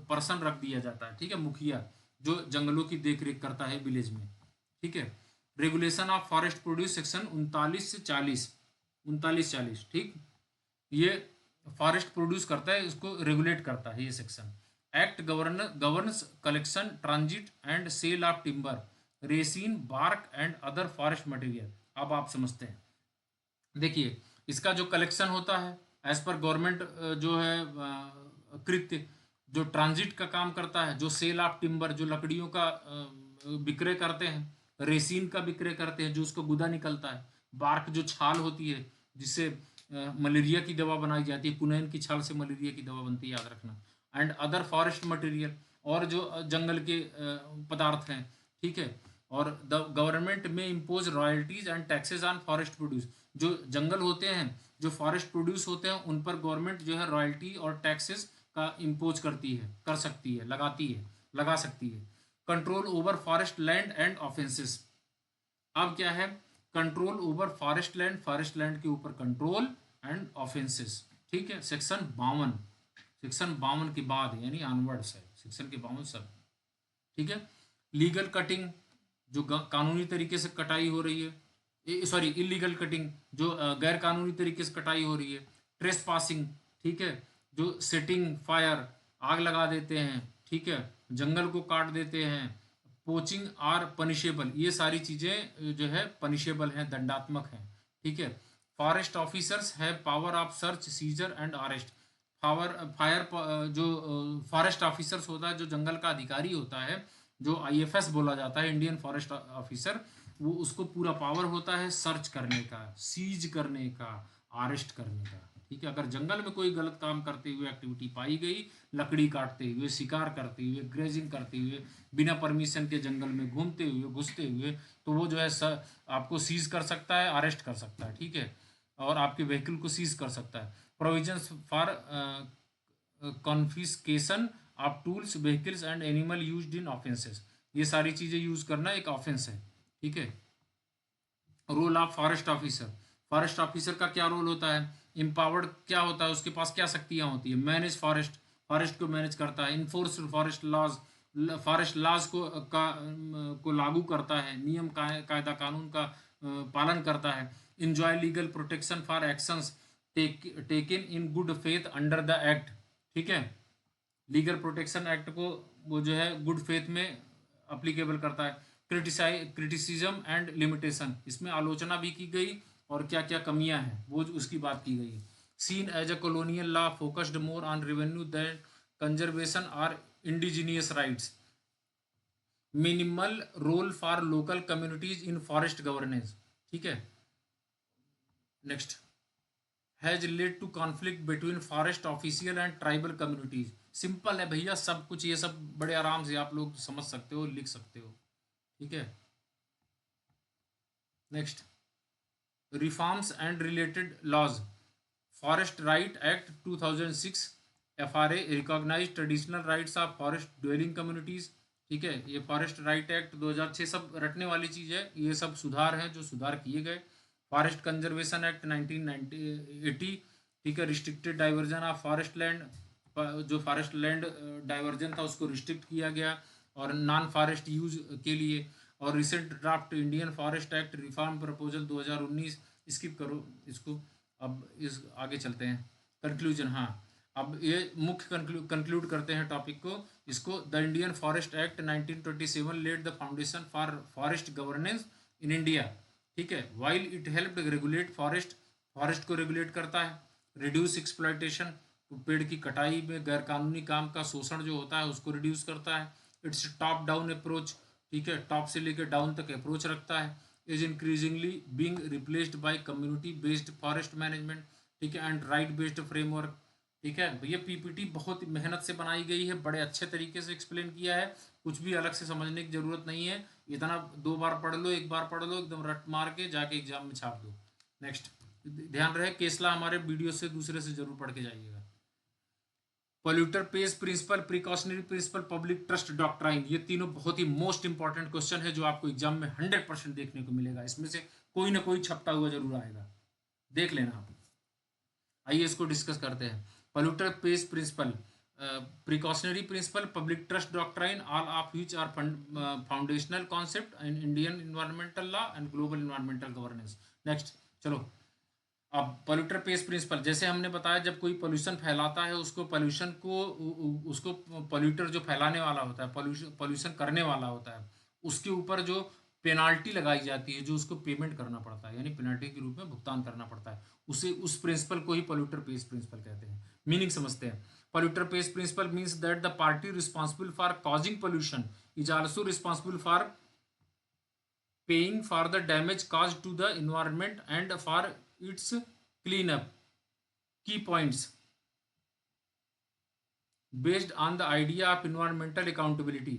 पर्सन रख दिया जाता है, ठीक है, मुखिया, जो जंगलों की देख रेख करता है विलेज में, ठीक है। Regulation of forest produce section 39 से 40, 39-40, ठीक। ये फॉरेस्ट प्रोड्यूस करता है, इसको रेगुलेट करता है ये section. Act governs collection, transit and sale of timber, resin, bark and other forest material. अब आप समझते हैं, देखिए, इसका जो कलेक्शन होता है एज पर गवर्नमेंट, जो है कृत्य, जो ट्रांजिट का काम करता है, जो सेल ऑफ टिम्बर, जो लकड़ियों का विक्रय करते हैं, रेसिन का विक्रय करते हैं, जो उसका गुदा निकलता है, बार्क जो छाल होती है जिससे मलेरिया की दवा बनाई जाती है, पुनैन की छाल से मलेरिया की दवा बनती है, याद रखना। एंड अदर फॉरेस्ट मटेरियल, और जो जंगल के पदार्थ हैं, ठीक है। और द गवर्नमेंट में impose royalties and taxes on forest produce, जो जंगल होते हैं, जो फॉरेस्ट प्रोड्यूस होते हैं, उन पर गवर्नमेंट जो है रॉयल्टी और टैक्सेस का इम्पोज करती है, कर सकती है, लगाती है, लगा सकती है। Control over forest land and offences. अब क्या है? कंट्रोल ओवर फॉरेस्ट लैंड के ऊपर कंट्रोल एंड ऑफेंसेस, ठीक है। सेक्शन 52 के बाद यानी ऑनवर्ड्स है, सेक्शन के 52 सब, ठीक है। लीगल कटिंग, जो कानूनी तरीके से कटाई हो रही है, सॉरी, इलीगल कटिंग, जो गैर कानूनी तरीके से कटाई हो रही है। ट्रेस पासिंग, ठीक है, जो सेटिंग फायर, आग लगा देते हैं, ठीक है, जंगल को काट देते हैं। पोचिंग आर पनिशेबल, ये सारी चीज़ें जो है पनिशेबल हैं, दंडात्मक हैं, ठीक है। फॉरेस्ट ऑफिसर्स है power of search, seizure and arrest. फायर जो फॉरेस्ट ऑफिसर्स होता है, जो जंगल का अधिकारी होता है, जो आईएफएस बोला जाता है, इंडियन फॉरेस्ट ऑफिसर, वो उसको पूरा पावर होता है सर्च करने का, सीज करने का, अरेस्ट करने का, ठीक है। अगर जंगल में कोई गलत काम करते हुए एक्टिविटी पाई गई, लकड़ी काटते हुए, शिकार करते हुए, ग्रेजिंग करते हुए, बिना परमिशन के जंगल में घूमते हुए, घुसते हुए, तो वो जो है आपको सीज कर सकता है, अरेस्ट कर सकता है, ठीक है, और आपके व्हीकल को सीज कर सकता है। Provisions for confiscation of tools, vehicles and animal used in offences, ये सारी चीज़ें यूज करना एक ऑफेंस है, ठीक है। Role of forest officer, forest officer का क्या रोल होता है? इम्पावर्ड क्या होता है, उसके पास क्या शक्तियाँ होती है? मैनेज फॉरेस्ट, फॉरेस्ट को मैनेज करता है। Enforce forest laws, forest laws को लागू करता है, नियम कायदा कानून का पालन करता है। Enjoy legal protection for actions taken in good faith under the act, ठीक है। लीगल प्रोटेक्शन एक्ट को वो जो है गुड फेथ में अप्लीकेबल करता है। क्रिटिसिज्म एंड लिमिटेशन, इसमें आलोचना भी की गई और क्या क्या कमियां हैं वो उसकी बात की गई। Seen as a colonial law focused more on revenue than conservation और indigenous rights. Minimal role for local communities in forest governance, ठीक है। Next, has led to conflict between forest official and tribal communities. Simple है भैया, सब कुछ ये सब बड़े आराम से आप लोग समझ सकते हो, लिख सकते हो, ठीक है। Next, reforms and related laws. Forest right act 2006, FRA recognise traditional rights of forest dwelling communities, ठीक है। ये फॉरेस्ट राइट एक्ट 2006 सब रटने वाली चीज़ है, ये सब सुधार हैं जो सुधार किए गए। फॉरेस्ट कंजर्वेशन एक्ट 1980, ठीक है, restricted diversion of forest land, जो फॉरेस्ट लैंड डाइवर्जन था उसको रिस्ट्रिक्ट किया गया और नॉन फॉरेस्ट यूज के लिए। और recent draft Indian forest act reform proposal 2019, skip करो इसको, अब इस आगे चलते हैं। कंक्लूजन, हाँ, अब ये मुख्य कंक्लूड करते हैं टॉपिक को इसको the Indian forest act 1927 laid the foundation for forest governance in India, ठीक है। While it help regulate forest, forest को रेगुलेट करता है, रिड्यूस एक्सप्लॉयटेशन, तो पेड़ की कटाई में गैरकानूनी काम का शोषण जो होता है उसको रिड्यूस करता है। इट्स टॉप डाउन अप्रोच, ठीक है, टॉप से लेकर डाउन तक अप्रोच रखता है। Is increasingly being replaced by community based forest management, ठीक है, एंड राइट बेस्ड फ्रेमवर्क, ठीक है। भैया पीपीटी बहुत मेहनत से बनाई गई है, बड़े अच्छे तरीके से एक्सप्लेन किया है, कुछ भी अलग से समझने की जरूरत नहीं है। इतना 2 बार पढ़ लो, 1 बार पढ़ लो, एकदम रट मार के जाके एग्जाम में छाप दो। नेक्स्ट, ध्यान रहे केसला हमारे वीडियो से दूसरे से जरूर पढ़ के जाइएगा। Polluter pays principle, precautionary principle, public trust doctrine, ये तीनों बहुत ही मोस्ट इंपॉर्टेंट क्वेश्चन है जो आपको एग्जाम में 100% देखने को मिलेगा। इसमें से कोई ना कोई छपता हुआ जरूर आएगा, देख लेना आप। आइए इसको डिस्कस करते हैं। Polluter pays principle, precautionary principle, public trust doctrine, all of which are foundational concept in Indian environmental law and global environmental governance. Next चलो, अब पोल्यूटर पेज प्रिंसिपल, जैसे हमने बताया जब कोई पोल्यूशन फैलाता है उसको पोल्यूशन को उसको पोल्यूटर जो फैलाने वाला होता है, पोल्यूशन करने वाला होता है, उसके ऊपर जो पेनाल्टी लगाई जाती है, जो उसको पेमेंट करना पड़ता है, यानी पेनाल्टी के रूप में भुगतान करना पड़ता है, उसे उस प्रिंसिपल को ही पोल्यूटर पेज प्रिंसिपल कहते हैं। मीनिंग समझते हैं। Polluter pays principle means that the party responsible for causing pollution is also responsible for paying for the damage caused to the environment and for its cleanup. Key points based on the idea of environmental accountability,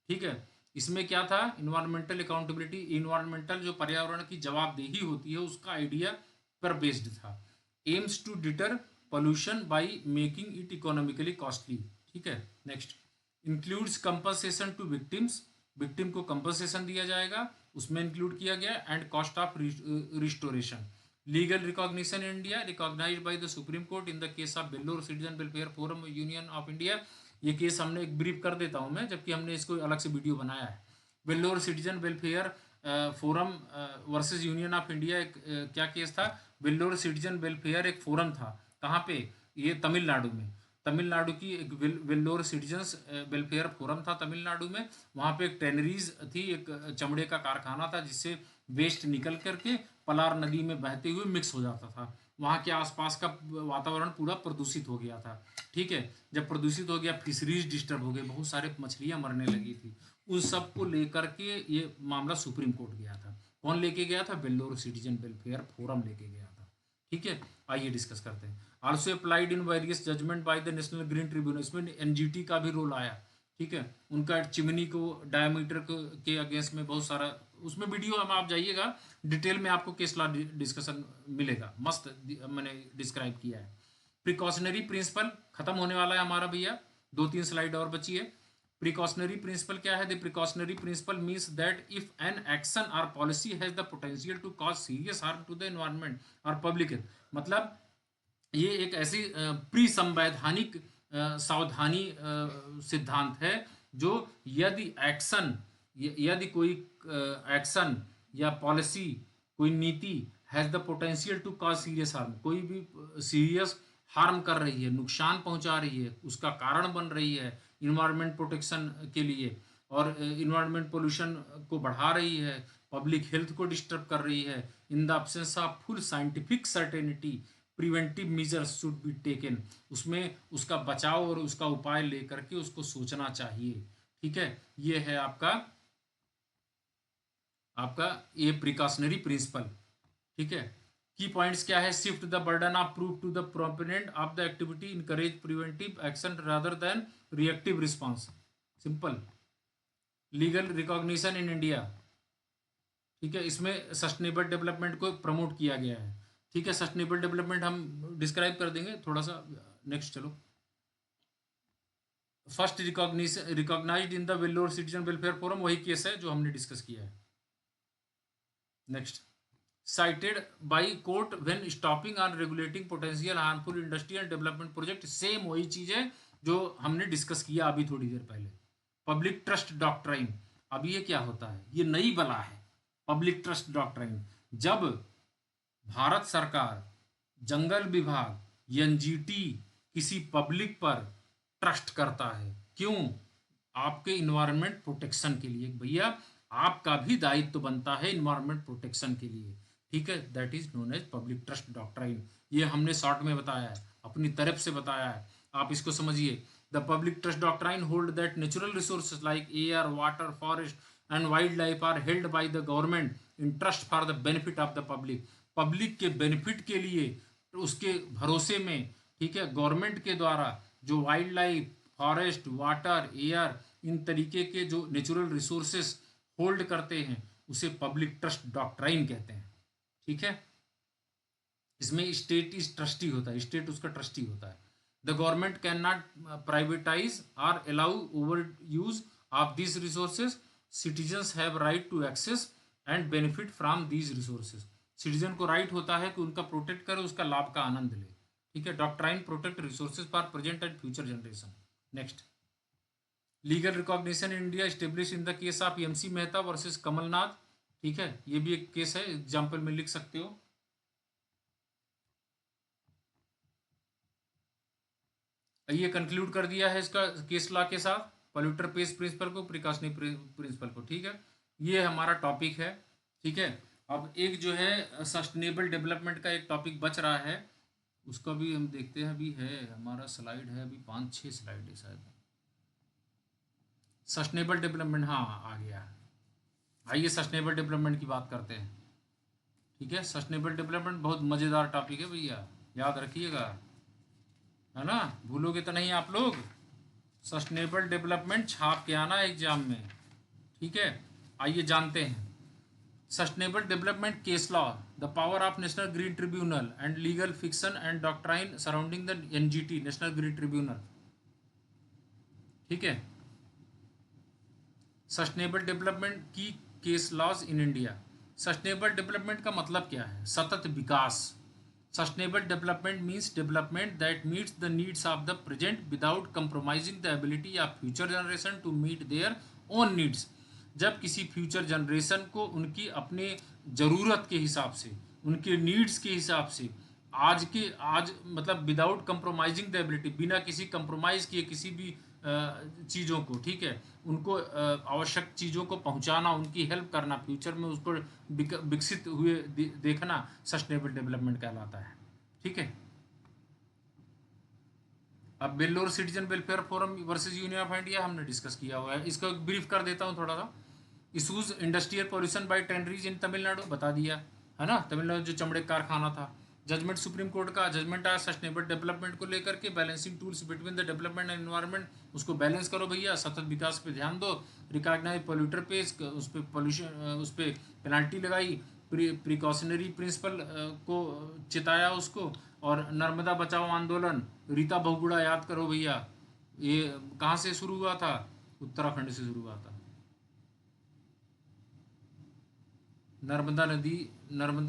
ठीक है। इसमें क्या था, environmental accountability, environmental जो पर्यावरण की जवाबदेही होती है उसका आइडिया पर बेस्ड था। Aims to deter pollution by making it economically costly, ठीक है। Next, includes compensation to victims, victim को कंपनसेशन दिया जाएगा, उसमें इंक्लूड किया गया, and cost of restoration. Legal recognition in India recognised by the supreme court in the case of Vellore citizen welfare forum union of India. ये case हमने एक brief कर देता हूं मैं, जबकि हमने इसको अलग से वीडियो बनाया है। Vellore citizen welfare forum versus union of India, एक क्या केस था, वेल्लोर सिटीजन वेलफेयर एक फोरम था, कहाँ पे, ये तमिलनाडु में। तमिलनाडु की एक वेल्लोर सिटीजन्स वेलफेयर फोरम था तमिलनाडु में। वहाँ पे एक टेनरीज थी, एक चमड़े का कारखाना था जिससे वेस्ट निकल करके पलार नदी में बहते हुए मिक्स हो जाता था। वहाँ के आसपास का वातावरण पूरा प्रदूषित हो गया था, ठीक है। जब प्रदूषित हो गया, फिशरीज डिस्टर्ब हो गए, बहुत सारे मछलियाँ मरने लगी थी। उन सब को लेकर के ये मामला सुप्रीम कोर्ट गया था। कौन लेके गया था, वेल्लोर सिटीजन वेलफेयर फोरम लेके गया था, ठीक है। आइए डिस्कस करते हैं। Also applied in various judgment by the national green tribunal, इसमें एनजीटी का भी रोल आया, ठीक है। उनका चिमनी को डायमीटर के अगेंस्ट में बहुत सारा, उसमें वीडियो में आप जाइएगा, डिटेल में आपको केस लॉ डिस्कशन मिलेगा, मस्त मैंने डिस्क्राइब किया है। प्रिकॉशनरी प्रिंसिपल खत्म होने वाला है हमारा भैया, 2-3 स्लाइड और बची है। प्रिकॉशनरी प्रिंसिपल क्या है, the precautionary principle means that if an action or policy has the potential to cause serious harm to the environment or public, मतलब ये एक ऐसी प्री संवैधानिक सावधानी सिद्धांत है, जो यदि एक्शन, यदि कोई एक्शन या पॉलिसी, कोई नीति has the potential to cause serious harm, कोई भी सीरियस हार्म कर रही है, नुकसान पहुंचा रही है, उसका कारण बन रही है इन्वायरमेंट प्रोटेक्शन के लिए, और इन्वायरमेंट पोल्यूशन को बढ़ा रही है, पब्लिक हेल्थ को डिस्टर्ब कर रही है, in the absence of full scientific certainty preventive measures should be taken, उसमें उसका बचाव और उसका उपाय लेकर के उसको सोचना चाहिए, ठीक है। ये है आपका आपका ये प्रिकॉशनरी प्रिंसिपल, ठीक है। की पॉइंट्स क्या है, shift the burden of proof to the proponent of the activity, encourage preventive action rather than reactive response, simple. Legal recognition in India, ठीक है, इसमें सस्टेनेबल डेवलपमेंट को प्रमोट किया गया है, ठीक है। सस्टेनेबल डेवलपमेंट हम डिस्क्राइब कर देंगे थोड़ा सा, नेक्स्ट चलो। First recognised in the Vellore citizen welfare forum, वही केस है जो हमने डिस्कस किया है। Next, cited by court when stopping और regulating potential harmful industrial development project, same वही चीज है जो हमने डिस्कस किया अभी थोड़ी देर पहले। पब्लिक ट्रस्ट डॉक्ट्राइन, अब ये क्या होता है, ये नई बला है पब्लिक ट्रस्ट डॉक्ट्राइन। जब भारत सरकार, जंगल विभाग, एनजीटी किसी पब्लिक पर ट्रस्ट करता है, क्यों, आपके इन्वायरमेंट प्रोटेक्शन के लिए। भैया आपका भी दायित्व बनता है इन्वायरमेंट प्रोटेक्शन के लिए, ठीक है। That is known as public trust doctrine. ये हमने शॉर्ट में बताया है, अपनी तरफ से बताया है, आप इसको समझिए। The public trust doctrine hold that natural resources like air, water, forest and wild life are held by the government in trust for the benefit of the public. Public के बेनिफिट के लिए, उसके भरोसे में, ठीक है, गवर्नमेंट के द्वारा जो wildlife, forest, water, air, इन तरीके के जो नेचुरल रिसोर्सेस होल्ड करते हैं, उसे पब्लिक ट्रस्ट डॉक्ट्राइन कहते हैं, ठीक है। इसमें स्टेट इज ट्रस्टी होता है, स्टेट उसका ट्रस्टी होता है। The government can not privatise or allow over use of this resources. Citizens have right to access and benefit from these resources. Citizen को राइट होता है कि उनका प्रोटेक्ट करे, उसका लाभ का आनंद ले, ठीक है। Doctrine protect resources for present and future generation. Next, legal recognition in India establish in the case of MC Mehta versus Kamal Nath, ठीक है। ये भी एक केस है, एग्जाम्पल में लिख सकते हो। ये कंक्लूड कर दिया है इसका केस लॉ के साथ, पॉल्यूटर पेस प्रिंसिपल को, प्रिकॉशनरी प्रिंसिपल को, ठीक है। ये हमारा टॉपिक है, ठीक है। अब एक जो है सस्टेनेबल डेवलपमेंट का एक टॉपिक बच रहा है, उसका भी हम देखते हैं। अभी है हमारा स्लाइड है, अभी 5-6 स्लाइड है शायद। सस्टेनेबल डेवलपमेंट, हाँ आ गया। आइए सस्टेनेबल डेवलपमेंट की बात करते हैं, ठीक है। सस्टेनेबल डेवलपमेंट बहुत मज़ेदार टॉपिक है भैया, याद रखिएगा, है ना, भूलोगे तो नहीं आप लोग। सस्टेनेबल डेवलपमेंट छाप के आना एग्जाम में, ठीक है। आइए जानते हैं sustainable development case law, the power of national green tribunal and legal fiction and doctrine surrounding the NGT, national green tribunal, ठीक है। सस्टेनेबल डेवलपमेंट की case laws in India. Sustainable development का मतलब क्या है? सतत विकास। Sustainable development means development that meets the needs of the present without compromising the ability of future generation to meet their own needs. जब किसी future generation को उनकी अपने ज़रूरत के हिसाब से, उनके नीड्स के हिसाब से, आज मतलब विदाउट कंप्रोमाइजिंग द एबिलिटी, बिना किसी कंप्रोमाइज़ किए किसी भी चीज़ों को, ठीक है, उनको आवश्यक चीज़ों को पहुंचाना, उनकी हेल्प करना, फ्यूचर में उसको विकसित हुए देखना, सस्टेनेबल डेवलपमेंट कहलाता है, ठीक है। अब Vellore citizen welfare forum versus union of India हमने डिस्कस किया हुआ है, इसको ब्रीफ कर देता हूँ थोड़ा सा। Issues industrial pollution by tanneries in Tamil Nadu, बता दिया है ना, तमिलनाडु जो चमड़े कारखाना था। जजमेंट सुप्रीम कोर्ट का, जजमेंट आया सस्टेनेबल डेवलपमेंट को लेकर के, balancing tools between the development and environment, उसको बैलेंस करो भैया, सतत विकास पे ध्यान दो। रिकॉग्नाइज पॉल्यूटर पे, उस पर पॉल्यूशन, उस पर पेनाल्टी लगाई, प्रिकॉशनरी प्रिंसिपल को चिताया उसको। और नर्मदा बचाओ आंदोलन, रीता बहुगुणा याद करो भैया, ये कहाँ से शुरू हुआ था? उत्तराखंड से शुरू हुआ था। नर्मदा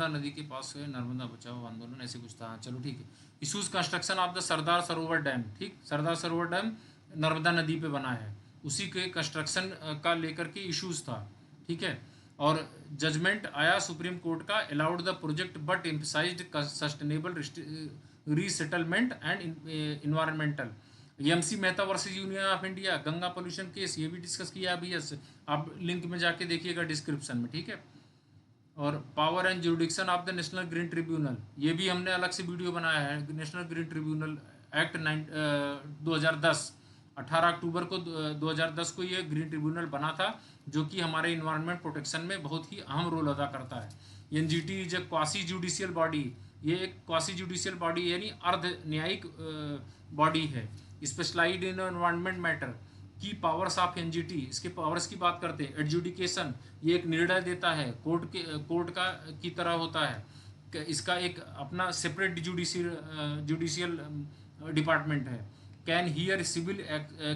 नदी के पास है, नर्मदा बचाओ आंदोलन, ऐसे कुछ था, चलो ठीक है। Issues construction of the Sardar Sarovar dam, ठीक, सरदार सरोवर डैम नर्मदा नदी पे बना है, उसी के कंस्ट्रक्शन का लेकर के इश्यूज था, ठीक है। और जजमेंट आया सुप्रीम कोर्ट का, allowed the project but emphasised sustainable resettlement and environmental. MC Mehta versus union of India, Ganga pollution case, ये भी डिस्कस किया अभी, आप लिंक में जाके देखिएगा डिस्क्रिप्शन में, ठीक है। और power and जुडिक्शन of the national green tribunal, ये भी हमने अलग से वीडियो बनाया है। नेशनल ग्रीन ट्रिब्यूनल एक्ट 2010, 18 अक्टूबर को 2010 को ये ग्रीन ट्रिब्यूनल बना था, जो कि हमारे इन्वायरमेंट प्रोटेक्शन में बहुत ही अहम रोल अदा करता है। NGT is a quasi judicial body, ये एक क्वासी जुडिशियल बॉडी यानी अर्ध न्यायिक बॉडी है, स्पेशलाइज्ड इन एनवायरमेंट मैटर। की पावर्स ऑफ एनजीटी, इसके पावर्स की बात करते हैं। एडजुडिकेशन, ये एक निर्णय देता है, कोर्ट का की तरह होता है, इसका एक अपना सेपरेट जुडिशियल डिपार्टमेंट है। Can hear civil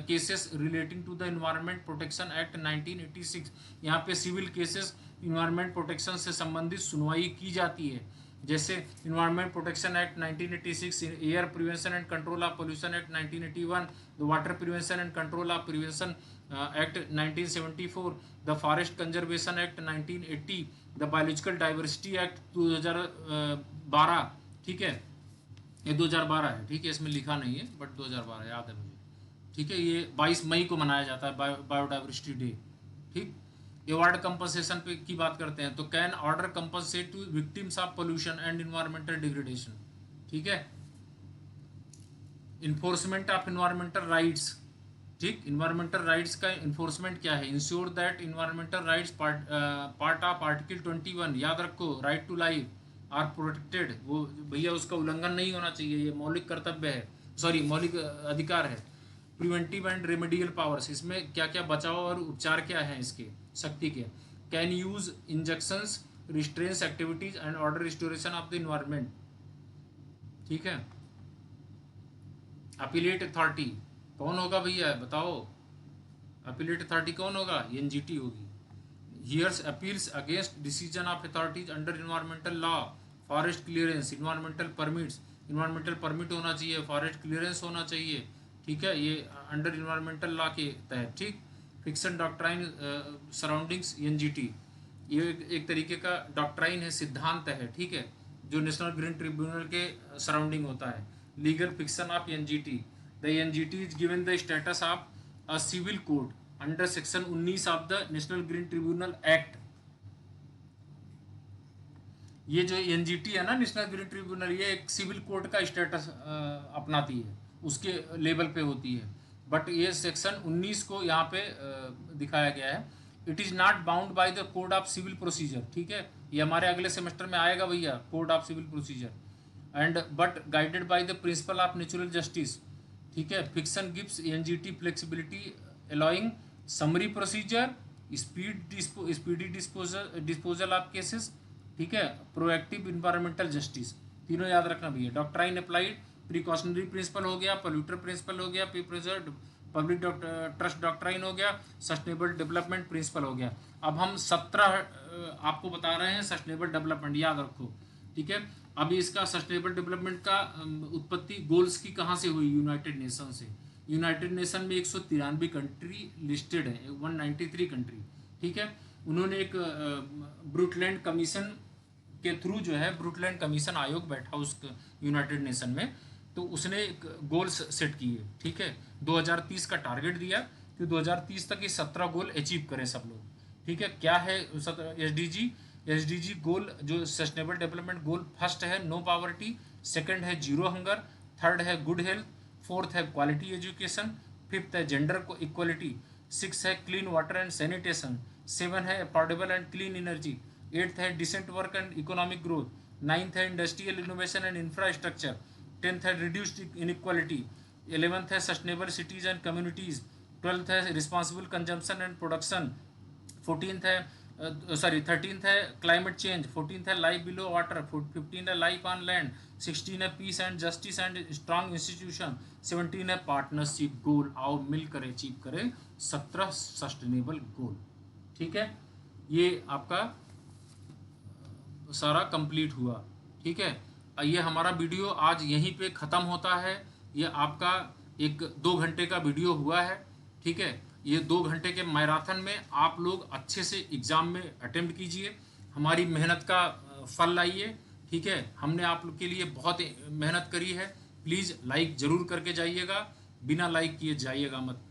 cases relating to the environment protection act 1986, यहाँ पे सिविल केसेस इन्वायरमेंट प्रोटेक्शन से संबंधित सुनवाई की जाती है, जैसे environment protection act 1986, air prevention and control of pollution act 1981, the water prevention and control of prevention act 1974, the forest conservation act 1980, the biological diversity act 2012, ठीक है, ये 2012 है, ठीक है, इसमें लिखा नहीं है बट 2012 याद है मुझे, ठीक है, ये 22 मई को मनाया जाता है बायोडाइवर्सिटी डे। ठीक, अवार्ड कंपनसेशन पे की बात करते हैं तो can order compensate to victims of pollution and environmental degradation. ठीक है, इन्फोर्समेंट ऑफ इन्वायरमेंटल राइट्स। ठीक, इन्वायरमेंटल राइट्स का इन्फोर्समेंट क्या है, ensure that environmental rights part of article 21, याद रखो, right to life are protected. वो भैया उसका उल्लंघन नहीं होना चाहिए, ये मौलिक कर्तव्य है, सॉरी मौलिक अधिकार है। प्रिवेंटिव एंड रेमेडियल पावर्स, इसमें क्या क्या बचाव और उपचार क्या है इसके शक्ति के। Can use injunctions, restrains activities and order restoration of the environment. ठीक है, अपीलेट अथॉरिटी कौन होगा भैया बताओ, अपीलेट अथॉरिटी कौन होगा, एनजीटी होगी। Hears appeals against decision of authorities under environmental law, forest clearance, environmental permits, environmental permit होना चाहिए, फॉरेस्ट क्लियरेंस होना चाहिए। ठीक है, ये अंडर इन्वायरमेंटल लॉ के तहत। ठीक, फिक्सन डॉक्ट्राइन सराउंडिंग्स एनजीटी, ये एक तरीके का डॉक्ट्राइन है, सिद्धांत है। ठीक है, जो नेशनल ग्रीन ट्रिब्यूनल के सराउंडिंग होता है। Legal fiction of NGT, the NGT is given the status of a civil code under section 19 of the national green tribunal act. ये जो एनजीटी है ना, नेशनल ग्रीन ट्रिब्यूनल, ये एक सिविल कोड का स्टेटस अपनाती है, उसके लेवल पे होती है। बट ये सेक्शन 19 को यहाँ पे दिखाया गया है। It is not bound by the code of civil procedure. ठीक है, ये हमारे अगले सेमेस्टर में आएगा भैया, code of civil procedure and but guided by the principle of natural justice. ठीक है, fiction gives NGT flexibility allowing summary procedure, speedy disposal of cases. ठीक है, प्रोएक्टिव इन्वायरमेंटल जस्टिस, तीनों याद रखना भैया। डॉक्ट्राइन अप्लाइड, प्रिकॉशनरी प्रिंसिपल हो गया, पोल्यूटर प्रिंसिपल हो गया, पब्लिक ट्रस्ट डॉक्ट्राइन हो गया, सस्टेनेबल डेवलपमेंट प्रिंसिपल हो गया। अब हम 17 आपको बता रहे हैं सस्टेनेबल डेवलपमेंट, याद रखो। ठीक है, अभी इसका सस्टेनेबल डेवलपमेंट का उत्पत्ति गोल्स की कहाँ से हुई, यूनाइटेड नेशन से। यूनाइटेड नेशन में 193 कंट्री लिस्टेड है, 193 कंट्री। ठीक है, उन्होंने एक ब्रुटलैंड कमीशन के थ्रू जो है, ब्रुटलैंड कमीशन आयोग बैठा उस यूनाइटेड नेशन में, तो उसने एक गोल्स सेट किए। ठीक है, 2030 का टारगेट दिया कि 2030 तक ये 17 गोल अचीव करें सब लोग। ठीक है, क्या है एसडीजी गोल, जो सस्टेनेबल डेवलपमेंट गोल, फर्स्ट है नो पॉवर्टी, सेकंड है जीरो हंगर, थर्ड है गुड हेल्थ, फोर्थ है क्वालिटी एजुकेशन, फिफ्थ है जेंडर को इक्वलिटी, सिक्स है clean water and sanitation, seven है affordable and clean energy, eighth है decent work and economic growth, ninth है industrial innovation and infrastructure, tenth है reduced inequality, 11th है sustainable cities and communities, 12th है responsible consumption and production, 13th है climate change, 14th है life below water, 15th है life on land, 16 है peace and justice and strong institution, 17 है partnership गोल। आओ मिलकर अचीव करें 17 सस्टेनेबल गोल। ठीक है, ये आपका सारा कंप्लीट हुआ। ठीक है, ये हमारा वीडियो आज यहीं पे ख़त्म होता है। ये आपका एक 2 घंटे का वीडियो हुआ है। ठीक है, ये 2 घंटे के मैराथन में आप लोग अच्छे से एग्ज़ाम में अटेम्प्ट कीजिए, हमारी मेहनत का फल लाइए। ठीक है, हमने आप लोग के लिए बहुत मेहनत करी है। प्लीज़ लाइक ज़रूर करके जाइएगा, बिना लाइक किए जाइएगा मत।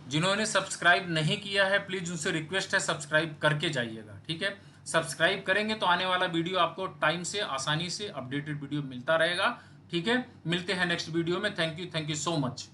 जिन्होंने सब्सक्राइब नहीं किया है प्लीज़ उनसे रिक्वेस्ट है सब्सक्राइब करके जाइएगा। ठीक है, सब्सक्राइब करेंगे तो आने वाला वीडियो आपको टाइम से आसानी से अपडेटेड वीडियो मिलता रहेगा। ठीक है, मिलते हैं नेक्स्ट वीडियो में। Thank you so much.